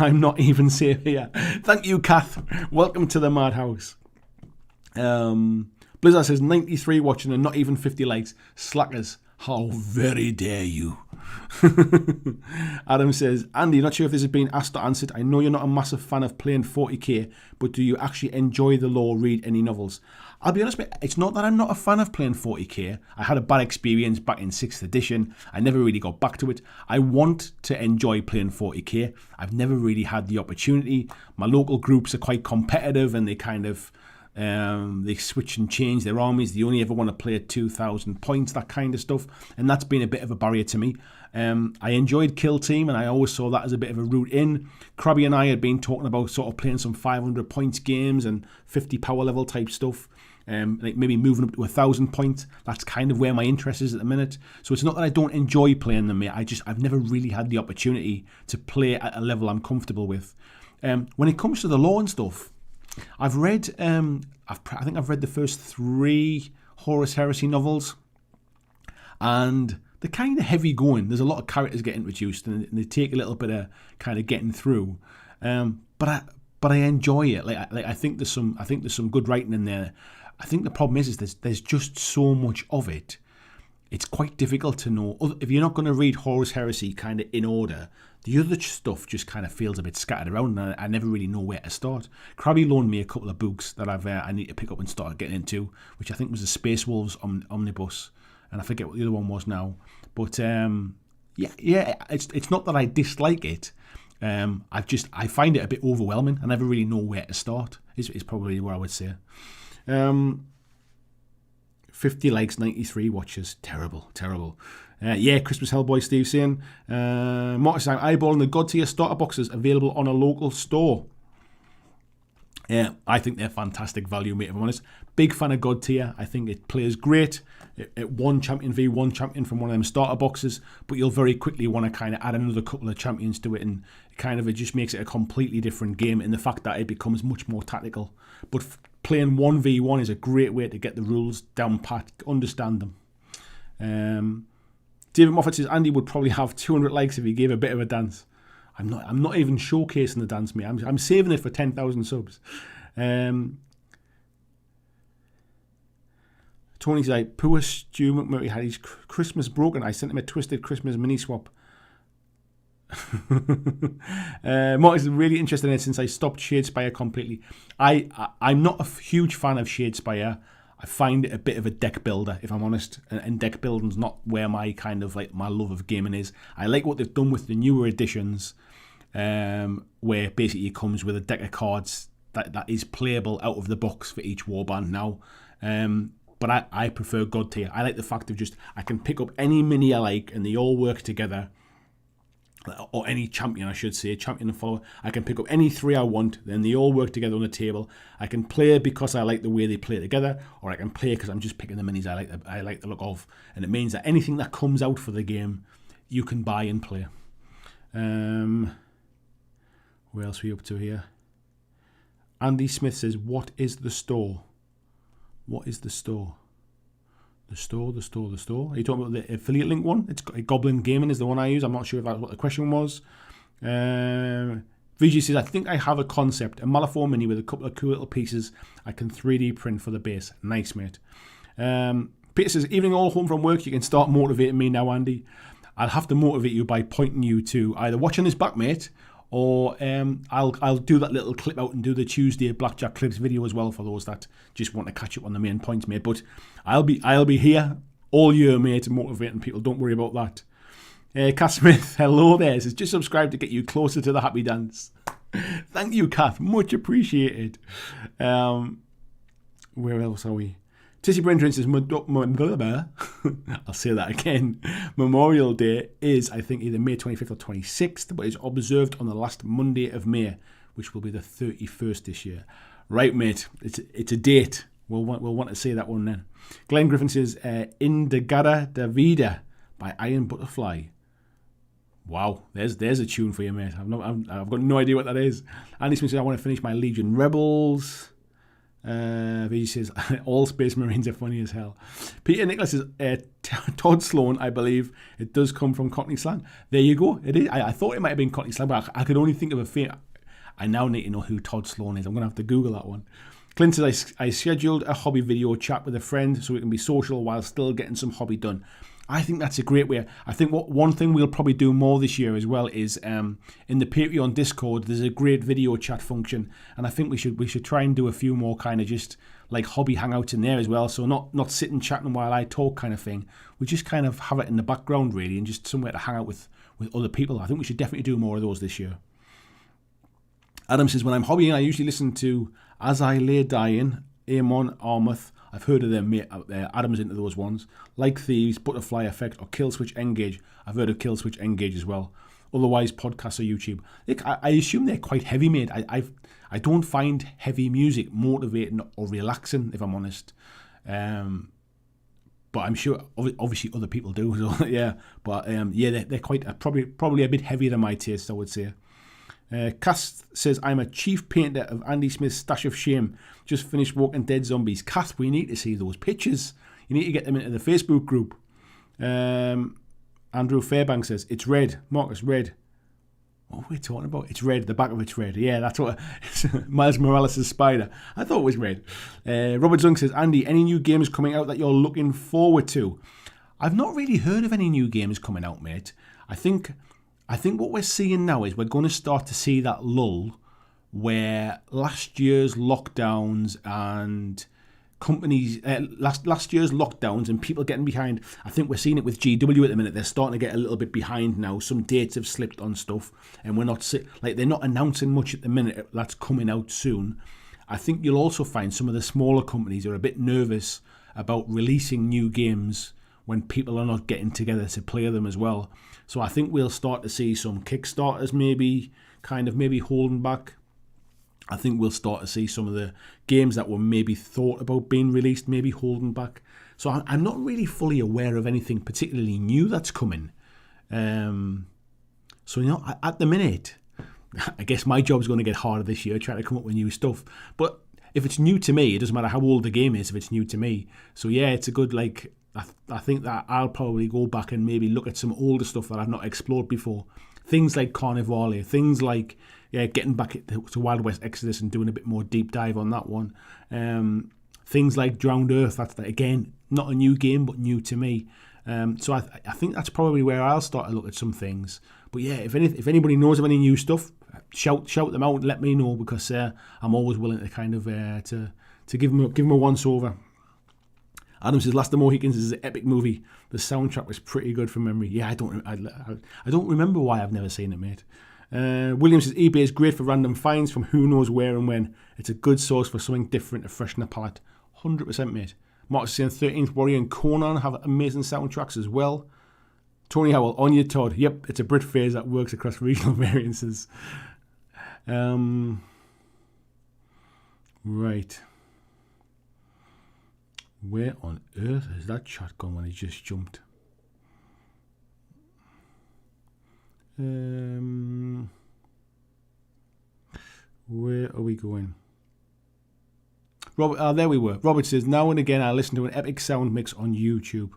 S1: I'm not even safe here. Thank you, Kath. Welcome to the madhouse. Blizzard says 93 watching and not even 50 likes. Slackers. How very dare you. Adam says, Andy, not sure if this has been asked or answered. I know you're not a massive fan of playing 40k, but do you actually enjoy the lore, read any novels? I'll be honest, mate, it's not that I'm not a fan of playing 40k. I had a bad experience back in 6th edition. I never really got back to it. I want to enjoy playing 40k. I've never really had the opportunity. My local groups are quite competitive and they kind of they switch and change their armies. They only ever want to play at 2,000 points, that kind of stuff. And that's been a bit of a barrier to me. I enjoyed Kill Team, and I always saw that as a bit of a route in. Krabby and I had been talking about sort of playing some 500 points games and 50 power level type stuff. Like maybe moving up to 1,000 points. That's kind of where my interest is at the minute. So it's not that I don't enjoy playing them, mate. I've never really had the opportunity to play at a level I'm comfortable with. When it comes to the lore and stuff, I've read, I think I've read the first 3 Horus Heresy novels, and they're kind of heavy going. There's a lot of characters get introduced, and they take a little bit of kind of getting through. But I enjoy it. I think there's some good writing in there. I think the problem is there's just so much of it. It's quite difficult to know. If you're not going to read Horus Heresy kind of in order, the other stuff just kind of feels a bit scattered around, and I never really know where to start. Krabby loaned me a couple of books that I need to pick up and start getting into, which I think was the Space Wolves omnibus, and I forget what the other one was now. But yeah, it's not that I dislike it. I find it a bit overwhelming. I never really know where to start. Is probably where I would say. 50 likes, 93 watches. Terrible. Yeah, Christmas Hellboy Steve saying, Marcus, I'm eyeballing the God Tier starter boxes available on a local store. Yeah, I think they're fantastic value, mate, if I'm honest. Big fan of God Tier. I think it plays great. It one champion v one champion from one of them starter boxes, but you'll very quickly want to kind of add another couple of champions to it, and it just makes it a completely different game in the fact that it becomes much more tactical. But playing 1v1 is a great way to get the rules down pat, understand them. David Moffat says Andy would probably have 200 likes if he gave a bit of a dance. I'm not even showcasing the dance, mate. I'm saving it for 10,000 subs. Tony's like, poor Stu McMurray had his Christmas broken. I sent him a twisted Christmas mini swap. Mark is really interested in it since I stopped Shadespire completely. I'm not a huge fan of Shadespire. I find it a bit of a deck builder, if I'm honest, and deck building's not where my kind of like my love of gaming is. I like what they've done with the newer editions, where basically it comes with a deck of cards that is playable out of the box for each warband now. But I prefer God Tier. I like the fact of just I can pick up any mini I like and they all work together. Or any champion, I should say, champion and follower. I can pick up any 3 I want, then they all work together on the table. I can play because I like the way they play together, or I can play because I'm just picking the minis I like the look of. And it means that anything that comes out for the game, you can buy and play. Where else are we up to here? Andy Smith says, what is the store? What is the store? The store. Are you talking about the affiliate link one? It's Goblin Gaming is the one I use. I'm not sure if that's what the question was. VG says, I think I have a concept. A Malifaux mini with a couple of cool little pieces I can 3D print for the base. Nice, mate. Peter says, evening all home from work. You can start motivating me now, Andy. I'll have to motivate you by pointing you to either watching this back, mate, or I'll do that little clip out and do the Tuesday BlackJack clips video as well for those that just want to catch up on the main points, mate. But I'll be here all year, mate, motivating people. Don't worry about that. Kat Smith, hello there. Says just subscribe to get you closer to the happy dance. Thank you, Kat. Much appreciated. Where else are we? Tissy Brain says, I'll say that again. Memorial Day is, I think, either May 25th or 26th, but it's observed on the last Monday of May, which will be the 31st this year. Right, mate. It's a date. We'll want to say that one then. Glenn Griffin says, Indagada Davida by Iron Butterfly. Wow, there's a tune for you, mate. I've got no idea what that is. Andy Smith says, I want to finish my Legion Rebels. He says, all Space Marines are funny as hell. Peter Nicholas says, Todd Sloan, I believe it does come from Cockney slang. There you go. It is. I thought it might have been Cockney slang, but I could only think of a I now need to know who Todd Sloan is. I'm going to have to Google that one. Clint says, I scheduled a hobby video chat with a friend so we can be social while still getting some hobby done. I think that's a great way. I think one thing we'll probably do more this year as well is in the Patreon Discord, there's a great video chat function, and I think we should try and do a few more kind of just like hobby hangouts in there as well. So not sitting chatting while I talk kind of thing. We just kind of have it in the background really, and just somewhere to hang out with other people. I think we should definitely do more of those this year. Adam says, when I'm hobbying, I usually listen to As I Lay Dying, Amon Armuth. I've heard of them out there. Adam's into those ones. Like Thieves, Butterfly Effect, or Killswitch Engage. I've heard of Killswitch Engage as well. Otherwise, podcasts or YouTube. I assume they're quite heavy, mate. I don't find heavy music motivating or relaxing, if I'm honest. But I'm sure, obviously, other people do. So, yeah, but they're quite probably a bit heavier than my taste, I would say. Cass says, I'm a chief painter of Andy Smith's Stash of Shame. Just finished Walking Dead Zombies. Cass, we need to see those pictures. You need to get them into the Facebook group. Andrew Fairbanks says, it's red. Marcus, red. What are we talking about? It's red. The back of it's red. Yeah, that's what Miles Morales' Spider. I thought it was red. Robert Zung says, Andy, any new games coming out that you're looking forward to? I've not really heard of any new games coming out, mate. I think what we're seeing now is we're going to start to see that lull where last year's lockdowns and companies, last year's lockdowns and people getting behind. I think we're seeing it with GW at the minute. They're starting to get a little bit behind now. Some dates have slipped on stuff, and they're not announcing much at the minute that's coming out soon. I think you'll also find some of the smaller companies are a bit nervous about releasing new games when people are not getting together to play them as well. So I think we'll start to see some Kickstarters maybe holding back. I think we'll start to see some of the games that were maybe thought about being released maybe holding back. So I'm not really fully aware of anything particularly new that's coming. So at the minute, I guess my job's going to get harder this year trying to come up with new stuff. But if it's new to me, it doesn't matter how old the game is if it's new to me. So yeah, it's a good I think that I'll probably go back and maybe look at some older stuff that I've not explored before. Things like Carnivale, things like getting back to Wild West Exodus and doing a bit more deep dive on that one. Things like Drowned Earth, that's again not a new game but new to me. So I think that's probably where I'll start to look at some things. But yeah, if anybody knows of any new stuff, shout them out and let me know, because I'm always willing to kind of to give them a once over. Adam says, Last of the Mohicans is an epic movie. The soundtrack was pretty good from memory. Yeah, I don't remember why I've never seen it, mate. William says, eBay is great for random finds from who knows where and when. It's a good source for something different to freshen the palate. 100%, mate. Mark is saying 13th Warrior and Conan have amazing soundtracks as well. Tony Howell, on your Todd. Yep, it's a Brit phrase that works across regional variances. Right. Where on earth has that chat gone when he just jumped? Where are we going? Robert, there we were. Robert says, now and again I listen to an epic sound mix on YouTube.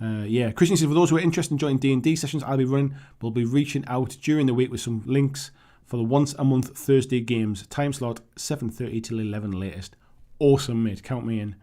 S1: Yeah, Christian says, for those who are interested in joining D&D sessions I'll be running, we'll be reaching out during the week with some links for the once a month Thursday games. Time slot 7:30 till 11 latest. Awesome, mate. Count me in.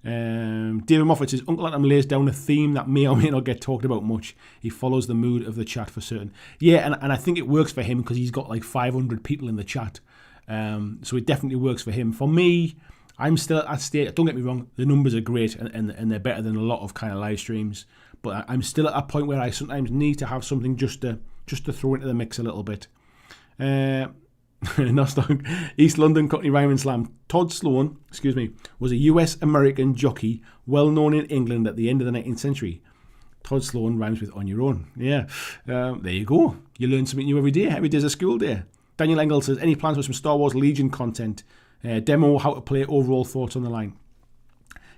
S1: David Moffat says, Uncle Adam lays down a theme that may or may not get talked about much. He follows the mood of the chat for certain. Yeah, and I think it works for him because he's got like 500 people in the chat. So it definitely works for him. For me, I'm still at that state. Don't get me wrong, the numbers are great and they're better than a lot of kind of live streams. But I'm still at that point where I sometimes need to have something just to throw into the mix a little bit. East London Cockney Rhyme and Slam. Todd Sloan, was a US-American jockey well known in England at the end of the 19th century. Todd Sloan rhymes with on your own. Yeah, there you go. You learn something new every day. Every day's a school day. Daniel Engel says, any plans for some Star Wars Legion content? Demo, how to play, overall thoughts on the line?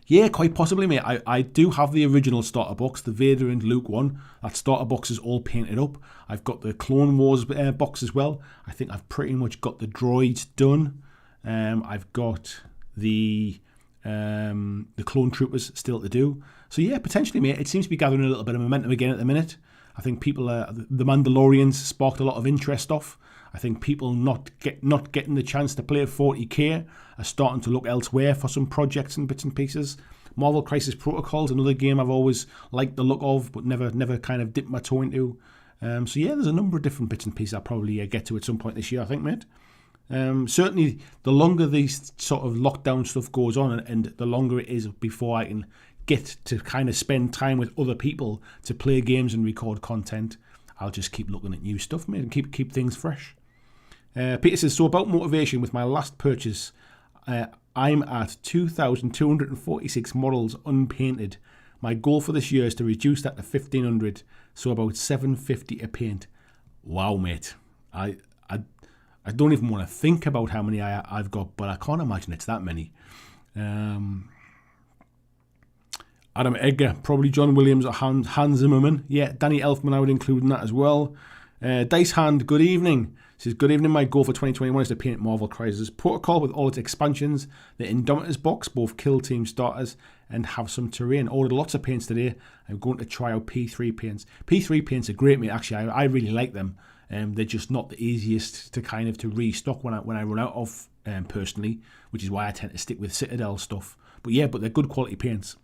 S1: Yeah, quite possibly, mate. I do have the original starter box, the Vader and Luke one. That starter box is all painted up. I've got the Clone Wars box as well. I think I've pretty much got the droids done. I've got the Clone Troopers still to do. So yeah, potentially, mate. It seems to be gathering a little bit of momentum again at the minute. I think people, the Mandalorians sparked a lot of interest off. I think people not getting the chance to play at 40k are starting to look elsewhere for some projects and bits and pieces. Marvel Crisis Protocol is another game I've always liked the look of, but never kind of dipped my toe into. So yeah, there's a number of different bits and pieces I'll probably get to at some point this year, I think, mate. Certainly, the longer these sort of lockdown stuff goes on, and the longer it is before I can get to kind of spend time with other people to play games and record content, I'll just keep looking at new stuff, mate, and keep things fresh. Peter says, so about motivation, with my last purchase, I'm at 2,246 models unpainted. My goal for this year is to reduce that to 1,500, so about 750 a paint. Wow, mate. I don't even want to think about how many I've got, but I can't imagine it's that many. Adam Edgar, probably John Williams or Hans Zimmerman. Yeah, Danny Elfman, I would include in that as well. Dice Hand, good evening. Says, good evening, my goal for 2021 is to paint Marvel Crisis Protocol with all its expansions, the Indomitors box, both kill team starters, and have some terrain. Ordered lots of paints today. I'm going to try out P3 paints. P3 paints are great, mate. Actually, I really like them. They're just not the easiest to restock when I run out of, personally, which is why I tend to stick with Citadel stuff. But yeah, they're good quality paints.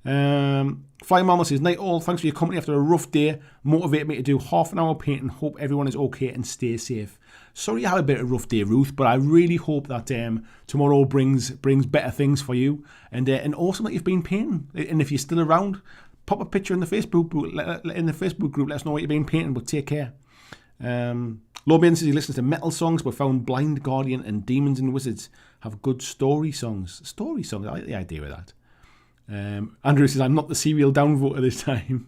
S1: Fly Mama says, night all, thanks for your company after a rough day. Motivate me to do half an hour painting. Hope everyone is okay and stay safe. Sorry you had a bit of a rough day, Ruth, but I really hope that tomorrow brings better things for you, and awesome that you've been painting. And if you're still around, pop a picture in the Facebook group. Let us know what you've been painting. But take care. Lord Baden says he listens to metal songs, but found Blind Guardian and Demons and Wizards have good story songs. I like the idea of that. Andrew says, I'm not the serial downvoter this time.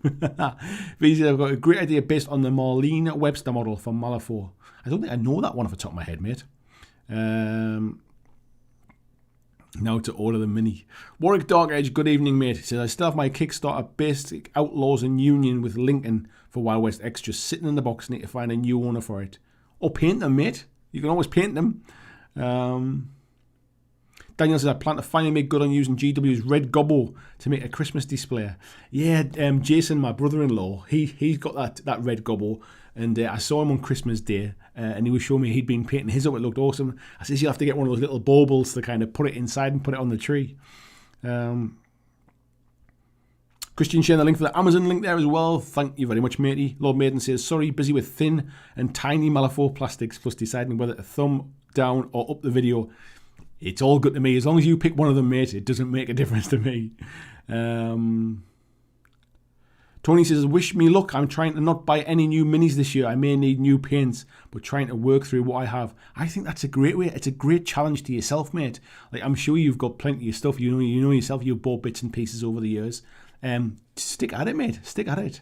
S1: He says, I've got a great idea based on the Marlene Webster model from Malifaux. I don't think I know that one off the top of my head, mate. Now to order the mini. Warwick Dark Edge, good evening, mate. He says, I still have my Kickstarter Basic Outlaws and Union with Lincoln for Wild West Extras sitting in the box. Need to find a new owner for it. Or paint them, mate. You can always paint them. Daniel says, I plan to finally make good on using GW's Red Gobbo to make a Christmas display. Yeah, Jason, my brother-in-law, he's got that Red Gobbo, and I saw him on Christmas Day, and he was showing me he'd been painting his up. It looked awesome. I says, you'll have to get one of those little baubles to kind of put it inside and put it on the tree. Christian sharing the link for the Amazon link there as well. Thank you very much, matey. Lord Maiden says, sorry, busy with thin and tiny Malifaux plastics, plus deciding whether to thumb down or up the video. It's all good to me. As long as you pick one of them, mate, it doesn't make a difference to me. Tony says, wish me luck. I'm trying to not buy any new minis this year. I may need new paints, but trying to work through what I have. I think that's a great way. It's a great challenge to yourself, mate. Like, I'm sure you've got plenty of stuff. You know yourself. You've bought bits and pieces over the years. Stick at it, mate. Stick at it.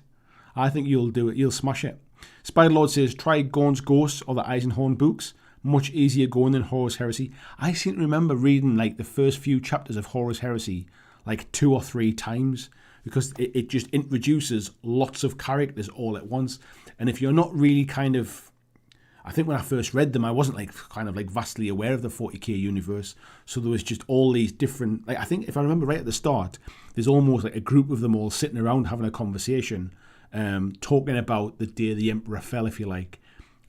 S1: I think you'll do it. You'll smash it. Spider-Lord says, try Gorn's Ghost or the Eisenhorn books. Much easier going than Horus Heresy. I seem to remember reading like the first few chapters of Horus Heresy like 2 or 3 times, because it just introduces lots of characters all at once. And if you're not really kind of, I think when I first read them, I wasn't like vastly aware of the 40k universe. So there was just all these different, like, I think if I remember right at the start, there's almost like a group of them all sitting around having a conversation, talking about the day the Emperor fell, if you like.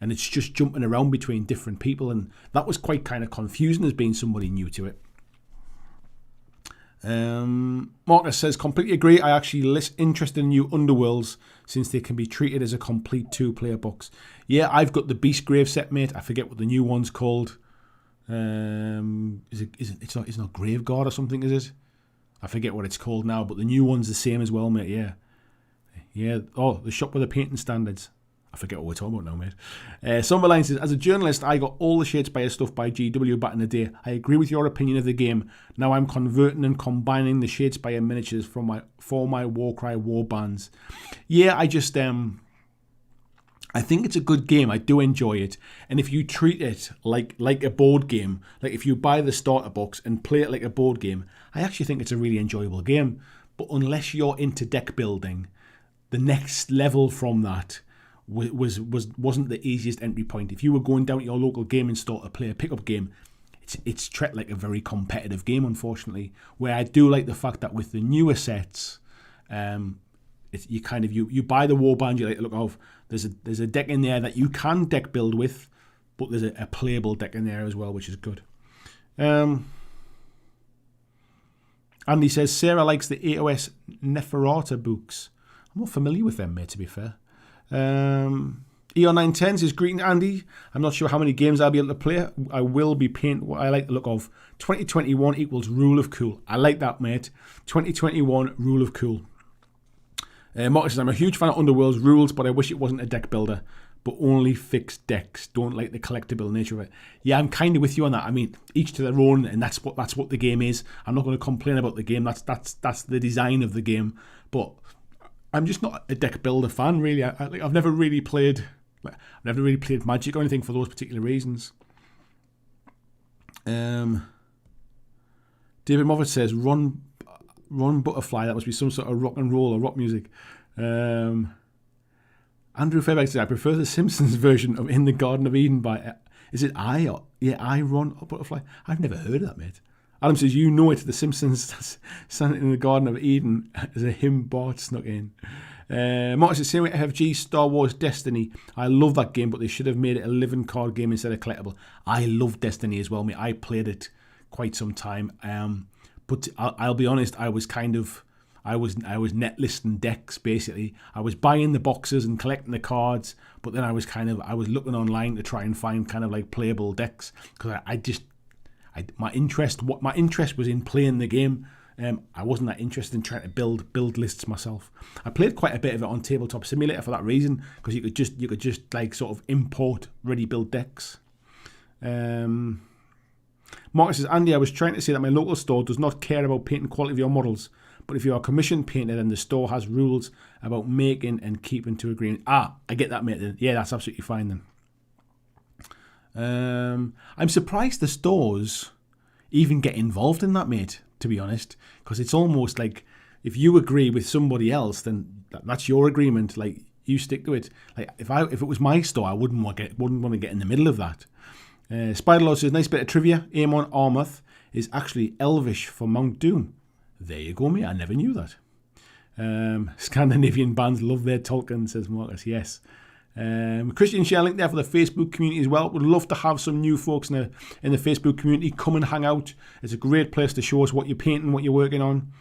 S1: And it's just jumping around between different people, and that was quite kind of confusing as being somebody new to it. Marcus says, completely agree. I actually less interested in new Underworlds since they can be treated as a complete 2-player box. Yeah, I've got the Beastgrave set, mate. I forget what the new one's called. It's not Graveguard or something, is it? I forget what it's called now, but the new one's the same as well, mate. Yeah. Oh, the shop with the painting standards. I forget what we're talking about now, mate. Summerline says, as a journalist, I got all the Shadespire stuff by GW back in the day. I agree with your opinion of the game. Now I'm converting and combining the Shadespire miniatures for my Warcry warbands. Yeah, I think it's a good game. I do enjoy it. And if you treat it like a board game, like if you buy the starter box and play it like a board game, I actually think it's a really enjoyable game. But unless you're into deck building, the next level from that wasn't the easiest entry point. If you were going down to your local gaming store to play a pickup game, it's treated like a very competitive game, unfortunately. Where I do like the fact that with the newer sets, you buy the warband, you like to look of. There's a deck in there that you can deck build with, but there's a playable deck in there as well, which is good. Andy says Sarah likes the AOS Neferata books. I'm not familiar with them, mate, to be fair. Eon910 says, greeting Andy. I'm not sure how many games I'll be able to play. I will be painting what I like the look of. 2021 equals rule of cool. I like that, mate. 2021 rule of cool. Marcus says, I'm a huge fan of Underworld's rules, but I wish it wasn't a deck builder. But only fixed decks. Don't like the collectible nature of it. Yeah, I'm kind of with you on that. I mean, each to their own, and that's what the game is. I'm not going to complain about the game. That's the design of the game. But I'm just not a deck builder fan, really. I've never really played Magic or anything for those particular reasons. David Moffat says, Run Butterfly. That must be some sort of rock and roll or rock music. Andrew Fairbanks says, I prefer the Simpsons version of In the Garden of Eden by, is it I Run Butterfly? I've never heard of that, mate. Adam says, you know it, the Simpsons standing in the Garden of Eden as a hymn Bart snuck in. Martin says, same way FFG, Star Wars Destiny. I love that game, but they should have made it a living card game instead of collectible. I love Destiny as well, mate. I played it quite some time. But I'll be honest, I was net listing decks, basically. I was buying the boxes and collecting the cards, but then I was looking online to try and find kind of like playable decks, because my interest was in playing the game. I wasn't that interested in trying to build lists myself. I played quite a bit of it on Tabletop Simulator for that reason, because you could just like sort of import ready build decks. Marcus says, Andy, I was trying to say that my local store does not care about painting quality of your models, but if you are commission painted, then the store has rules about making and keeping to agreement. I get that, mate. Yeah, that's absolutely fine then. I'm surprised the stores even get involved in that, mate, to be honest, because it's almost like if you agree with somebody else, then that's your agreement. Like, you stick to it. Like, if it was my store, I wouldn't want to get in the middle of that. Spiderlord says, nice bit of trivia. Aemon Armuth is actually Elvish for Mount Doom. There you go, mate. I never knew that. Scandinavian bands love their Tolkien, says Marcus. Yes. Christian share link there for the Facebook community as well. Would love to have some new folks in the Facebook community. Come and hang out. It's a great place to show us what you're painting, what you're working on.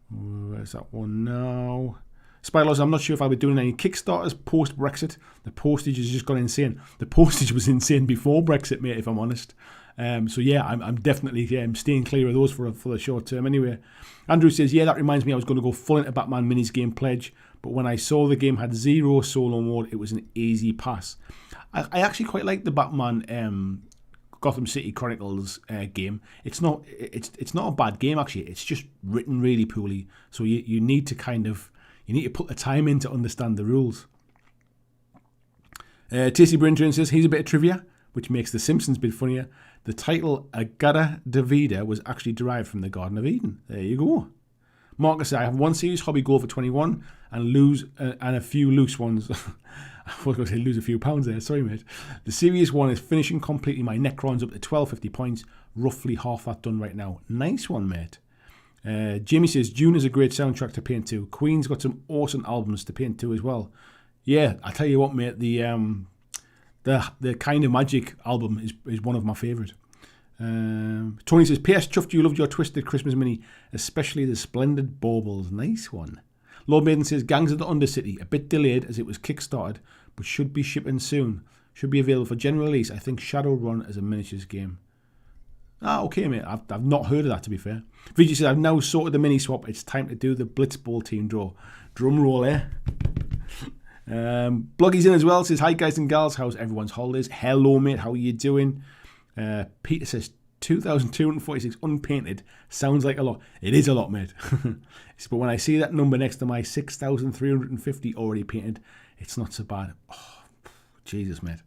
S1: Where's that one now? Spylos, I'm not sure if I'll be doing any Kickstarters post-Brexit. The postage has just gone insane. The postage was insane before Brexit, mate, if I'm honest. So yeah, I'm definitely staying clear of those for the short term anyway. Andrew says, yeah, that reminds me I was going to go full into Batman Minis game pledge, but when I saw the game had 0 solo mode, it was an easy pass. I actually quite like the Batman Gotham City Chronicles game. It's not a bad game, actually. It's just written really poorly. So you need to put the time in to understand the rules. Tasty Brinton says, here's a bit of trivia, which makes the Simpsons bit funnier. The title Agada Davida was actually derived from the Garden of Eden. There you go. Marcus says, I have one serious hobby goal for 21 and a few loose ones. I was going to say lose a few pounds there. Sorry, mate. The serious one is finishing completely my Necrons up to 1250 points. Roughly half that done right now. Nice one, mate. Jamie says, June is a great soundtrack to paint to. Queen's got some awesome albums to paint to as well. Yeah, I tell you what, mate, the Kind of Magic album is one of my favourite. Tony says, P.S. Chuffed you loved your Twisted Christmas Mini, especially the Splendid Baubles. Nice one. Lord Maiden says, Gangs of the Undercity, a bit delayed as it was kickstarted, but should be shipping soon. Should be available for general release. I think Shadowrun as a miniatures game. Okay, mate. I've not heard of that, to be fair. Vijay says, I've now sorted the mini swap. It's time to do the Blitzball team draw. Drum roll, eh? Bloggy's in as well. Says, hi, guys and gals. How's everyone's holidays? Hello, mate. How are you doing? Peter says, 2,246 unpainted. Sounds like a lot. It is a lot, mate. But when I see that number next to my 6,350 already painted, it's not so bad. Oh, Jesus, mate.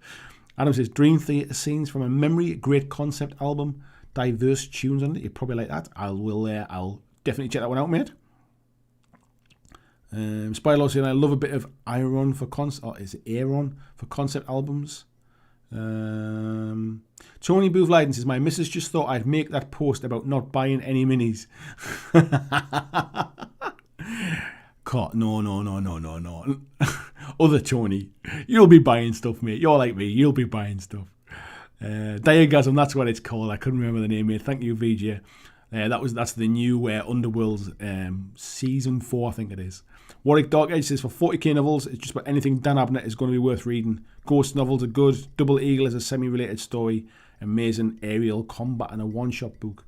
S1: Adam says, Dream Theater scenes from a memory, great concept album, diverse tunes on it. You probably like that. I'll definitely check that one out, mate. Spylaw saying, I love a bit of Aaron for concept albums. Tony Boothleiden says, my missus just thought I'd make that post about not buying any minis. No. Other Tony. You'll be buying stuff, mate. You're like me. You'll be buying stuff. Diagasm, that's what it's called. I couldn't remember the name, mate. Thank you, VJ. That's the new Underworld's season 4, I think it is. Warwick Dark Edge says, for 40k novels, it's just about anything Dan Abnett is going to be worth reading. Ghost novels are good. Double Eagle is a semi-related story. Amazing aerial combat and a one-shot book.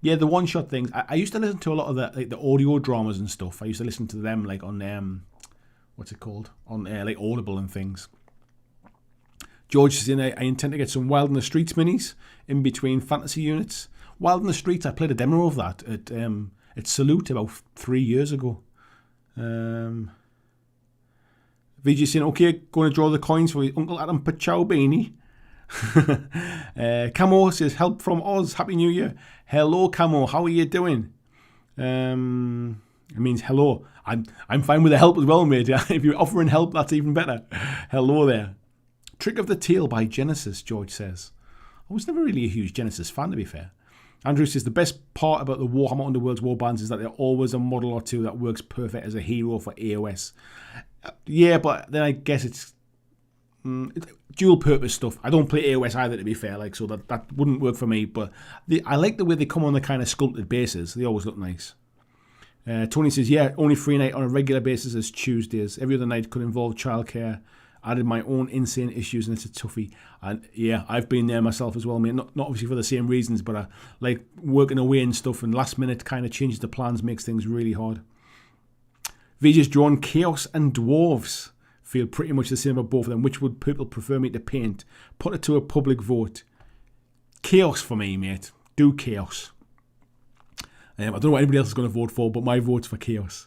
S1: Yeah, the one-shot things. I used to listen to a lot of the audio dramas and stuff. I used to listen to them on what's it called? On Audible and things. George says, I intend to get some Wild in the Streets minis in between fantasy units. Wild in the Streets, I played a demo of that at Salute about 3 years ago. VJ saying, okay, going to draw the coins for Uncle Adam Pachowbini. Camo says, help from Oz, Happy New Year. Hello, Camo, how are you doing? It means hello. I'm fine with the help as well, mate. If you're offering help, that's even better. Hello there. Trick of the Tail by Genesis, George says. I was never really a huge Genesis fan, to be fair. Andrew says, the best part about the Warhammer Underworld's warbands is that there's always a model or two that works perfect as a hero for AOS. Yeah, but then I guess it's dual purpose stuff. I don't play AOS either, to be fair, so that wouldn't work for me. But I like the way they come on the kind of sculpted bases. They always look nice. Tony says, yeah, only free night on a regular basis is Tuesdays. Every other night could involve childcare. Added my own insane issues and it's a toughie. And yeah, I've been there myself as well, mate. Not obviously for the same reasons, but I like working away and stuff, and last minute kind of changes the plans, makes things really hard. VJ's drawn Chaos and Dwarves. Feel pretty much the same about both of them. Which would people prefer me to paint? Put it to a public vote. Chaos for me, mate. Do Chaos. I don't know what anybody else is going to vote for, but my vote's for Chaos.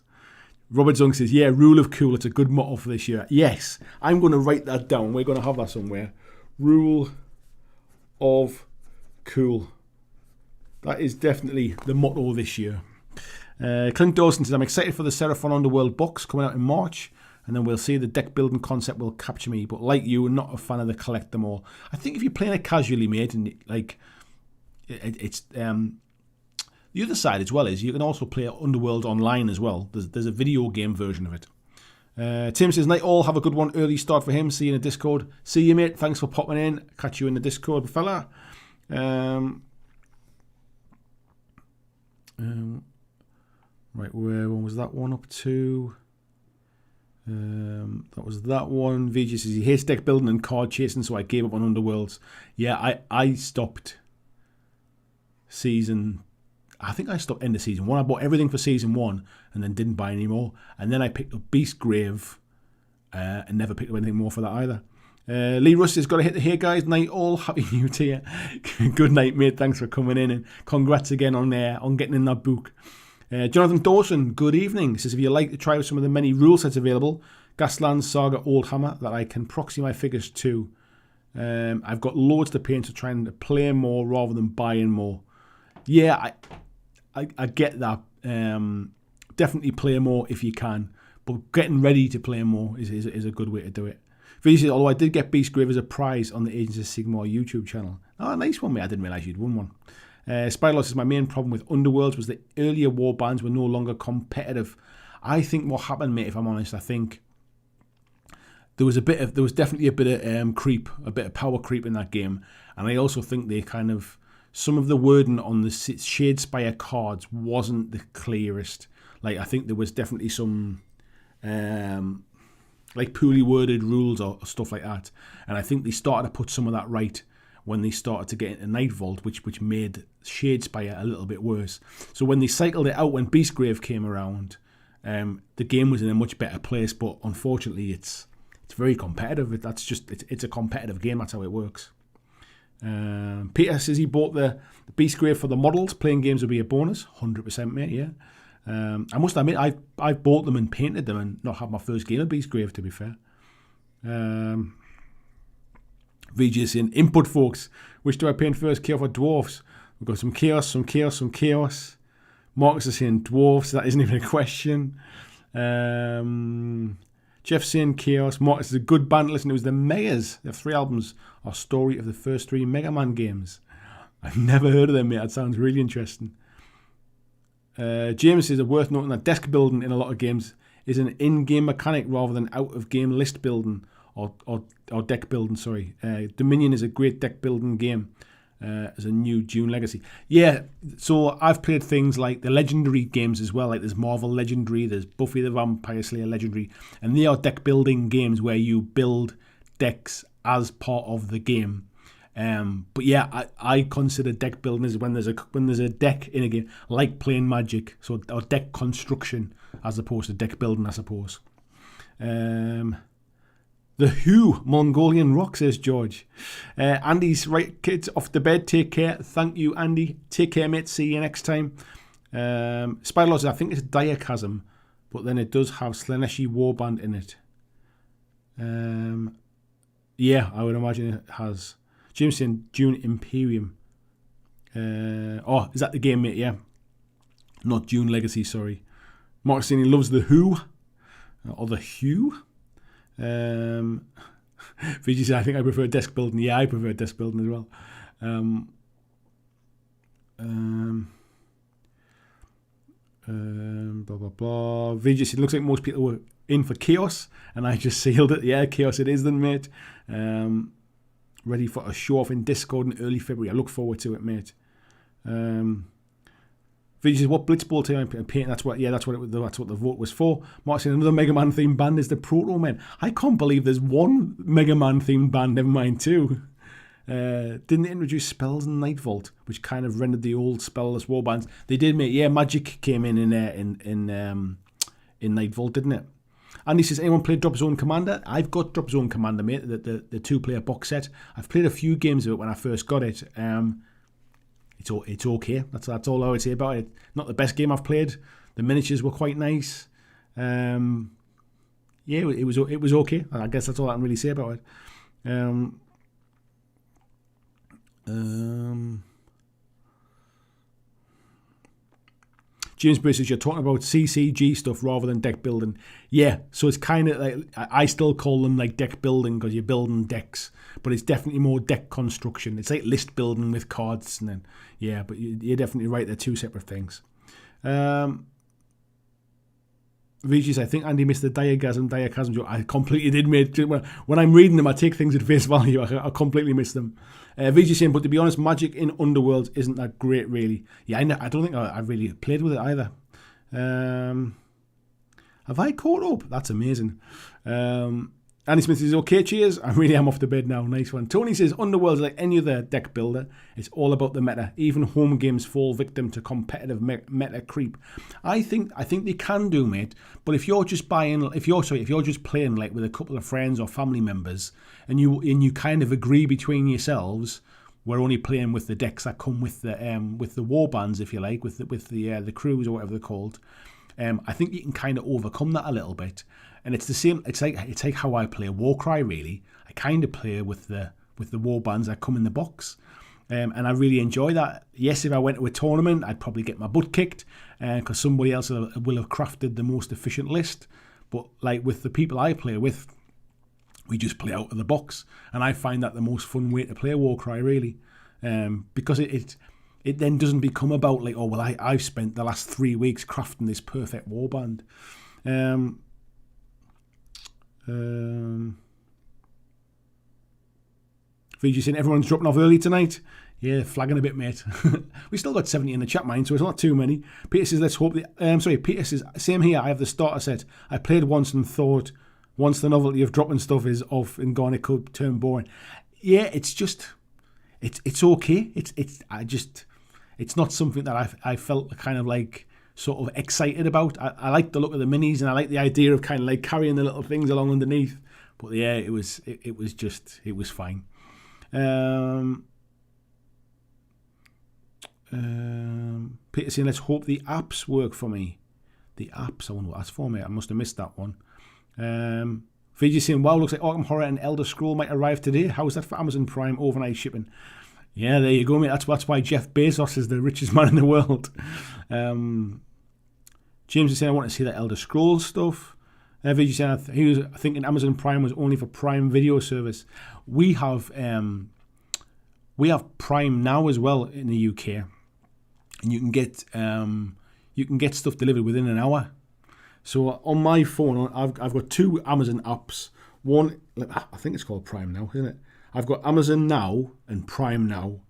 S1: Robert Zung says, yeah, rule of cool. It's a good motto for this year. Yes, I'm going to write that down. We're going to have that somewhere. Rule of cool. That is definitely the motto this year. Clint Dawson says, I'm excited for the Seraphon Underworld box coming out in March. And then we'll see the deck building concept will capture me. But like you, I'm not a fan of the collect them all. I think if you're playing it casually, mate, and it's... The other side as well is you can also play Underworld online as well. There's a video game version of it. Tim says, night all, have a good one. Early start for him. See you in the Discord. See you, mate. Thanks for popping in. Catch you in the Discord, fella. Right, where one was that one up to? That was that one. VJ says he hates deck building and card chasing, so I gave up on Underworlds. Yeah, I stopped I think I stopped end of season 1. I bought everything for season 1 and then didn't buy any more. And then I picked up Beastgrave and never picked up anything more for that either. Lee Russ has got to hit the here, guys. Night all. Happy New Year. Good night, mate. Thanks for coming in and congrats again on getting in that book. Jonathan Dawson, good evening. Says if you'd like to try some of the many rule sets available, Gasland Saga Oldhammer that I can proxy my figures to. I've got loads to paint, so trying to play more rather than buying more. Yeah, I get that. Definitely play more if you can, but getting ready to play more is a good way to do it. VC, although I did get Beastgrave as a prize on the Agents of Sigmar YouTube channel. Oh, nice one, mate. I didn't realise you'd won one. Spyloss says, my main problem with Underworlds was the earlier warbands were no longer competitive. I think what happened, mate, if I'm honest, I think there was definitely a bit of creep, a bit of power creep in that game, and I also think they kind of, some of the wording on the Shadespire cards wasn't the clearest. I think there was definitely some poorly worded rules or stuff like that. And I think they started to put some of that right when they started to get into Night Vault, which made Shadespire a little bit worse. So when they cycled it out when Beastgrave came around, the game was in a much better place. But unfortunately, it's very competitive. It's a competitive game. That's how it works. Peter says he bought the Beastgrave for the models. Playing games will be a bonus. 100%, mate, yeah. I must admit, I've bought them and painted them and not had my first game of Beastgrave, to be fair. VJ saying, input, folks. Which do I paint first, Chaos or Dwarfs? We've got some Chaos, some Chaos, some Chaos. Marcus is saying Dwarfs. That isn't even a question. Jeff saying Chaos. Marcus is a good band to listen to. It was the Mayors. They have 3 albums. Our story of the first 3 Mega Man games. I've never heard of them, mate. That sounds really interesting. James says it's worth noting that desk building in a lot of games is an in-game mechanic rather than out-of-game list building or deck building, sorry. Dominion is a great deck building game as a new Dune Legacy. Yeah, so I've played things like the Legendary games as well, like there's Marvel Legendary, there's Buffy the Vampire Slayer Legendary, and they are deck building games where you build decks as part of the game. But yeah, I consider deck building as when there's a deck in a game, like playing Magic, so or deck construction as opposed to deck building, I suppose. The Who, Mongolian Rock, says George. Andy's right, kids off the bed. Take care. Thank you, Andy. Take care, mate. See you next time. Spider Lord says, I think it's Diachasm, but then it does have Slaneshi Warband in it. Yeah, I would imagine it has. James saying Dune Imperium. Is that the game, mate? Yeah. Not Dune Legacy, sorry. Mark saying he loves the Who. Or the Who. Vijay said, I think I prefer desk building. Yeah, I prefer desk building as well. Blah, blah, blah. Vijay said, looks like most people were in for Chaos, and I just sealed it. Yeah, Chaos it is then, mate. Ready for a show off in Discord in early February. I look forward to it, mate. Vijay says, what Blitzball team I'm painting? That's what the vote was for. Mark said, another Mega Man themed band is the Proto Men. I can't believe there's one Mega Man themed band, never mind two. Didn't they introduce spells in Night Vault, which kind of rendered the old spellless warbands? They did, mate. Yeah, Magic came in Night Vault, didn't it? And he says, anyone played Drop Zone Commander? I've got Drop Zone Commander, mate, the 2-player box set. I've played a few games of it when I first got it. It's okay. That's all I would say about it. Not the best game I've played. The miniatures were quite nice. Yeah, it was okay. I guess that's all I can really say about it. James Bruce says, you're talking about CCG stuff rather than deck building. Yeah, so it's kind of like, I still call them like deck building because you're building decks, but it's definitely more deck construction. It's like list building with cards, and then, yeah, but you're definitely right, they're two separate things. Vijay says, I think Andy missed the diachasm joke. I completely did, mate. When I'm reading them, I take things at face value. I completely miss them. Vijay saying, but to be honest, Magic in Underworlds isn't that great, really. Yeah, I don't think I really played with it either. Have I caught up? That's amazing. Andy Smith says, okay, cheers. I really am off the bed now. Nice one. Tony says, Underworld's like any other deck builder. It's all about the meta. Even home games fall victim to competitive meta creep. I think they can do, mate. But if you're just if you're just playing like with a couple of friends or family members, and you kind of agree between yourselves, we're only playing with the decks that come with the war bands, if you like, with the crews or whatever they're called. I think you can kind of overcome that a little bit. And it's the same. It's like how I play Warcry. Really, I kind of play with the war bands that come in the box, and I really enjoy that. Yes, if I went to a tournament, I'd probably get my butt kicked because somebody else will have crafted the most efficient list. But like with the people I play with, we just play out of the box, and I find that the most fun way to play Warcry, really, because it then doesn't become about like, oh well, I've spent the last 3 weeks crafting this perfect warband. Vijay saying everyone's dropping off early tonight. Yeah, flagging a bit, mate. We still got 70 in the chat, mind, so it's not too many. Peter says, let's hope Peter says, same here, I have the starter set. I played once and thought, once the novelty of dropping stuff is off and gone, it could turn boring. Yeah, it's just, it's okay. It's not something that I felt kind of like sort of excited about. I like the look of the minis, and I like the idea of kind of like carrying the little things along underneath. But yeah, it was fine. Peter saying, let's hope the apps work for me. The apps, I wonder what that's for, mate. I must have missed that one. Vijay saying, wow, looks like Arkham Horror and Elder Scroll might arrive today. How's that for Amazon Prime overnight shipping? Yeah, there you go, mate. That's why Jeff Bezos is the richest man in the world. James is saying, I want to see that Elder Scrolls stuff. VG said he was thinking Amazon Prime was only for Prime Video service. We have Prime Now as well in the UK, and you can get stuff delivered within an hour. So on my phone, I've got 2 Amazon apps. One, I think it's called Prime Now, isn't it? I've got Amazon Now and Prime Now,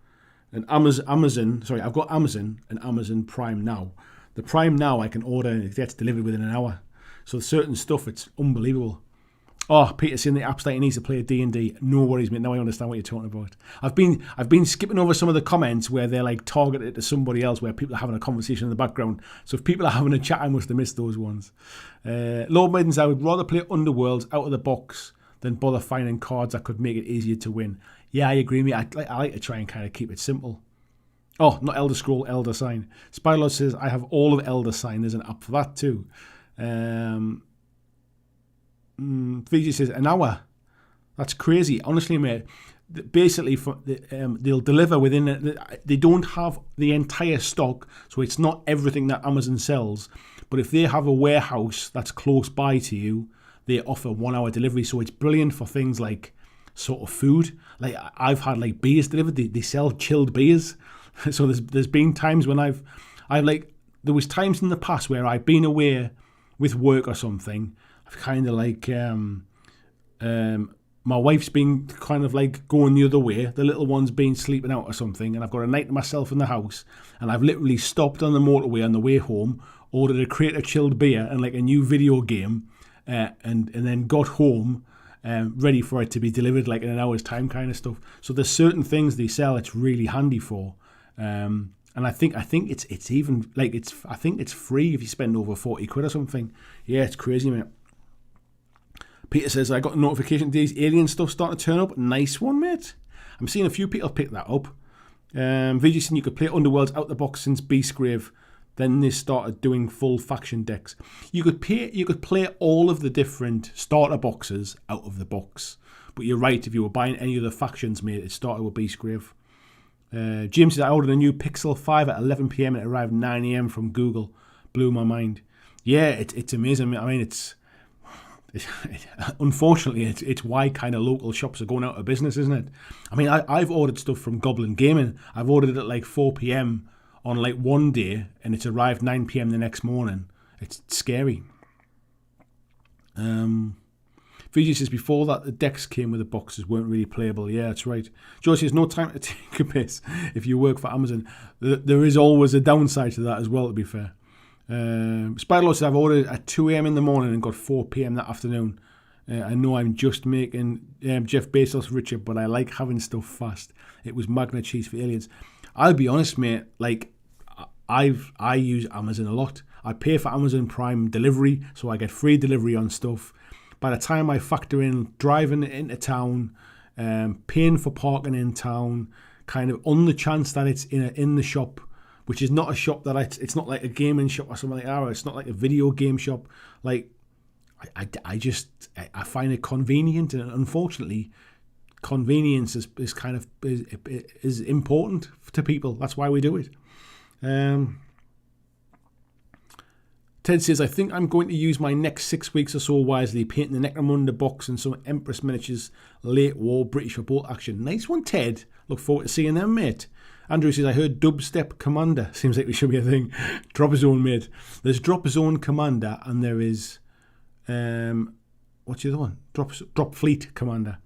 S1: and Amazon. Sorry, I've got Amazon and Amazon Prime Now. The Prime Now I can order and it gets delivered within an hour. So certain stuff, it's unbelievable. Oh, Peter's in the app's like he needs to play a D&D. No worries, mate. Now I understand what you're talking about. I've been skipping over some of the comments where they're like targeted to somebody else, where people are having a conversation in the background. So if people are having a chat, I must have missed those ones. Lord Maidens, I would rather play Underworlds out of the box than bother finding cards that could make it easier to win. Yeah, I agree, mate. I like to try and kind of keep it simple. Oh, not Elder Scroll, Elder Sign. Spylord says, I have all of Elder Sign. There's an app for that too. VG says, an hour. That's crazy. Honestly, mate, basically they'll deliver within... They don't have the entire stock, so it's not everything that Amazon sells. But if they have a warehouse that's close by to you, they offer 1 hour delivery. So it's brilliant for things like sort of food. Like I've had like beers delivered. They sell chilled beers. So there's been times when I've like, there was times in the past where I've been away with work or something. I've kind of like, my wife's been kind of like going the other way. The little one's been sleeping out or something, and I've got a night to myself in the house, and I've literally stopped on the motorway on the way home, ordered a crate of chilled beer and like a new video game, and then got home, ready for it to be delivered like in an hour's time kind of stuff. So there's certain things they sell it's really handy for. And I think it's even like I think it's free if you spend over 40 quid or something. Yeah, it's crazy, mate. Peter says, I got a notification today's alien stuff starting to turn up. Nice one, mate. I'm seeing a few people pick that up. VG saying you could play Underworlds out the box since Beastgrave. Then they started doing full faction decks. You could play all of the different starter boxes out of the box. But you're right, if you were buying any of the factions, mate, it started with Beastgrave. James says, I ordered a new Pixel 5 at 11 PM and it arrived 9 AM from Google. Blew my mind. Yeah, it's amazing. I mean, unfortunately, it's why kind of local shops are going out of business, isn't it? I mean, I've ordered stuff from Goblin Gaming. I've ordered it at like 4 PM on like one day and it's arrived 9 PM the next morning. It's scary. VG says, before that, the decks came with the boxes, weren't really playable. Yeah, that's right. George says, no time to take a piss if you work for Amazon. There is always a downside to that as well, to be fair. Spiderlord says, I've ordered at 2 AM in the morning and got 4 PM that afternoon. I know I'm just making Jeff Bezos richer, but I like having stuff fast. It was Magna cheese for aliens. I'll be honest, mate, like, I use Amazon a lot. I pay for Amazon Prime delivery, so I get free delivery on stuff. By the time I factor in driving into town, paying for parking in town, kind of on the chance that it's in the shop, which is not a shop that it's not like a gaming shop or something like that, or it's not like a video game shop. Like, I find it convenient, and unfortunately, convenience is kind of is important to people. That's why we do it. Ted says, I think I'm going to use my next 6 weeks or so wisely, painting the Necromunda box and some Empress miniatures, late war British Revolt action. Nice one, Ted. Look forward to seeing them, mate. Andrew says, I heard Dubstep Commander. Seems like we should be a thing. Drop Zone, mate. There's Drop Zone Commander, and there is, what's the other one? Drop Fleet Commander.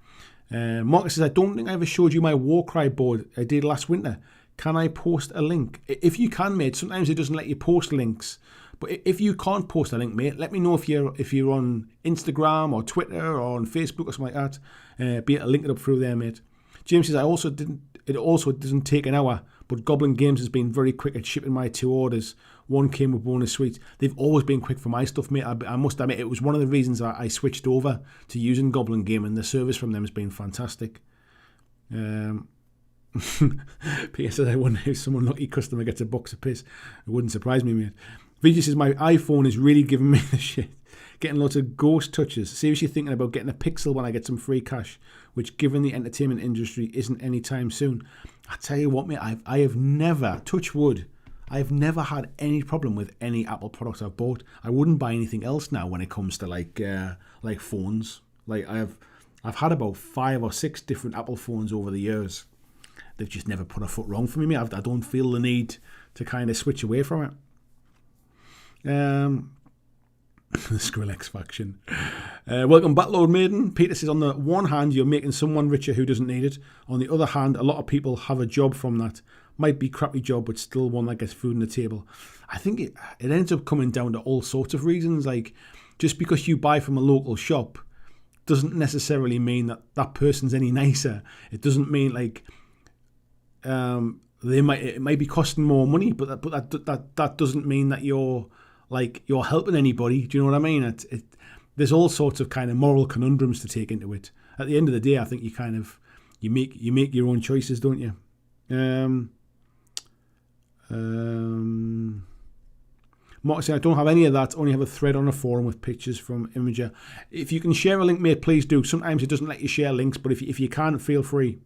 S1: Marcus says, I don't think I ever showed you my Warcry board I did last winter. Can I post a link? If you can, mate. Sometimes it doesn't let you post links. But if you can't post a link, mate, let me know if you're on Instagram or Twitter or on Facebook or something like that. Be able to link it up through there, mate. James says, it also doesn't take an hour, but Goblin Games has been very quick at shipping my 2 orders. One came with bonus sweets. They've always been quick for my stuff, mate. I must admit, it was one of the reasons I switched over to using Goblin Game, and the service from them has been fantastic. Peter says, I wonder if some unlucky customer gets a box of piss. It wouldn't surprise me, mate. VG says, my iPhone is really giving me the shit. Getting lots of ghost touches. Seriously thinking about getting a Pixel when I get some free cash, which given the entertainment industry isn't anytime soon. I tell you what, mate, I have never, touch wood, I've never had any problem with any Apple products I've bought. I wouldn't buy anything else now when it comes to like phones. Like I've had about 5 or 6 different Apple phones over the years. They've just never put a foot wrong for me. I don't feel the need to kind of switch away from it. The Skrillex faction. Welcome back, Lord Maiden. Peter says, on the one hand, you're making someone richer who doesn't need it. On the other hand, a lot of people have a job from that. Might be a crappy job, but still one that gets food on the table. I think it ends up coming down to all sorts of reasons. Like, just because you buy from a local shop doesn't necessarily mean that that person's any nicer. It doesn't mean like it might be costing more money, but that doesn't mean that you're helping anybody. Do you know what I mean? There's all sorts of kind of moral conundrums to take into it. At the end of the day, I think you make your own choices, don't you? Mark said, I don't have any of that, only have a thread on a forum with pictures from Imager. If you can share a link, mate, please do. Sometimes it doesn't let you share links, but if you can, feel free.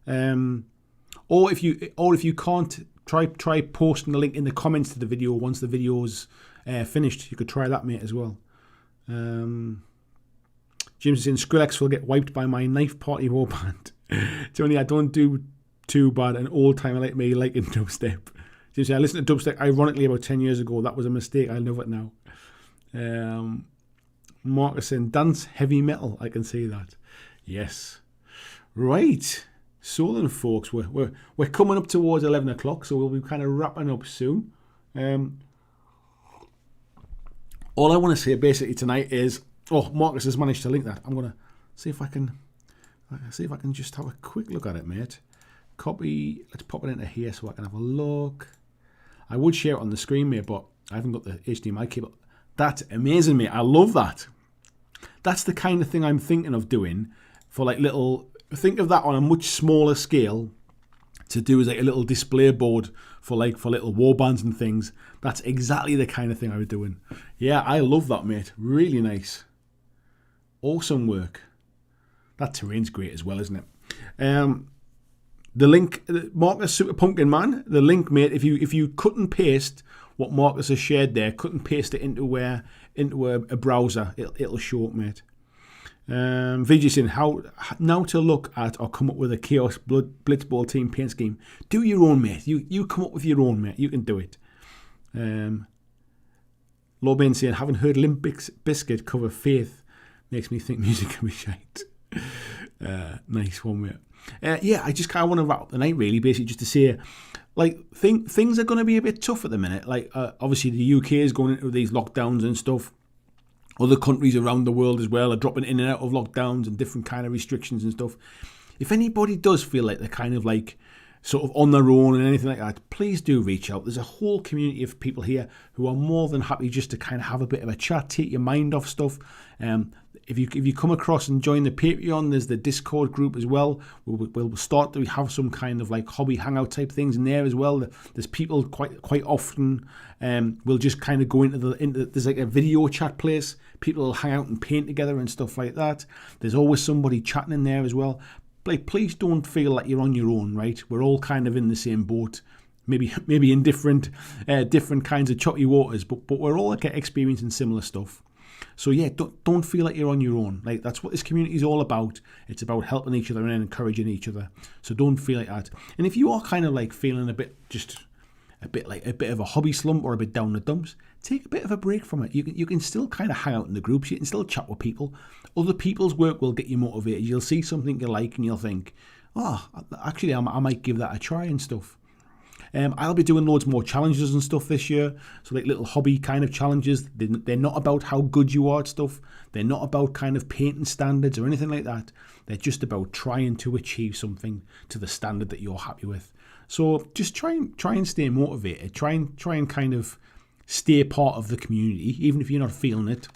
S1: Or if you can't, try posting the link in the comments to the video once the video's finished. You could try that, mate, as well. James is saying, Skrillex will get wiped by my knife party warband. Tony, I don't do too bad. An old timer like me liking dubstep. James says, I listened to dubstep ironically about 10 years ago. That was a mistake. I love it now. Marcus saying, dance heavy metal. I can see that. Yes. Right. So then, folks, we're coming up towards 11 o'clock, so we'll be kind of wrapping up soon. All I want to say basically tonight is, Marcus has managed to link that. I'm going to see if I can just have a quick look at it, mate. Copy. Let's pop it into here so I can have a look. I would share it on the screen, mate, but I haven't got the HDMI cable. That's amazing, mate. I love that. That's the kind of thing I'm thinking of doing for like little. Think of that on a much smaller scale to do as like a little display board for little war bands and things. That's exactly the kind of thing I was doing. Yeah, I love that, mate. Really nice. Awesome work. That terrain's great as well, isn't it? The link, Marcus Super Pumpkin Man, the link, mate, if you cut and paste what Marcus has shared there, cut and paste it into a browser, it'll show up, mate. VG saying, how now to look at or come up with a Chaos Blitzball team paint scheme. Do your own, mate. You come up with your own, mate. You can do it. Lobin saying, haven't heard Limp Bizkit cover Faith. Makes me think music can be shite. Nice one, mate. Yeah, I just kind of want to wrap up the night, really, basically just to say, like, things are going to be a bit tough at the minute. Like, obviously the UK is going into these lockdowns and stuff. Other countries around the world as well are dropping in and out of lockdowns and different kind of restrictions and stuff. If anybody does feel like they're kind of like sort of on their own and anything like that, please do reach out. There's a whole community of people here who are more than happy just to kind of have a bit of a chat, take your mind off stuff. If you come across and join the Patreon, there's the Discord group as well. We'll start to have some kind of like hobby hangout type things in there as well. There's people quite often. We'll just kind of go into there's like a video chat place. People will hang out and paint together and stuff like that. There's always somebody chatting in there as well. Like, please don't feel like you're on your own, right? We're all kind of in the same boat. Maybe in different kinds of choppy waters, but we're all like experiencing similar stuff. So yeah, don't feel like you're on your own. Like, that's what this community is all about. It's about helping each other and encouraging each other. So don't feel like that. And if you are kind of like feeling a bit of a hobby slump or a bit down the dumps, take a bit of a break from it. You can still kind of hang out in the groups. You can still chat with people. Other people's work will get you motivated. You'll see something you like and you'll think, actually, I might give that a try and stuff. I'll be doing loads more challenges and stuff this year. So like little hobby kind of challenges. They're not about how good you are at stuff. They're not about kind of painting standards or anything like that. They're just about trying to achieve something to the standard that you're happy with. So just try and stay motivated. Try and kind of stay part of the community, even if you're not feeling it.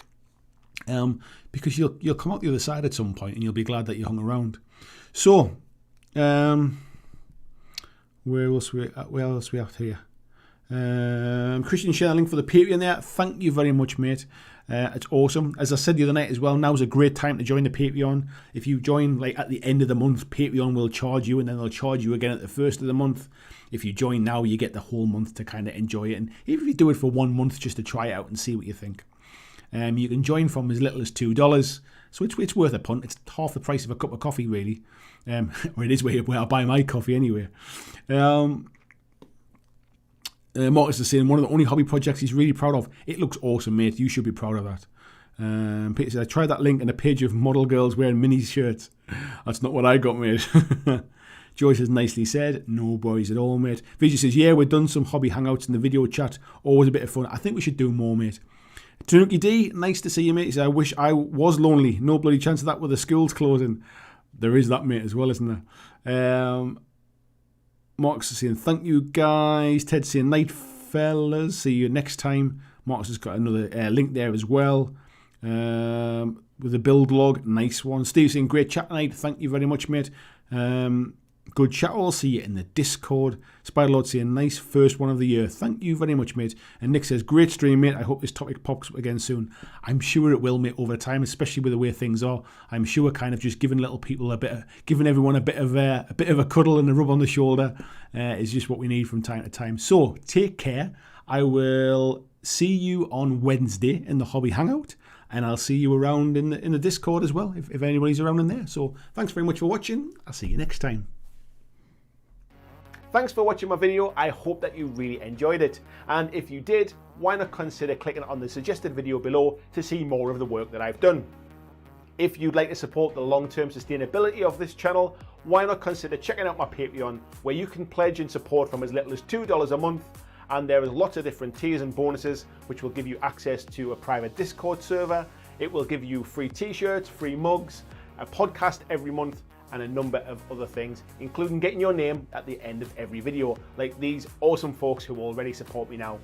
S1: Because you'll come out the other side at some point and you'll be glad that you hung around. So, where else we at here? Christian shared a link for the Patreon there. Thank you very much, mate. It's awesome. As I said the other night as well, now's a great time to join the Patreon. If you join like at the end of the month, Patreon will charge you, and then they'll charge you again at the first of the month. If you join now, you get the whole month to kind of enjoy it. And even if you do it for 1 month just to try it out and see what you think. You can join from as little as $2. So it's worth a punt. It's half the price of a cup of coffee, really. Or it is where I buy my coffee anyway. Marcus is saying one of the only hobby projects he's really proud of. It looks awesome, mate. You should be proud of that. Peter said, I tried that link and a page of model girls wearing mini shirts. That's not what I got, mate. Joyce has nicely said, no boys at all, mate. Vijay says, yeah, we've done some hobby hangouts in the video chat. Always a bit of fun. I think we should do more, mate. Tanuki D, nice to see you, mate. He said, I wish I was lonely. No bloody chance of that with the schools closing. There is that, mate, as well, isn't there? Marcus is saying, thank you, guys. Ted's saying, night, fellas. See you next time. Marcus has got another link there as well. With the build log. Nice one. Steve's saying, great chat tonight. Thank you very much, mate. Good chat. I'll see you in the Discord. Spiderlord saying, nice first one of the year. Thank you very much, mate. And Nick says, great stream, mate. I hope this topic pops up again soon. I'm sure it will, mate, over time, especially with the way things are. I'm sure kind of just giving little people giving everyone a bit of a cuddle and a rub on the shoulder is just what we need from time to time. So take care. I will see you on Wednesday in the Hobby Hangout. And I'll see you around in the Discord as well, if anybody's around in there. So thanks very much for watching. I'll see you next time. Thanks for watching my video. I hope that you really enjoyed it. And if you did, why not consider clicking on the suggested video below to see more of the work that I've done. If you'd like to support the long-term sustainability of this channel, why not consider checking out my Patreon, where you can pledge and support from as little as $2 a month. And there is lots of different tiers and bonuses, which will give you access to a private Discord server. It will give you free t-shirts, free mugs, a podcast every month, and a number of other things, including getting your name at the end of every video, like these awesome folks who already support me now.